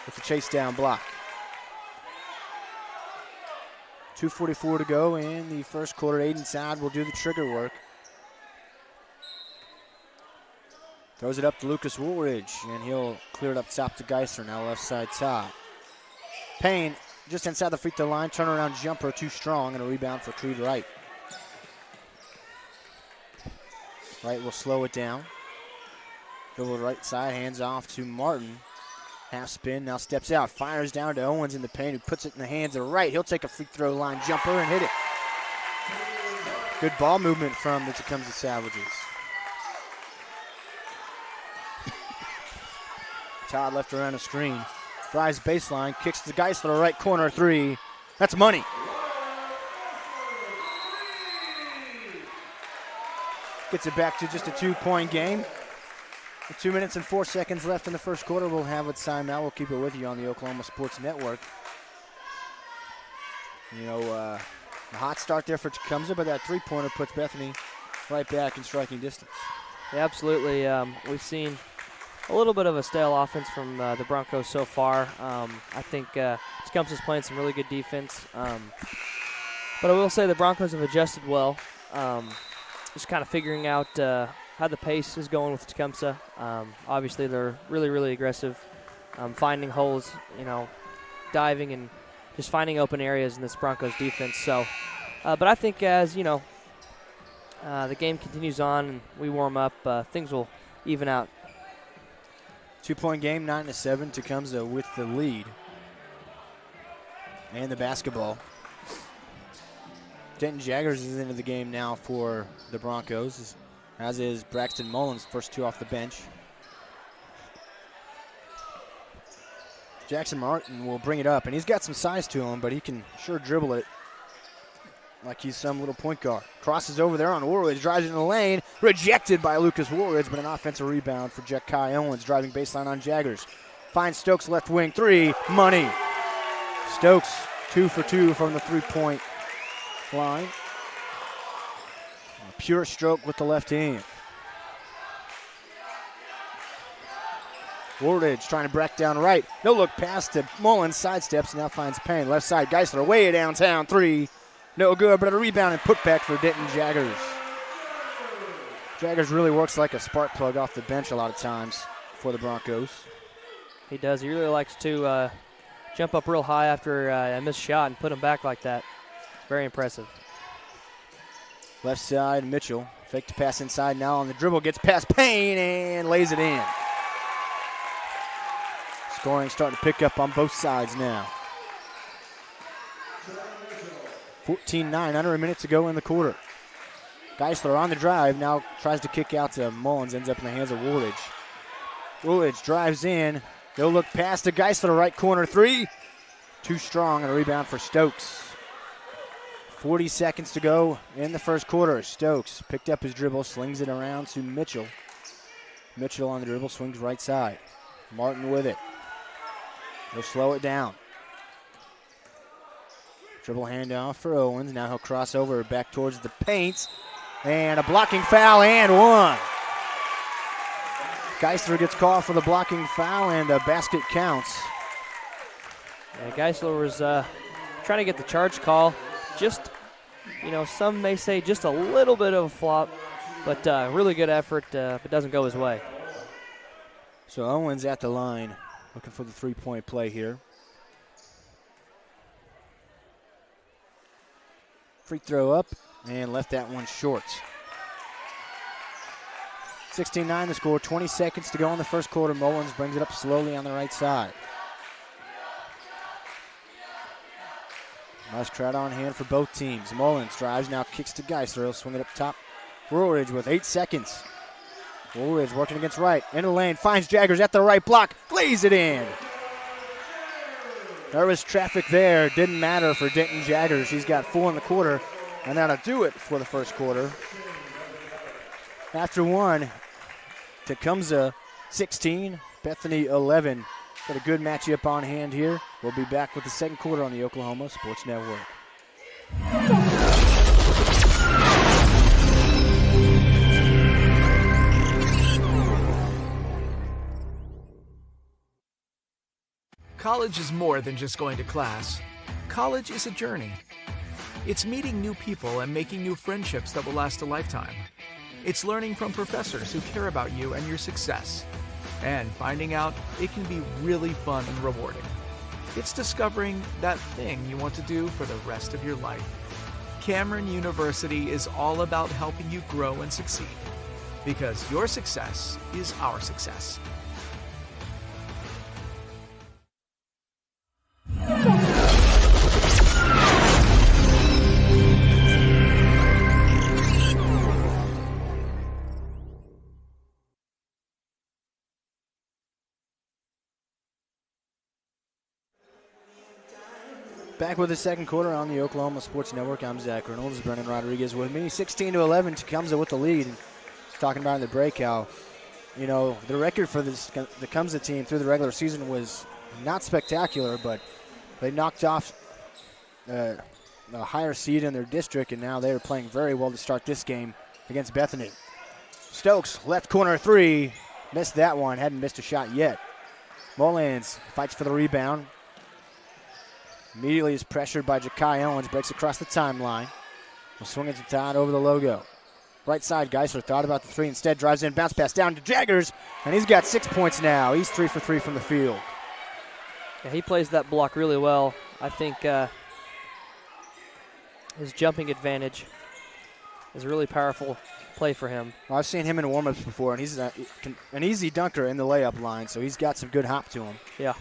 with the chase down block. 2:44 to go in the first quarter. Aiden Saad will do the trigger work. Throws it up to Lucas Woolridge, and he'll clear it up top to Geisler, now left side top. Payne just inside the free throw line, turnaround jumper too strong, and a rebound for Creed Wright. Wright will slow it down. Dribble right side, hands off to Martin. Half spin, now steps out, fires down to Owens in the paint, who puts it in the hands of Wright. He'll take a free throw line jumper and hit it. Good ball movement from the Tecumseh Savages. Todd left around a screen. Drives baseline, kicks to Geisler, right corner three. That's money. Gets it back to just a 2-point game. With 2 minutes and 4 seconds left in the first quarter, we'll have a timeout. We'll keep it with you on the Oklahoma Sports Network. A hot start there for Tecumseh, but that three-pointer puts Bethany right back in striking distance. Yeah, absolutely. We've seen a little bit of a stale offense from the Broncos so far. I think Tecumseh's playing some really good defense. But I will say the Broncos have adjusted well. Just kind of figuring out how the pace is going with Tecumseh. Obviously, they're really, really aggressive, finding holes, diving and just finding open areas in this Broncos defense. So, but I think as, the game continues on and we warm up, things will even out. 2-point game, 9-7. Tecumseh with the lead. And the basketball. Denton Jaggers is into the game now for the Broncos, as is Braxton Mullins, first two off the bench. Jackson Martin will bring it up, and he's got some size to him, but he can sure dribble it like he's some little point guard. Crosses over there on Woolridge, drives in the lane, rejected by Lucas Woolridge, but an offensive rebound for Jekai Owens, driving baseline on Jaggers. Finds Stokes left wing, three, money. Stokes 2 for 2 from the three-point line. A pure stroke with the left hand. Woolridge trying to break down right. No look pass to Mullins, sidesteps, now finds Payne. Left side, Geisler way downtown, three. No good, but a rebound and put back for Denton Jaggers. Jaggers really works like a spark plug off the bench a lot of times for the Broncos. He does. He really likes to jump up real high after a missed shot and put him back like that. Very impressive. Left side, Mitchell. Fake to pass inside now on the dribble. Gets past Payne and lays it in. Scoring starting to pick up on both sides now. 14-9, under a minute to go in the quarter. Geisler on the drive, now tries to kick out to Mullins, ends up in the hands of Woolridge. Woolridge drives in. They'll look past to Geisler, right corner three. Too strong, and a rebound for Stokes. 40 seconds to go in the first quarter. Stokes picked up his dribble, slings it around to Mitchell. Mitchell on the dribble, swings right side. Martin with it. He'll slow it down. Dribble handoff for Owens. Now he'll cross over back towards the paint. And a blocking foul and one. Geisler gets called for the blocking foul, and a basket counts. Yeah, Geisler was trying to get the charge call. Just, some may say just a little bit of a flop, but really good effort, but doesn't go his way. So Owens at the line, looking for the three-point play here. Free throw up, and left that one short. 16-9 the score, 20 seconds to go in the first quarter. Mullins brings it up slowly on the right side. Nice crowd on hand for both teams. Mullins drives, now kicks to Geisler. He'll swing it up top. Woolridge with 8 seconds. Woolridge working against right. In the lane, finds Jaggers at the right block. Lays it in. There was traffic there. Didn't matter for Denton Jaggers. He's got 4 in the quarter, and that'll do it for the first quarter. After one, Tecumseh 16, Bethany 11. Got a good matchup on hand here. We'll be back with the second quarter on the Oklahoma Sports Network. College is more than just going to class. College is a journey. It's meeting new people and making new friendships that will last a lifetime. It's learning from professors who care about you and your success. And finding out it can be really fun and rewarding. It's discovering that thing you want to do for the rest of your life. Cameron University is all about helping you grow and succeed. Because your success is our success. Back with the second quarter on the Oklahoma Sports Network. I'm Zach Reynolds. Brennan Rodriguez with me. 16-11, Tecumseh with the lead. Talking about in the break how, you know, the record for this Tecumseh team through the regular season was not spectacular, but they knocked off a higher seed in their district, and now they're playing very well to start this game against Bethany. Stokes, left corner three. Missed that one. Hadn't missed a shot yet. Mullins fights for the rebound. Immediately is pressured by Ja'Kai Owens, breaks across the timeline. Will swing it to Todd over the logo. Right side, Geisler thought about the three, instead drives in, bounce pass down to Jaggers, and he's got 6 points now. He's 3 for 3 from the field. Yeah, he plays that block really well. I think his jumping advantage is a really powerful play for him. Well, I've seen him in warm-ups before, and he's an easy dunker in the layup line, so he's got some good hop to him. Yeah.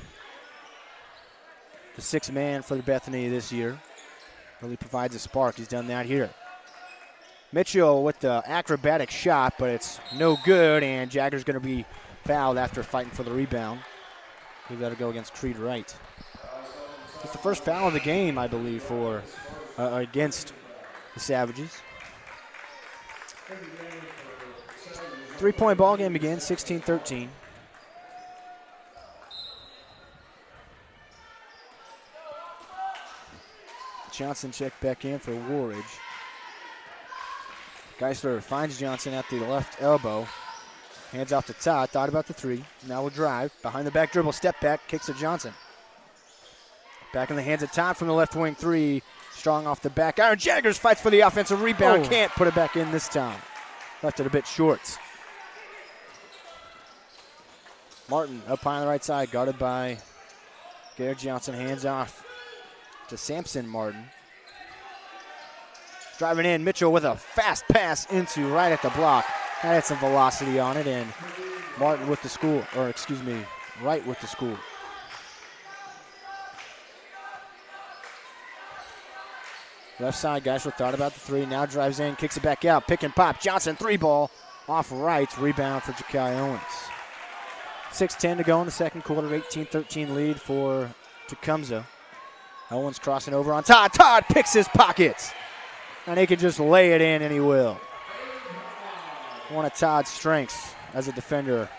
The sixth man for the Bethany this year. Really provides a spark. He's done that here. Mitchell with the acrobatic shot, but it's no good, and Jagger's going to be fouled after fighting for the rebound. We've got to go against Creed Wright. It's the first foul of the game, I believe, for against the Savages. 3-point ball game again, 16-13. Johnson checked back in for Woolridge. Geisler finds Johnson at the left elbow. Hands off to Todd. Thought about the three. Now will drive. Behind the back dribble. Step back. Kicks to Johnson. Back in the hands of Todd from the left wing three. Strong off the back. Aaron Jaggers fights for the offensive rebound. Can't put it back in this time. Left it a bit short. Martin up high on the right side. Guarded by Garrett Johnson. Hands off to Samson Martin. Driving in, Mitchell with a fast pass into right at the block. That had some velocity on it, and Martin with the school, or excuse me, Wright with the school. Left side, Geisler thought about the three, now drives in, kicks it back out, pick and pop. Johnson, three ball, off Wright, rebound for Ja'Kai Owens. 6:10 to go in the second quarter, 18-13 lead for Tecumseh. Owens crossing over on Todd. Todd picks his pockets. And he can just lay it in, and he will. One of Todd's strengths as a defender.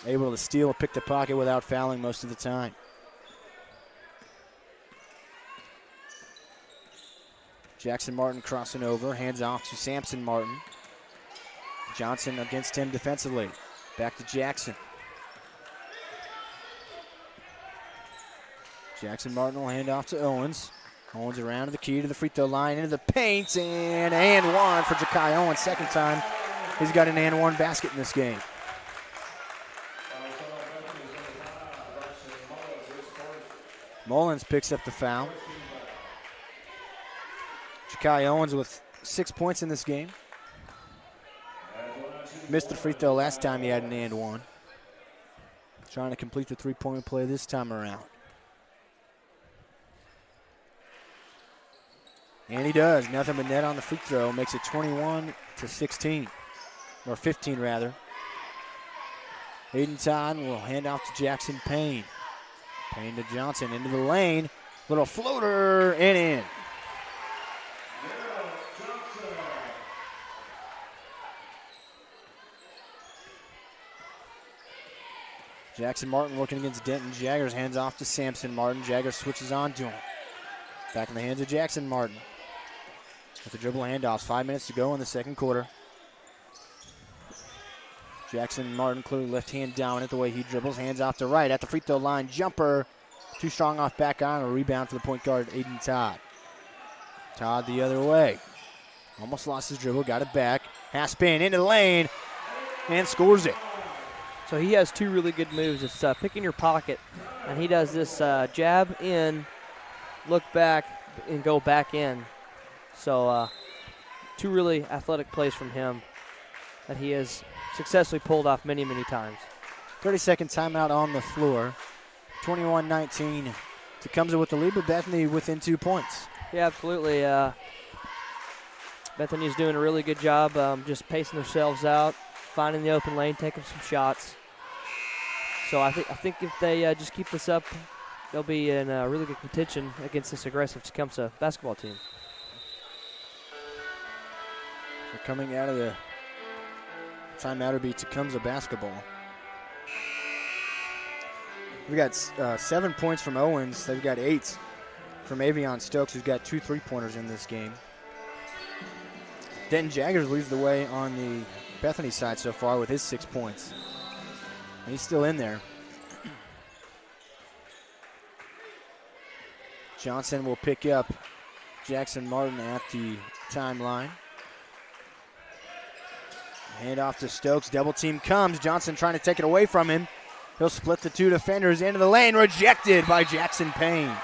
Able to steal and pick the pocket without fouling most of the time. Jackson Martin crossing over. Hands off to Samson Martin. Johnson against him defensively. Back to Jackson. Jackson Martin will hand off to Owens. Owens around to the key to the free throw line, into the paint, and one for Ja'Kai Owens. Second time he's got an and one basket in this game. Mullins picks up the foul. Ja'Kai Owens with 6 points in this game. Missed the free throw last time he had an and one. Trying to complete the three-point play this time around. And he does. Nothing but net on the free throw. Makes it 21-16. Or 15, rather. Aiden Todd will hand off to Jackson Payne. Payne to Johnson into the lane. Little floater and in. Jackson Martin working against Denton Jaggers. Hands off to Samson Martin. Jaggers switches on to him. Back in the hands of Jackson Martin. With the dribble handoffs. 5 minutes to go in the second quarter. Jackson Martin clearly left hand dominant the way he dribbles. Hands off to right at the free throw line. Jumper. Too strong off back on. A rebound for the point guard, Aiden Todd. Todd the other way. Almost lost his dribble. Got it back. Half spin into the lane. And scores it. So he has two really good moves. It's pick in your pocket, and he does this jab in, look back, and go back in. So two really athletic plays from him that he has successfully pulled off many, many times. 30-second timeout on the floor. 21-19. Tecumseh with the lead, but Bethany within 2 points. Yeah, absolutely. Bethany's doing a really good job just pacing themselves out, finding the open lane, taking some shots. So I think if they just keep this up, they'll be in really good contention against this aggressive Tecumseh basketball team. So coming out of the timeout will be Tecumseh basketball. We got 7 points from Owens. They've got 8 from Avion Stokes, who's got 2 3-pointers in this game. Denton Jaggers leads the way on the Bethany side so far with his 6 points. And he's still in there. Johnson will pick up Jackson Martin at the timeline. Hand off to Stokes. Double team comes. Johnson trying to take it away from him. He'll split the 2 defenders into the lane. Rejected by Jackson Payne.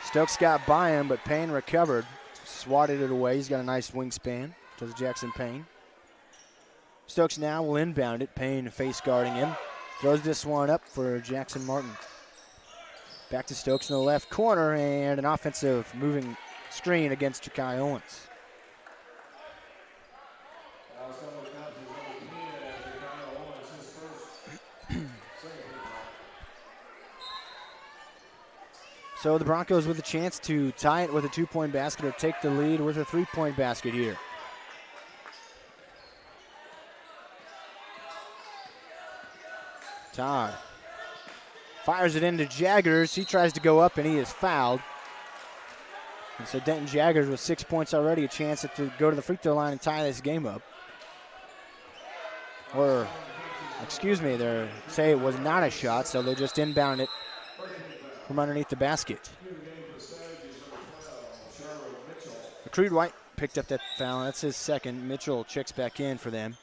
Stokes got by him, but Payne recovered. Swatted it away. He's got a nice wingspan. Does Jackson Payne. Stokes now will inbound it. Payne face guarding him. Throws this one up for Jackson Martin. Back to Stokes in the left corner, and an offensive moving screen against Jakai Owens. So the Broncos with a chance to tie it with a 2-point basket or take the lead with a 3-point basket here. Todd fires it into Jaggers. He tries to go up and he is fouled. And so Denton Jaggers with 6 points already, a chance to go to the free throw line and tie this game up. Or, excuse me, they say it was not a shot, so they'll just inbound it from underneath the basket. Creed White picked up that foul. That's his second. Mitchell checks back in for them.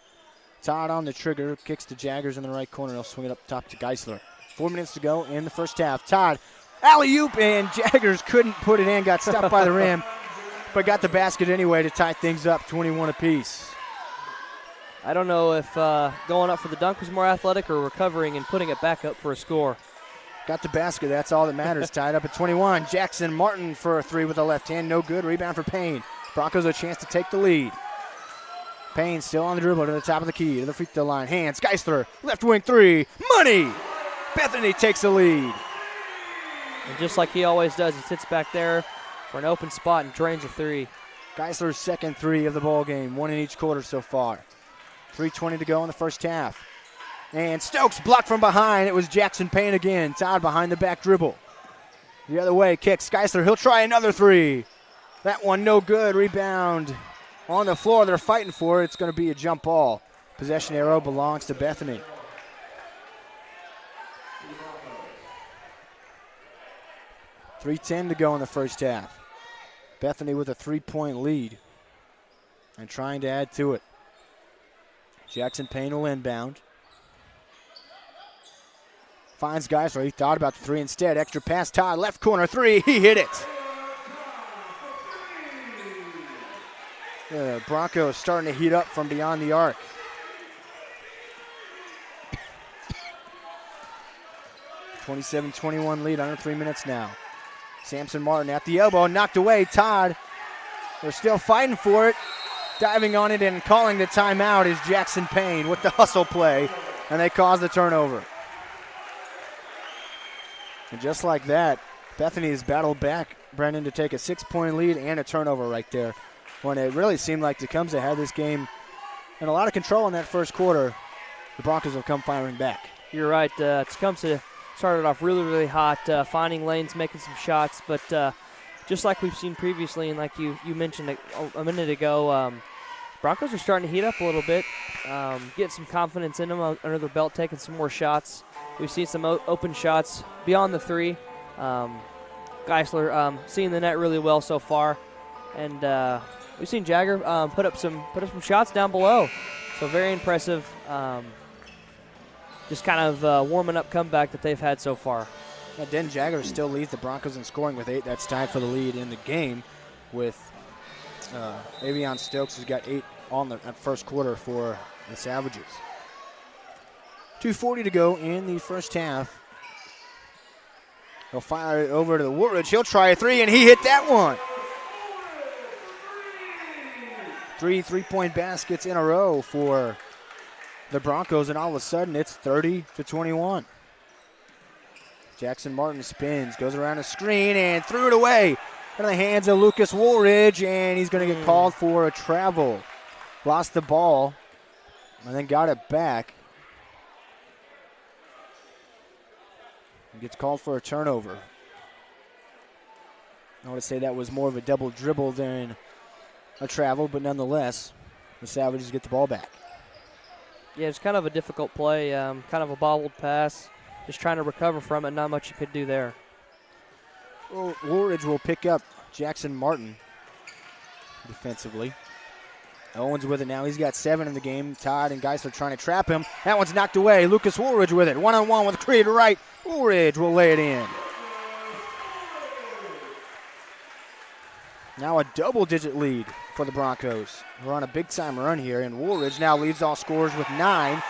Todd on the trigger, kicks to Jaggers in the right corner. He'll swing it up top to Geisler. 4 minutes to go in the first half. Todd, alley-oop, and Jaggers couldn't put it in. Got stopped by the rim, but got the basket anyway to tie things up, 21 apiece. I don't know if going up for the dunk was more athletic or recovering and putting it back up for a score. Got the basket. That's all that matters. Tied up at 21. Jackson Martin for a 3 with the left hand. No good. Rebound for Payne. Broncos a chance to take the lead. Payne still on the dribble to the top of the key, to the free throw line. Hands, Geisler, left wing 3. Money! Bethany takes the lead. And just like he always does, he sits back there for an open spot and drains a 3. Geisler's second 3 of the ball game. 1 in each quarter so far. 3:20 to go in the first half. And Stokes blocked from behind. It was Jackson Payne again. Todd behind the back dribble. The other way, kicks Geisler. He'll try another 3. That one no good. Rebound on the floor. They're fighting for it. It's going to be a jump ball. Possession arrow belongs to Bethany. .310 to go in the first half. Bethany with a 3-point lead and trying to add to it. Jackson Payne will inbound. Finds Geisler. He thought about the 3 instead. Extra pass. Todd, left corner 3. He hit it. The Broncos starting to heat up from beyond the arc. (27-21) lead, under 3 minutes now. Samson Martin at the elbow, knocked away. Todd, they're still fighting for it. Diving on it and calling the timeout is Jackson Payne with the hustle play, and they cause the turnover. And just like that, Bethany has battled back, Brendan, to take a 6-point lead and a turnover right there. When it really seemed like Tecumseh had this game in a lot of control in that first quarter, the Broncos have come firing back. You're right. Tecumseh started off really, really hot, finding lanes, making some shots. But just like we've seen previously and like you mentioned a minute ago, Broncos are starting to heat up a little bit, getting some confidence in them under their belt, taking some more shots. We've seen some open shots beyond the three. Geisler seeing the net really well so far. And we've seen Jagger put up some shots down below. So very impressive. Just kind of warming up comeback that they've had so far. Now, Den Jagger still leads the Broncos in scoring with 8. That's tied for the lead in the game with Avion Stokes, who's got 8 on the first quarter for the Savages. 2:40 to go in the first half. He'll fire it over to Woolridge. He'll try a 3, and he hit that one. 3 3-point baskets in a row for the Broncos, and all of a sudden it's 30-21. Jackson Martin spins, goes around a screen, and threw it away into the hands of Lucas Woolridge, and he's going to get called for a travel. Lost the ball, and then got it back. And gets called for a turnover. I want to say that was more of a double dribble than a travel, but nonetheless, the Savages get the ball back. Yeah, it's kind of a difficult play, kind of a bobbled pass. Just trying to recover from it, not much you could do there. Well, Woolridge will pick up Jackson Martin defensively. Owens with it now. He's got 7 in the game. Todd and Geisler trying to trap him. That one's knocked away. Lucas Woolridge with it. One-on-one with Cree to right. Woolridge will lay it in. Now a double-digit lead for the Broncos. We're on a big-time run here, and Woolridge now leads all scorers with 9.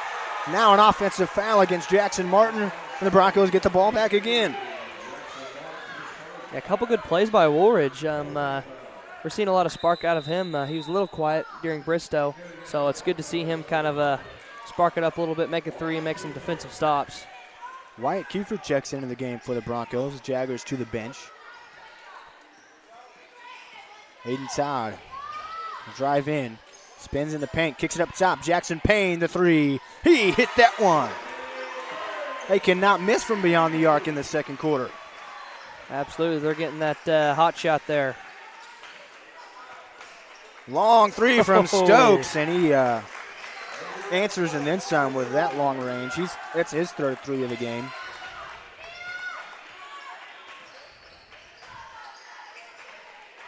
Now an offensive foul against Jackson Martin, and the Broncos get the ball back again. Yeah, a couple good plays by Woolridge. We're seeing a lot of spark out of him. He was a little quiet during Bristow, so it's good to see him kind of spark it up a little bit, make a 3, and make some defensive stops. Wyatt Kiefer checks into the game for the Broncos. Jaggers to the bench. Aiden Todd will drive in, spins in the paint, kicks it up top. Jackson Payne, the 3. He hit that one. They cannot miss from beyond the arc in the second quarter. Absolutely, they're getting that hot shot there. Long 3 from Stokes, and he answers and then some with that long range. That's his third 3 of the game.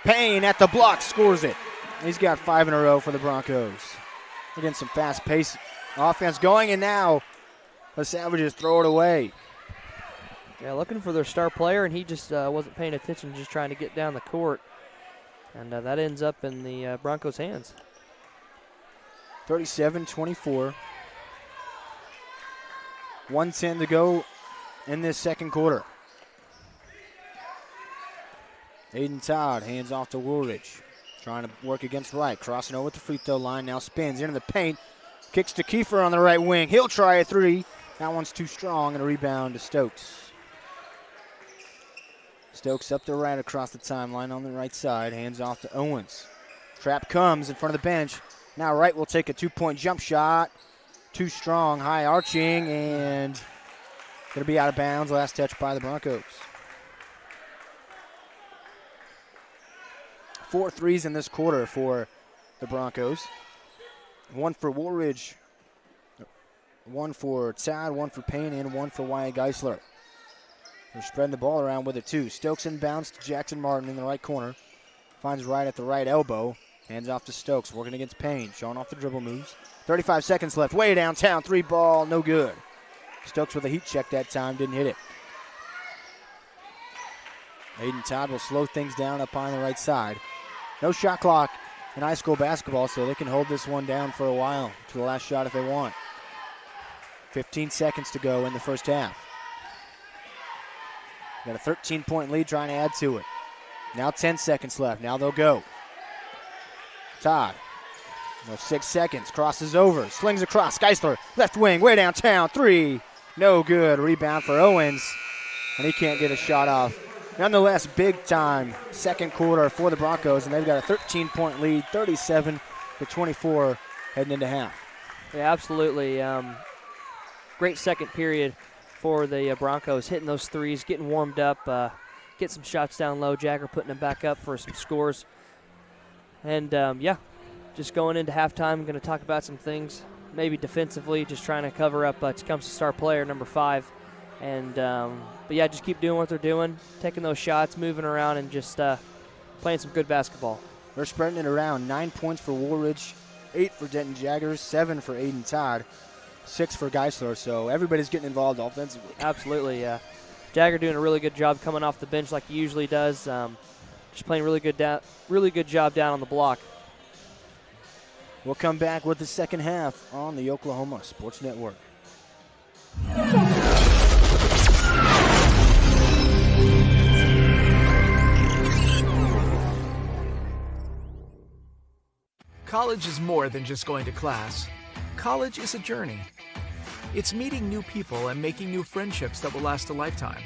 Payne at the block, scores it. He's got 5 in a row for the Broncos. They're getting some fast-paced offense going, and now the Savages throw it away. Yeah, looking for their star player, and he just wasn't paying attention, just trying to get down the court. And that ends up in the Broncos' hands. 37-24. 1:10 to go in this second quarter. Aiden Todd hands off to Woolridge. Trying to work against Wright. Crossing over at the free throw line. Now spins into the paint. Kicks to Kiefer on the right wing. He'll try a 3. That one's too strong, and a rebound to Stokes. Stokes up the right across the timeline on the right side. Hands off to Owens. Trap comes in front of the bench. Now Wright will take a 2-point jump shot. Too strong, high arching, and going to be out of bounds. Last touch by the Broncos. 4 threes in this quarter for the Broncos. 1 for Woolridge, 1 for Todd, 1 for Payne, and 1 for Wyatt Geisler. They're spreading the ball around with it, too. Stokes inbounds to Jackson Martin in the right corner. Finds Wright at the right elbow. Hands off to Stokes, working against Payne. Showing off the dribble moves. 35 seconds left. Way downtown. 3 ball, no good. Stokes with a heat check that time. Didn't hit it. Aiden Todd will slow things down up on the right side. No shot clock in high school basketball, so they can hold this one down for a while to the last shot if they want. 15 seconds to go in the first half. Got a 13-point lead, trying to add to it. Now 10 seconds left. Now they'll go. Todd. 6 seconds. Crosses over. Slings across. Geisler. Left wing. Way downtown. 3. No good. Rebound for Owens. and he can't get a shot off. Nonetheless, big time second quarter for the Broncos, and they've got a 13-point lead, 37-24 heading into half. Yeah, absolutely. Great second period for the Broncos, hitting those threes, getting warmed up, get some shots down low. Jagger putting them back up for some scores. And, just going into halftime, I'm going to talk about some things, maybe defensively, just trying to cover up Tecumseh star player number 5. And, but, yeah, just keep doing what they're doing, taking those shots, moving around, and just playing some good basketball. They're spreading it around. 9 points for Woolridge, 8 for Denton Jaggers, 7 for Aiden Todd, 6 for Geisler. So everybody's getting involved offensively. Absolutely, yeah. Jagger doing a really good job coming off the bench like he usually does. Just playing really good job down on the block. We'll come back with the second half on the Oklahoma Sports Network. College is more than just going to class. College is a journey. It's meeting new people and making new friendships that will last a lifetime.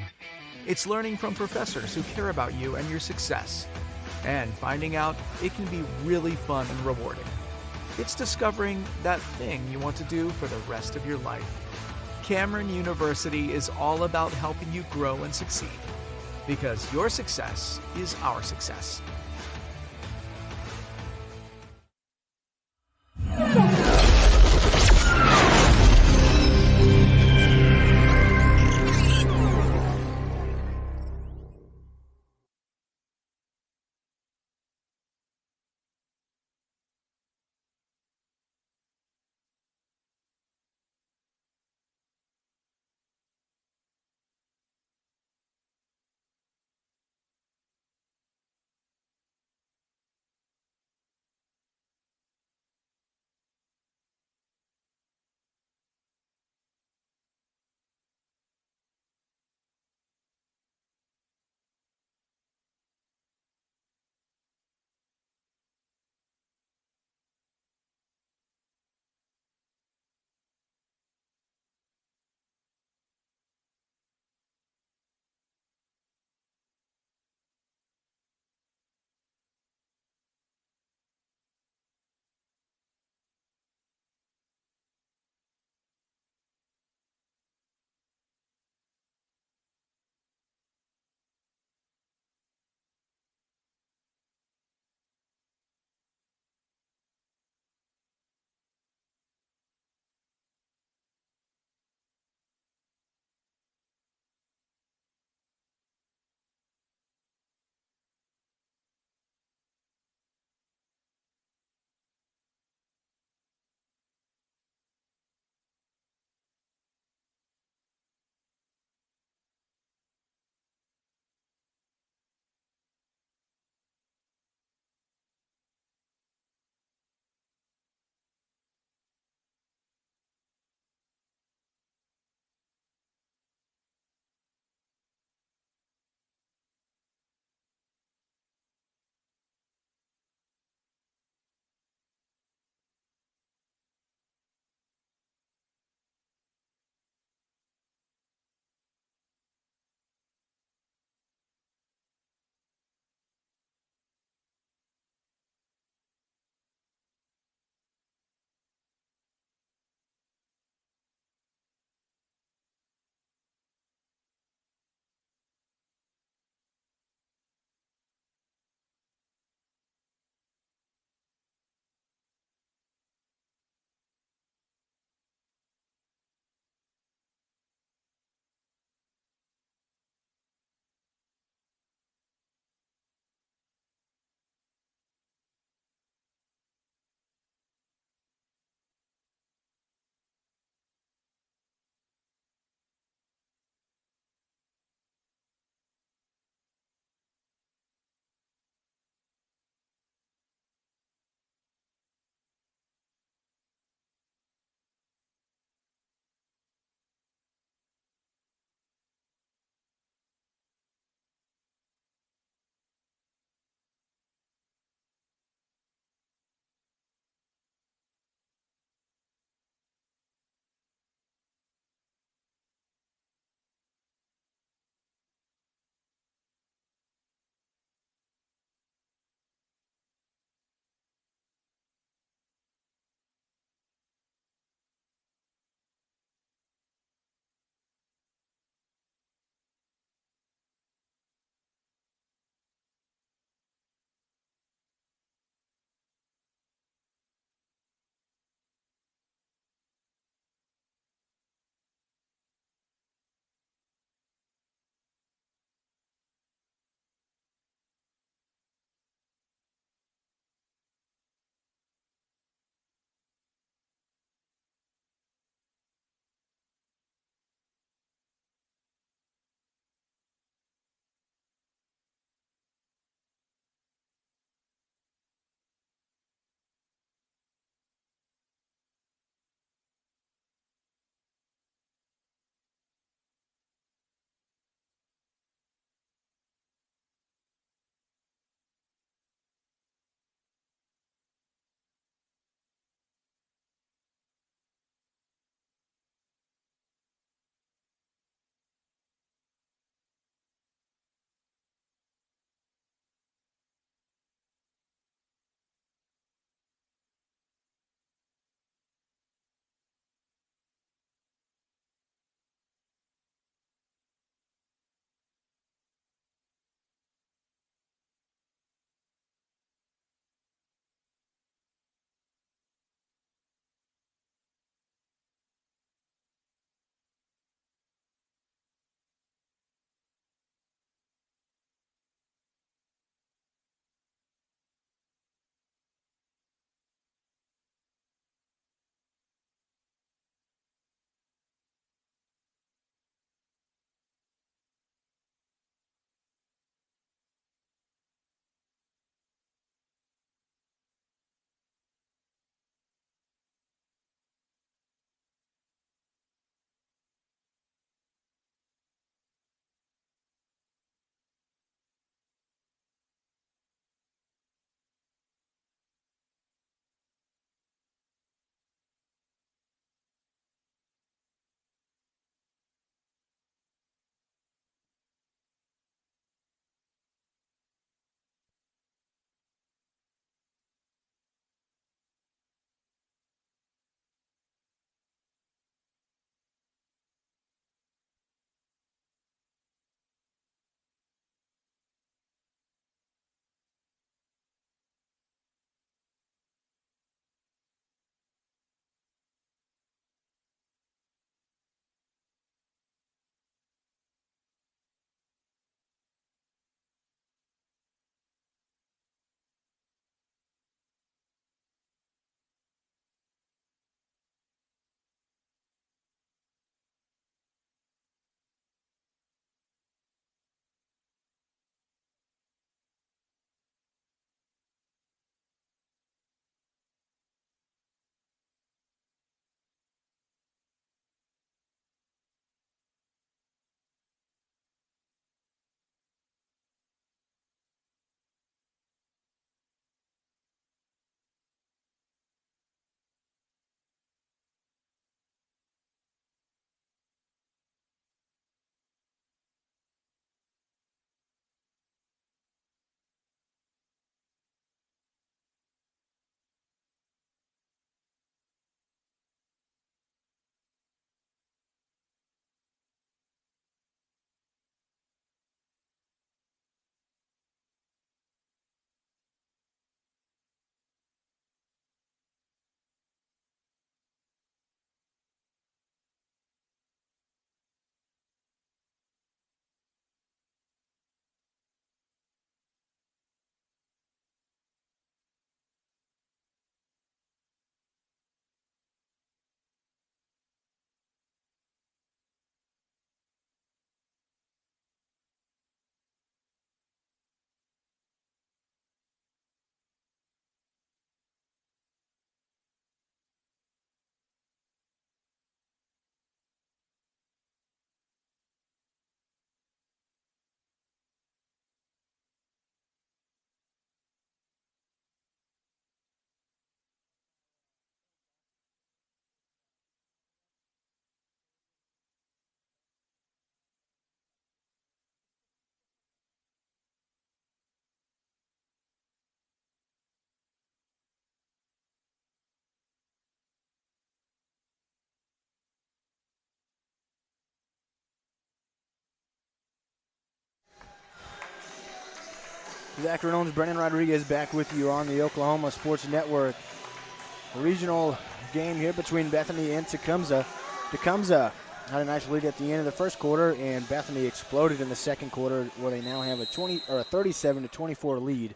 It's learning from professors who care about you and your success. And finding out it can be really fun and rewarding. It's discovering that thing you want to do for the rest of your life. Cameron University is all about helping you grow and succeed. Because your success is our success. Zach Reynolds, Brennan Rodriguez back with you on the Oklahoma Sports Network. A regional game here between Bethany and Tecumseh. Tecumseh had a nice lead at the end of the first quarter, and Bethany exploded in the second quarter, where they now have a 37-24 lead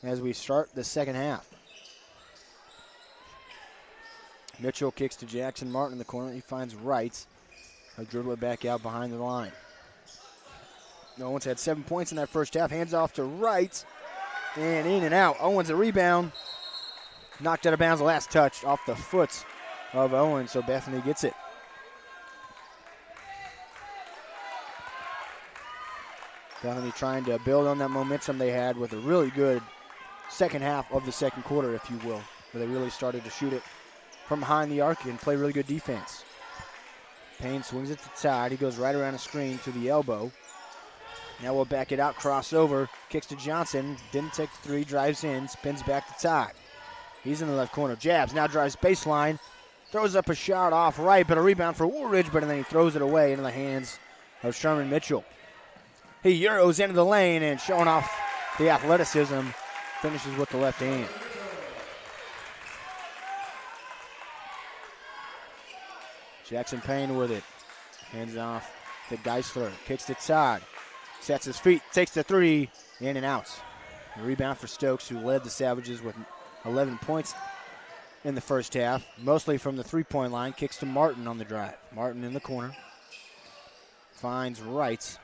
as we start the second half. Mitchell kicks to Jackson Martin in the corner. He finds Wright. He'll dribble it back out behind the line. Owens had 7 points in that first half. Hands off to Wright. And in and out. Owens a rebound. Knocked out of bounds. The last touch off the foot of Owens, so Bethany gets it. Bethany trying to build on that momentum they had with a really good second half of the second quarter, if you will, where they really started to shoot it from behind the arc and play really good defense. Payne swings it to Todd. He goes right around the screen to the elbow. Now we'll back it out, crossover, kicks to Johnson, didn't take the three, drives in, spins back to Todd. He's in the left corner, jabs, now drives baseline, throws up a shot off right, but a rebound for Woolridge, but then he throws it away into the hands of Sherman Mitchell. He Euros into the lane and showing off the athleticism, finishes with the left hand. Jackson Payne with it, hands off to Geisler, kicks to Todd. Sets his feet, takes the three, in and out. A rebound for Stokes, who led the Savages with 11 points in the first half, mostly from the three-point line. Kicks to Martin on the drive. Martin in the corner. Finds Wright.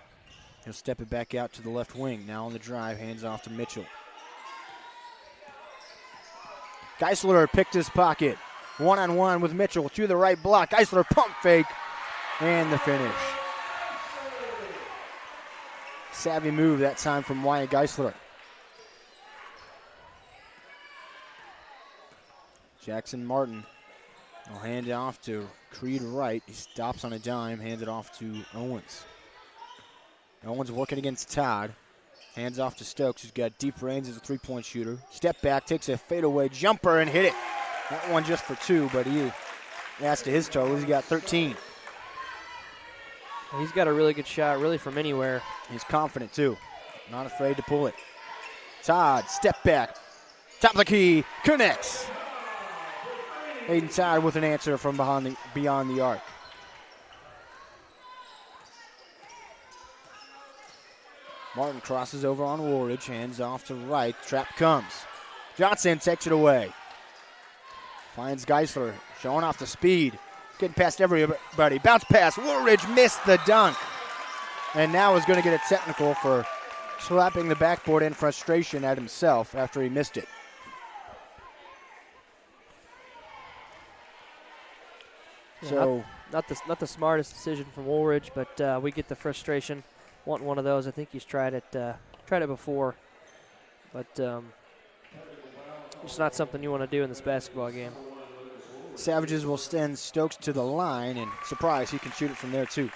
He'll step it back out to the left wing. Now on the drive, hands off to Mitchell. Geisler picked his pocket. One-on-one with Mitchell to the right block. Geisler pump fake, and the finish. Savvy move that time from Wyatt Geisler. Jackson Martin will hand it off to Creed Wright. He stops on a dime, hands it off to Owens. Owens working against Todd. Hands off to Stokes, who's got deep range as a three-point shooter. Step back, takes a fadeaway jumper and hit it. That one just for two, but he adds to his total. He's got 13. He's got a really good shot, really from anywhere. He's confident, too. Not afraid to pull it. Todd, step back. Top of the key, connects. Hayden Todd with an answer from beyond the arc. Martin crosses over on Woolridge, hands off to Wright. Trap comes. Johnson takes it away. Finds Geisler, showing off the speed. Getting past everybody. Bounce pass. Woolridge missed the dunk. And now is going to get a technical for slapping the backboard in frustration at himself after he missed it. Yeah, So not the smartest decision from Woolridge, but we get the frustration. Want one of those. I think he's tried it before, but it's not something you want to do in this basketball game. Savages will send Stokes to the line, and surprise, he can shoot it from there too.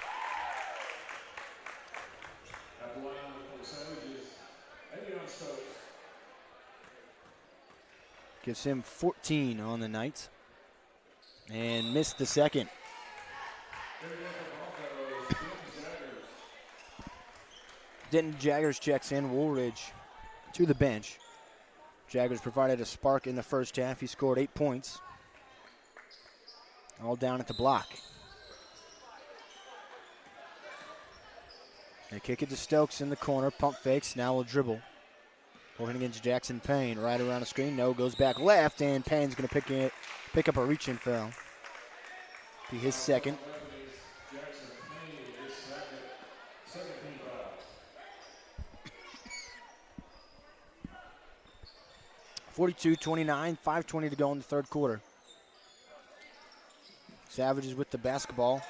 Gives him 14 on the night, and missed the second. Denton Jaggers checks in. Woolridge to the bench. Jaggers provided a spark in the first half. He scored 8 points. All down at the block. They kick it to Stokes in the corner. Pump fakes. Now will dribble. Working against Jackson Payne. Right around the screen. No, goes back left, and Payne's going to pick up a reach-in foul. Be his second. (42-29), 5:20 to go in the third quarter. Savages with the basketball.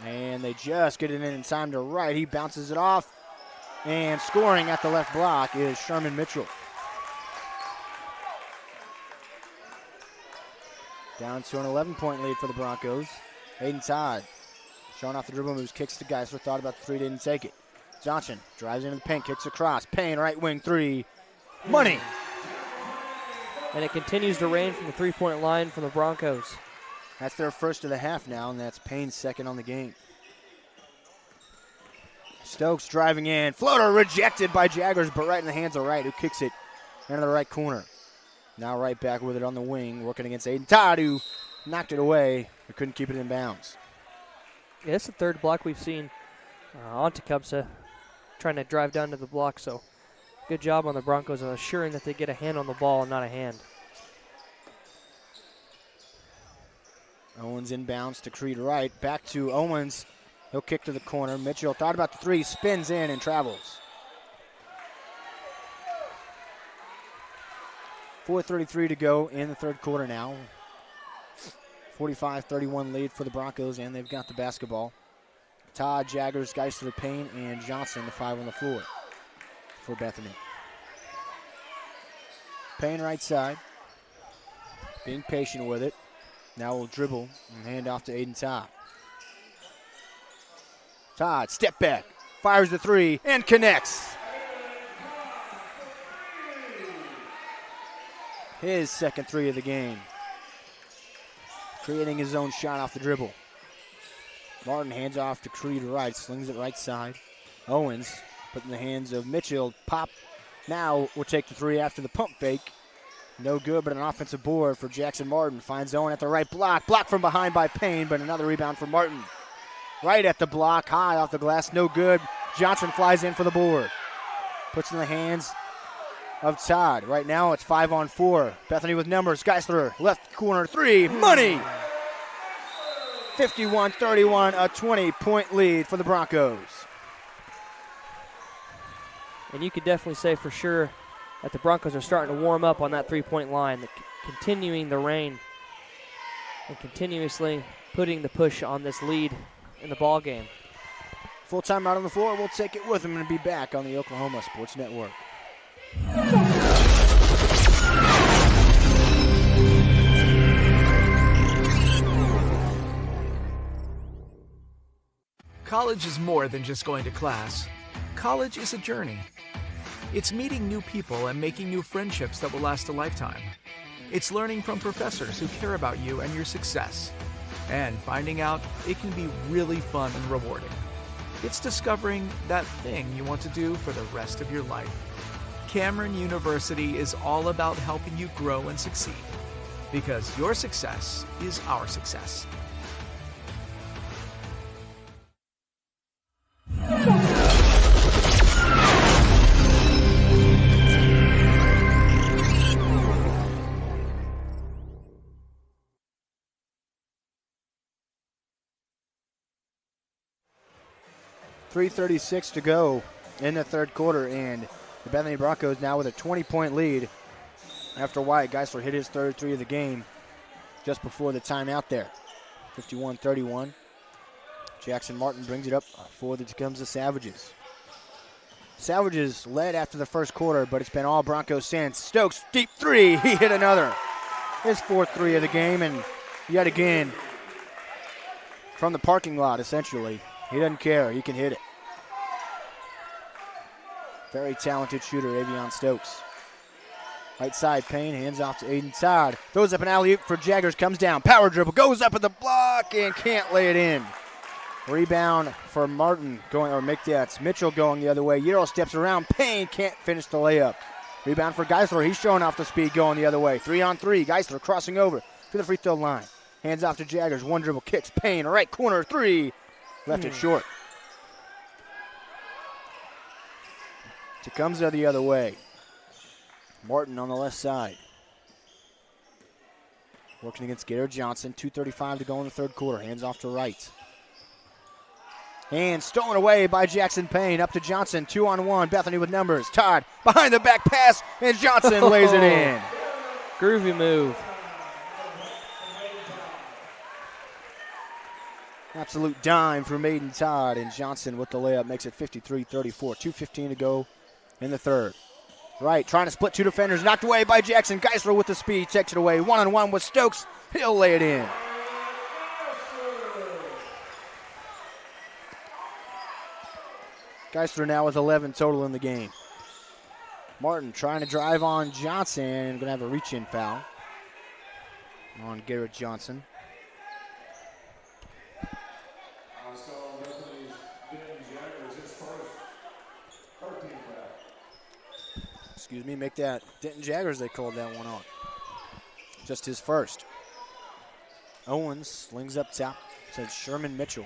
And they just get it in time to Wright. He bounces it off. And scoring at the left block is Sherman Mitchell. Down to an 11-point lead for the Broncos. Hayden Todd showing off the dribble moves, kicks to Geisler. Thought about the three, didn't take it. Johnson drives into the paint, kicks across. Payne, right wing three. Money. And it continues to rain from the three-point line from the Broncos. That's their first of the half now, and that's Payne's second on the game. Stokes driving in. Floater rejected by Jaggers, but right in the hands of Wright, who kicks it into the right corner. Now Wright back with it on the wing, working against Aiden Todd, who knocked it away but couldn't keep it in bounds. Yeah, it's the third block we've seen on Tecumseh, trying to drive down to the block. So good job on the Broncos of assuring that they get a hand on the ball and not a hand. Owens inbounds to Creed Wright. Back to Owens. He'll kick to the corner. Mitchell thought about the three, spins in and travels. 4:33 to go in the third quarter now. 45-31 lead for the Broncos, and they've got the basketball. Todd, Jaggers, Geisler, Payne, and Johnson, the five on the floor for Bethany. Payne right side, being patient with it. Now we'll dribble and hand off to Aiden Todd. Todd, step back, fires the three, and connects. His second three of the game. Creating his own shot off the dribble. Martin hands off to Creed Wright, slings it right side. Owens put in the hands of Mitchell. Pop now will take the three after the pump fake. No good, but an offensive board for Jackson Martin. Finds Owen at the right block. Blocked from behind by Payne, but another rebound for Martin. Right at the block, high off the glass, no good. Johnson flies in for the board. Puts in the hands of Todd. Right now it's 5-on-4. Bethany with numbers. Geisler, left corner three. Money! 51-31, a 20-point lead for the Broncos. And you could definitely say for sure that the Broncos are starting to warm up on that three-point line, continuing the rain and continuously putting the push on this lead in the ball game. Full time out on the floor. We'll take it with them and be back on the Oklahoma Sports Network. College is more than just going to class. College is a journey. It's meeting new people and making new friendships that will last a lifetime. It's learning from professors who care about you and your success. And finding out it can be really fun and rewarding. It's discovering that thing you want to do for the rest of your life. Cameron University is all about helping you grow and succeed. Because your success is our success. .336 to go in the third quarter, and the Bethany Broncos now with a 20-point lead after Wyatt Geisler hit his third three of the game just before the timeout there. 51-31. Jackson Martin brings it up for the Tecumseh Savages. Savages led after the first quarter, but it's been all Broncos since. Stokes, deep three. He hit another. His fourth three of the game, and yet again, from the parking lot, essentially. He doesn't care. He can hit it. Very talented shooter, Avion Stokes. Right side, Payne, hands off to Aiden Todd. Throws up an alley-oop for Jaggers, comes down. Power dribble, goes up at the block, and can't lay it in. Rebound for Martin, Mitchell going the other way. Euro steps around. Payne can't finish the layup. Rebound for Geisler. He's showing off the speed going the other way. 3-on-3. Geisler crossing over to the free throw line. Hands off to Jaggers. One dribble, kicks. Payne, right corner, three. Left it short. Tecumseh the other way. Martin on the left side. Working against Garrett Johnson. 2:35 to go in the third quarter. Hands off to Wright. And stolen away by Jackson Payne. Up to Johnson. 2-on-1. Bethany with numbers. Todd behind the back pass. And Johnson lays it in. Groovy move. Absolute dime from Aiden Todd. And Johnson with the layup makes it 53-34. 2:15 to go in the third. Wright trying to split two defenders. Knocked away by Jackson. Geisler with the speed. Takes it away. 1-on-1 with Stokes. He'll lay it in. Geisler now with 11 total in the game. Martin trying to drive on Johnson and going to have a reach-in foul on Garrett Johnson. make that Denton Jaggers, they called that one on. Just his first. Owens slings up top to Sherman Mitchell.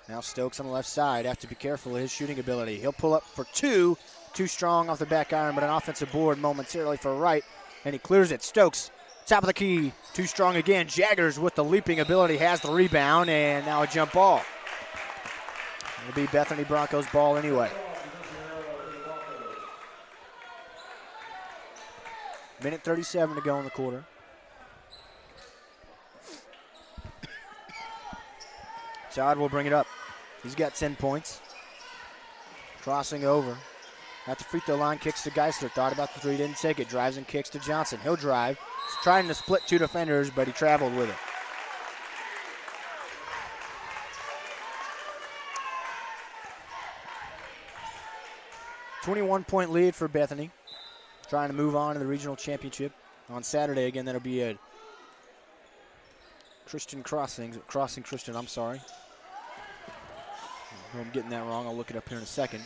Now Stokes on the left side. Have to be careful of his shooting ability. He'll pull up for two. Too strong off the back iron, but an offensive board momentarily for Wright, and he clears it. Stokes, top of the key. Too strong again. Jaggers with the leaping ability has the rebound, and now a jump ball. It'll be Bethany Broncos ball anyway. Minute 37 to go in the quarter. Todd will bring it up. He's got 10 points. Crossing over. At the free throw line, kicks to Geisler. Thought about the three, didn't take it. Drives and kicks to Johnson. He'll drive. He's trying to split two defenders, but he traveled with it. "21-point lead for Bethany. Trying to move on to the regional championship on Saturday. Again, that'll be at Crossing Christian, I'm sorry. I'm getting that wrong. I'll look it up here in a second.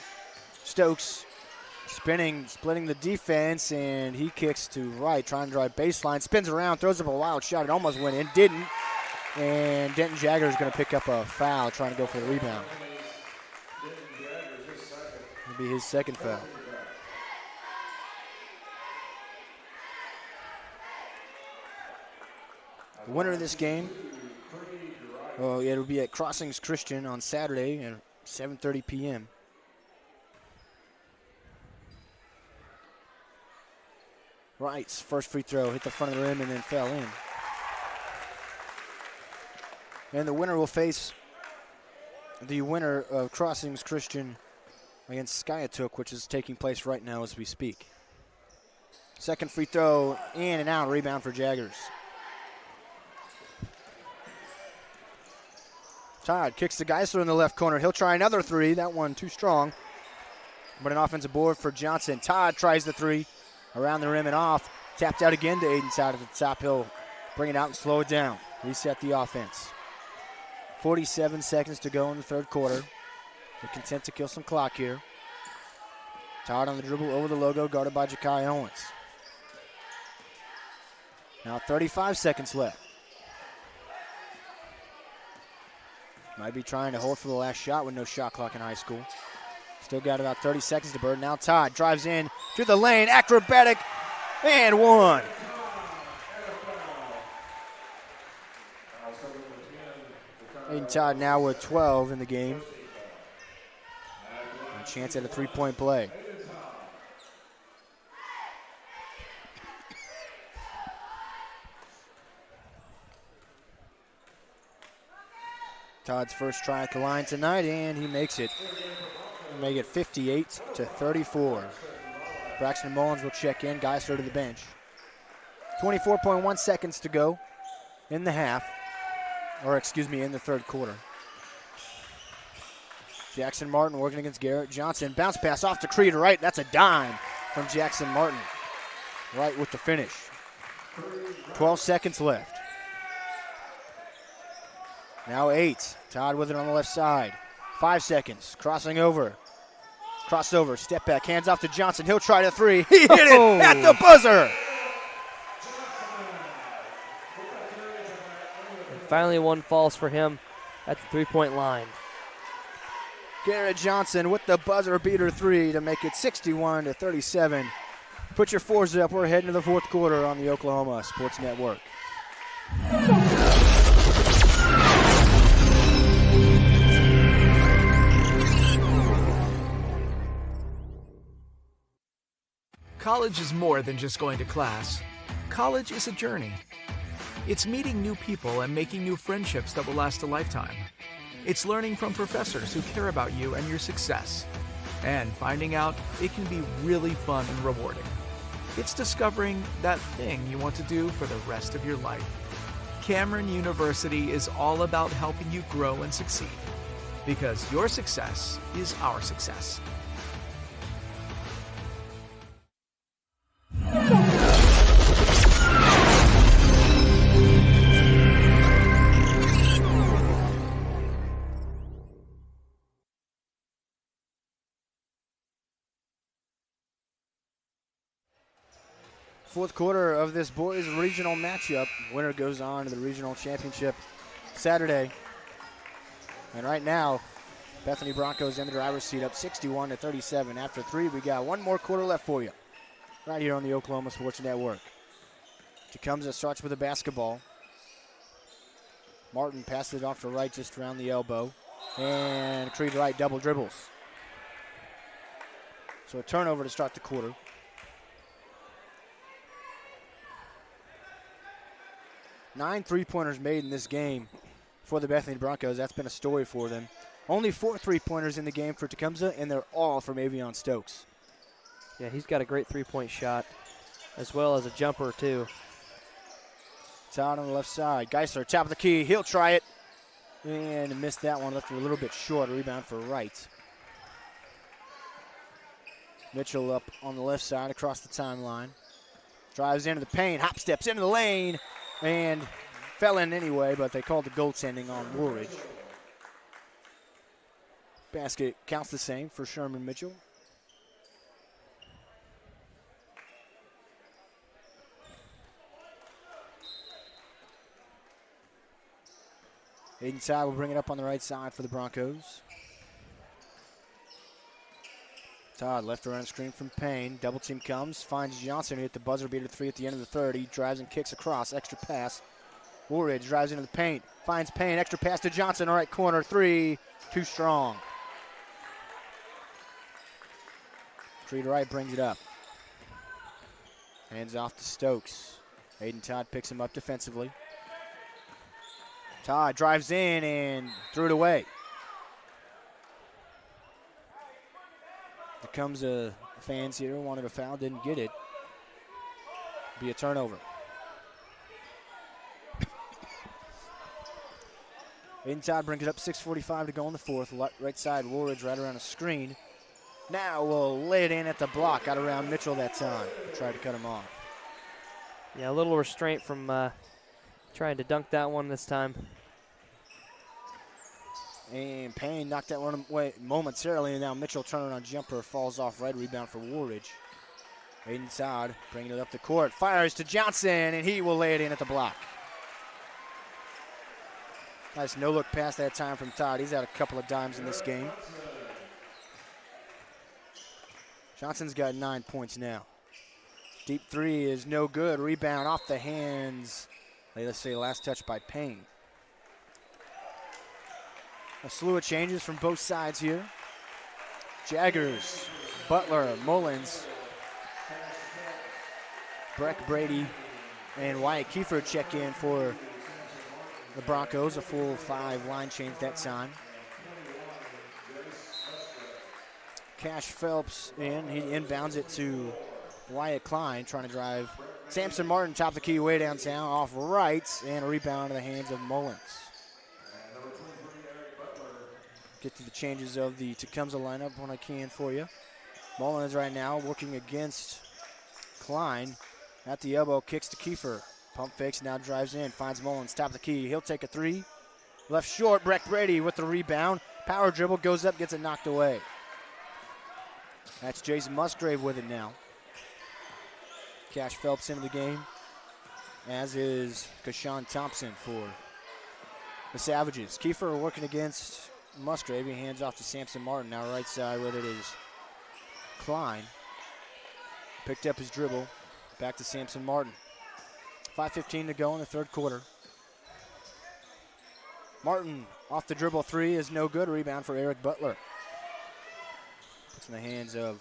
Stokes spinning, splitting the defense, and he kicks to Wright, trying to drive baseline, spins around, throws up a wild shot. It almost went in, didn't. And Denton Jagger is going to pick up a foul, trying to go for the rebound. It'll be his second foul. The winner of this game, it'll be at Crossings Christian on Saturday at 7:30 p.m. Wright's first free throw hit the front of the rim and then fell in. And the winner will face the winner of Crossings Christian against Skiatook, which is taking place right now as we speak. Second free throw, in and out, rebound for Jaggers. Todd kicks to Geisler in the left corner. He'll try another three. That one too strong. But an offensive board for Johnson. Todd tries the three. Around the rim and off. Tapped out again to Aiden Todd at the top. He'll bring it out and slow it down. Reset the offense. 47 seconds to go in the third quarter. They're content to kill some clock here. Todd on the dribble over the logo, guarded by Ja'Kai Owens. Now 35 seconds left. Might be trying to hold for the last shot with no shot clock in high school. Still got about 30 seconds to burn. Now Todd drives in to the lane, acrobatic, and one. Aiden Todd now with 12 in the game. A chance at a three-point play. Todd's first try at the line tonight, and he makes it. Make it 58-34. Braxton Mullins will check in. Geisler to the bench. 24.1 seconds to go in the half. In the third quarter. Jackson Martin working against Garrett Johnson. Bounce pass off to Creed Wright. That's a dime from Jackson Martin. Wright with the finish. 12 seconds left. Now 8. Todd with it on the left side. 5 seconds. Crossing over. Crossover. Step back. Hands off to Johnson. He'll try the three. He hit it at the buzzer. And finally one falls for him at the three-point line. Garrett Johnson with the buzzer beater three to make it 61-37. Put your fours up. We're heading to the fourth quarter on the Oklahoma Sports Network. College is more than just going to class. College is a journey. It's meeting new people and making new friendships that will last a lifetime. It's learning from professors who care about you and your success. And finding out it can be really fun and rewarding. It's discovering that thing you want to do for the rest of your life. Cameron University is all about helping you grow and succeed. Because your success is our success. Fourth quarter of this boys regional matchup. Winner goes on to the regional championship Saturday. And right now, Bethany Broncos in the driver's seat up 61-37. After 3, we got one more quarter left for you. Right here on the Oklahoma Sports Network. Tecumseh starts with a basketball. Martin passes it off to right just around the elbow. And Creed right double dribbles. So a turnover to start the quarter. Nine three-pointers made in this game for the Bethany Broncos. That's been a story for them. Only 4 three-pointers in the game for Tecumseh, and they're all from Avion Stokes. Yeah, he's got a great three-point shot, as well as a jumper, too. Todd on the left side. Geisler, top of the key. He'll try it. And missed that one. Left it a little bit short. Rebound for Wright. Mitchell up on the left side across the timeline. Drives into the paint. Hop steps into the lane. And fell in anyway, but they called the goaltending on Woolridge. Basket counts the same for Sherman Mitchell. Aiden Todd will bring it up on the right side for the Broncos. Todd left around screen from Payne. Double team comes, finds Johnson who hit the buzzer beater 3 at the end of the third. He drives and kicks across, extra pass. Woolridge drives into the paint, finds Payne, extra pass to Johnson, all right corner, 3, too strong. Creed Wright brings it up. Hands off to Stokes. Aiden Todd picks him up defensively. Todd drives in and threw it away. Here comes the fans here, wanted a foul, didn't get it. Be a turnover. Aiden Todd brings it up, 6:45 to go in the fourth. Right side, Woolridge right around a screen. Now we'll lay it in at the block, got around Mitchell that time. Tried to cut him off. Yeah, a little restraint from trying to dunk that one this time. And Payne knocked that one away momentarily, and now Mitchell turning on jumper, falls off right, rebound for Woolridge. Aiden Todd bringing it up the court, fires to Johnson, and he will lay it in at the block. Nice no-look pass that time from Todd. He's had a couple of dimes in this game. Johnson's got 9 points now. Deep three is no good. Rebound off the hands. Let's say last touch by Payne. A slew of changes from both sides here. Jaggers, Butler, Mullins, Breck Brady, and Wyatt Kiefer check in for the Broncos. A full 5 line change that time. Cash Phelps in. He inbounds it to Wyatt Klein, trying to drive. Samson Martin, top of the key, way downtown, off right, and a rebound in the hands of Mullins. Get to the changes of the Tecumseh lineup when I can for you. Mullins right now working against Klein. At the elbow, kicks to Kiefer. Pump fakes, now drives in, finds Mullins, top of the key. He'll take a 3. Left short, Breck Brady with the rebound. Power dribble, goes up, gets it knocked away. That's Jason Musgrave with it now. Cash Phelps into the game, as is Kashawn Thompson for the Savages. Kiefer working against Musgrave. He hands off to Samson Martin. Now right side with it is Klein. Picked up his dribble. Back to Samson Martin. 5:15 to go in the third quarter. Martin off the dribble 3 is no good. Rebound for Eric Butler. Puts in the hands of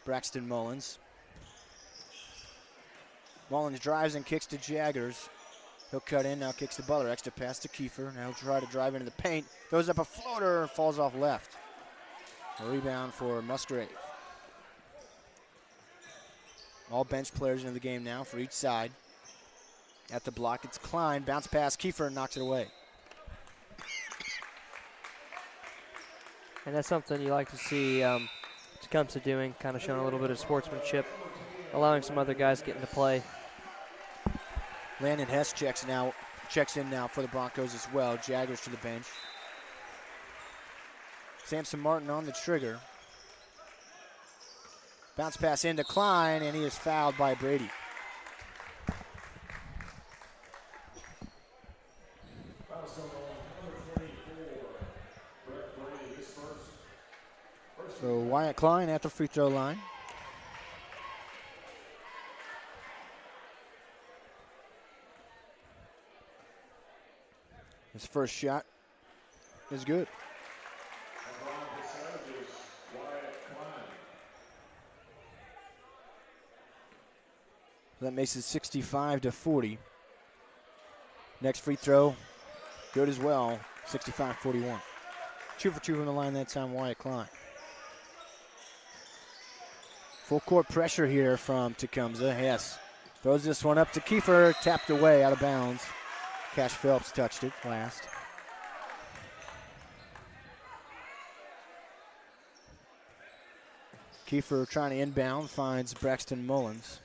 Braxton Mullins. Mullins drives and kicks to Jaggers. He'll cut in, now kicks to Butler. Extra pass to Kiefer. Now he'll try to drive into the paint. Goes up a floater, falls off left. A rebound for Musgrave. All bench players into the game now for each side. At the block, it's Klein. Bounce pass, Kiefer knocks it away. And that's something you like to see Tecumseh doing, kind of showing a little bit of sportsmanship, allowing some other guys get into play. Landon Hess checks in now for the Broncos as well. Jaggers to the bench. Samson Martin on the trigger. Bounce pass into Klein, and he is fouled by Brady. So Wyatt Klein at the free throw line. His first shot is good. That makes it 65-40. Next free throw, good as well, 65-41. 2 for 2 from the line that time, Wyatt Klein. Full court pressure here from Tecumseh. Hess throws this one up to Kiefer, tapped away out of bounds. Cash Phelps touched it last. Kiefer trying to inbound, finds Braxton Mullins.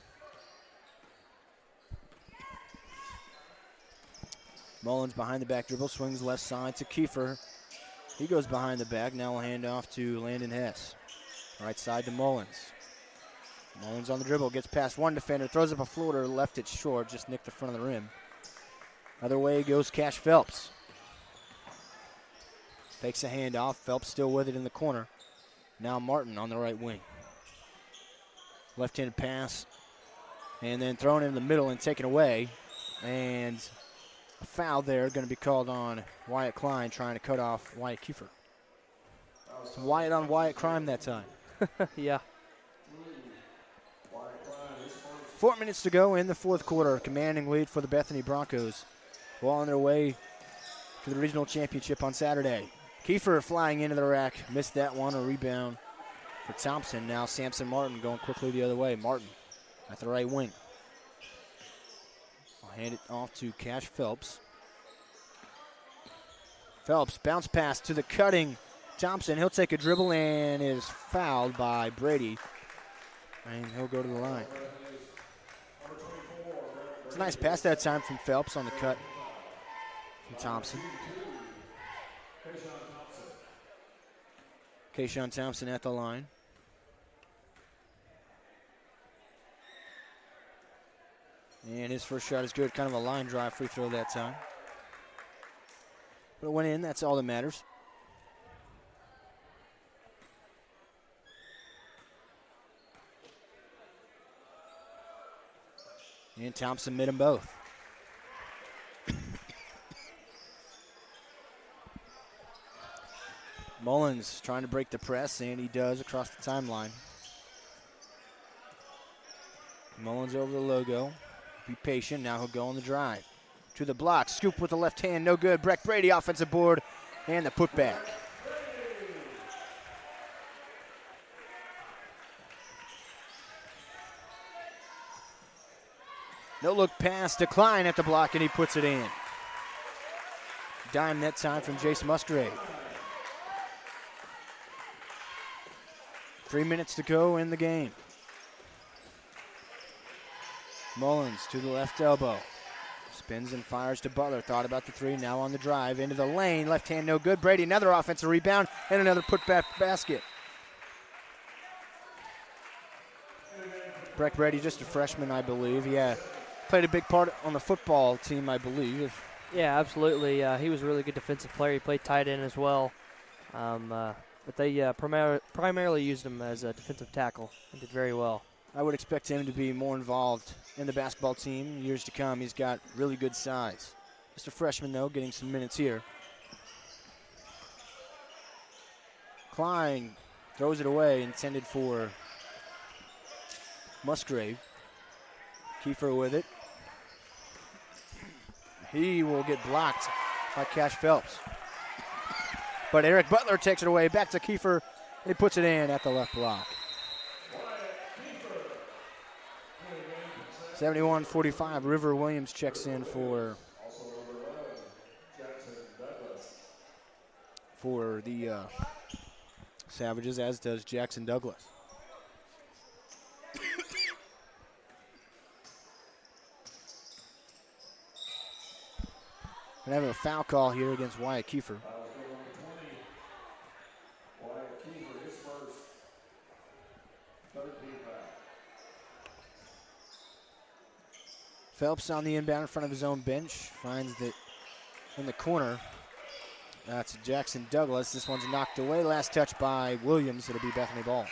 Mullins behind the back dribble, swings left side to Kiefer. He goes behind the back, now will hand off to Landon Hess. Right side to Mullins. Mullins on the dribble, gets past one defender, throws up a floater, left it short, just nicked the front of the rim. Other way goes Cash Phelps. Takes a handoff, Phelps still with it in the corner. Now Martin on the right wing. Left-handed pass, and then thrown in the middle and taken away. And a foul there going to be called on Wyatt Klein, trying to cut off Wyatt Kiefer. It's Wyatt on Wyatt crime that time. Yeah. 4 minutes to go in the fourth quarter. Commanding lead for the Bethany Broncos. Well on their way to the regional championship on Saturday. Kiefer flying into the rack. Missed that one. A rebound for Thompson. Now Samson Martin going quickly the other way. Martin at the right wing. I'll hand it off to Cash Phelps. Phelps bounce pass to the cutting Thompson. He'll take a dribble and is fouled by Brady. And he'll go to the line. It's a nice pass that time from Phelps on the cut from Thompson. Kayshawn Thompson at the line. And his first shot is good. Kind of a line drive free throw that time. But it went in. That's all that matters. And Thompson made them both. Mullins trying to break the press, and he does across the timeline. Mullins over the logo. Be patient. Now he'll go on the drive. To the block. Scoop with the left hand. No good. Breck Brady offensive board. And the putback. No look pass to Klein at the block, and he puts it in. Dime that time from Jace Musgrave. 3 minutes to go in the game. Mullins to the left elbow. Spins and fires to Butler. Thought about the three. Now on the drive. Into the lane. Left hand no good. Brady another offensive rebound and another putback basket. Breck Brady, just a freshman, I believe. Yeah, played a big part on the football team, I believe. Yeah, absolutely. He was a really good defensive player. He played tight end as well. But they primarily used him as a defensive tackle and did very well. I would expect him to be more involved in the basketball team in years to come. He's got really good size. Just a freshman, though, getting some minutes here. Klein throws it away, intended for Musgrave. Kiefer with it. He will get blocked by Cash Phelps. But Eric Butler takes it away. Back to Kiefer. And he puts it in at the left block. 71-45. River Williams checks in for the Savages, as does Jackson Douglas. Gonna have a foul call here against Wyatt Kiefer. Phelps on the inbound in front of his own bench. Finds that in the corner. That's Jackson Douglas. This one's knocked away. Last touch by Williams. It'll be Bethany ball.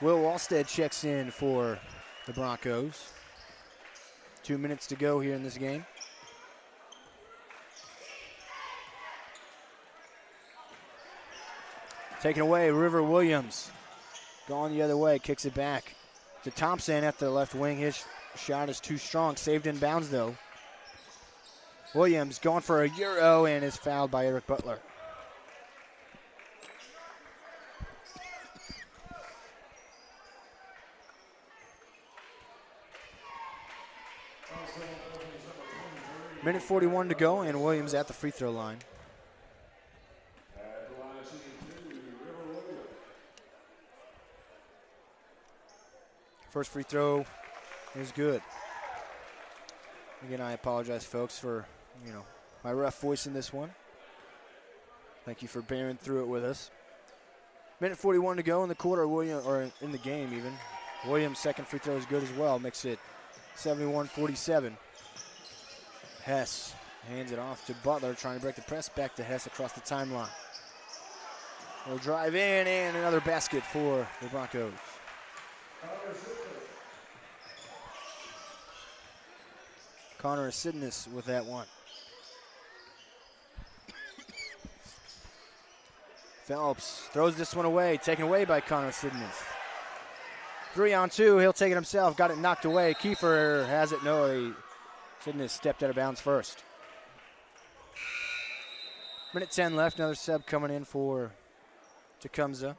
Will Walstead checks in for the Broncos. 2 minutes to go here in this game. Taken away, River Williams. Going the other way, kicks it back to Thompson at the left wing. His shot is too strong. Saved in bounds, though. Williams going for a Euro and is fouled by Eric Butler. Minute 41 to go, and Williams at the free throw line. First free throw is good. Again, I apologize, folks, for my rough voice in this one. Thank you for bearing through it with us. Minute 41 to go in the quarter, or in the game even. Williams' second free throw is good as well. Makes it 71-47. Hess hands it off to Butler, trying to break the press. Back to Hess across the timeline. He'll drive in, and another basket for the Broncos. Connor Sidness with that one. Phelps throws this one away, taken away by Connor Sidness. 3-on-2, he'll take it himself, got it knocked away. Kiefer has it, no, Sidness stepped out of bounds first. Minute 10 left, another sub coming in for Tecumseh.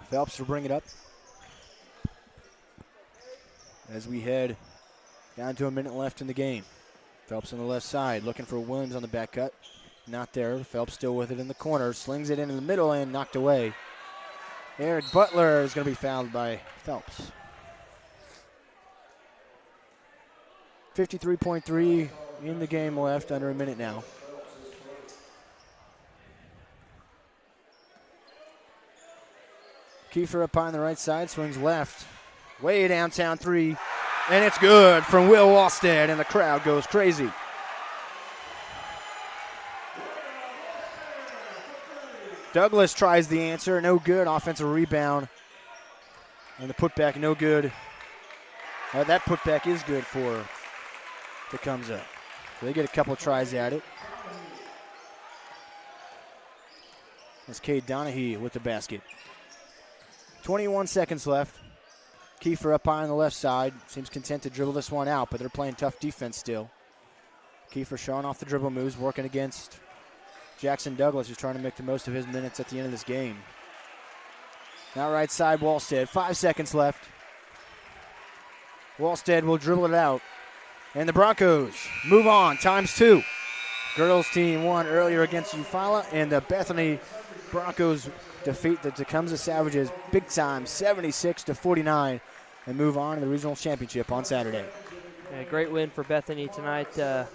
Phelps will bring it up as we head down to a minute left in the game. Phelps on the left side, looking for Williams on the back cut. Not there. Phelps still with it in the corner. Slings it into the middle and knocked away. Eric Butler is going to be fouled by Phelps. 53.3 in the game left, under a minute now. Kiefer up high on the right side, swings left. Way downtown three, and it's good from Will Walstead, and the crowd goes crazy. Douglas tries the answer, no good. Offensive rebound, and the putback, no good. That putback is good for Tecumseh. So they get a couple tries at it. That's Cade Donahue with the basket. 21 seconds left. Kiefer up high on the left side. Seems content to dribble this one out, but they're playing tough defense still. Kiefer showing off the dribble moves, working against Jackson Douglas, who's trying to make the most of his minutes at the end of this game. Now right side, Walstead. 5 seconds left. Walstead will dribble it out. And the Broncos move on, ×2. Girls team won earlier against Eufaula, and the Bethany Broncos defeat the Tecumseh Savages big time, 76-49, and move on to the regional championship on Saturday. Yeah, great win for Bethany tonight. The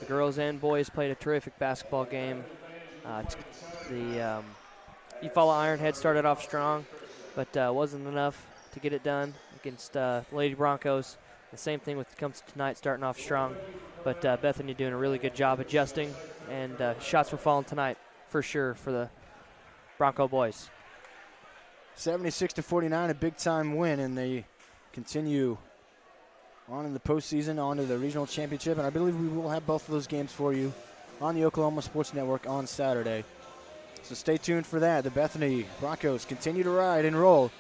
girls and boys played a terrific basketball game. The Eufaula Ironhead started off strong, but wasn't enough to get it done against Lady Broncos. The same thing with Tecumseh tonight, starting off strong, but Bethany doing a really good job adjusting, and shots were falling tonight for sure for the Bronco boys. 76-49, a big-time win, and they continue on in the postseason, on to the regional championship, and I believe we will have both of those games for you on the Oklahoma Sports Network on Saturday. So stay tuned for that. The Bethany Broncos continue to ride and roll.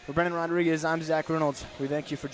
For Brennan Rodriguez, I'm Zach Reynolds. We thank you for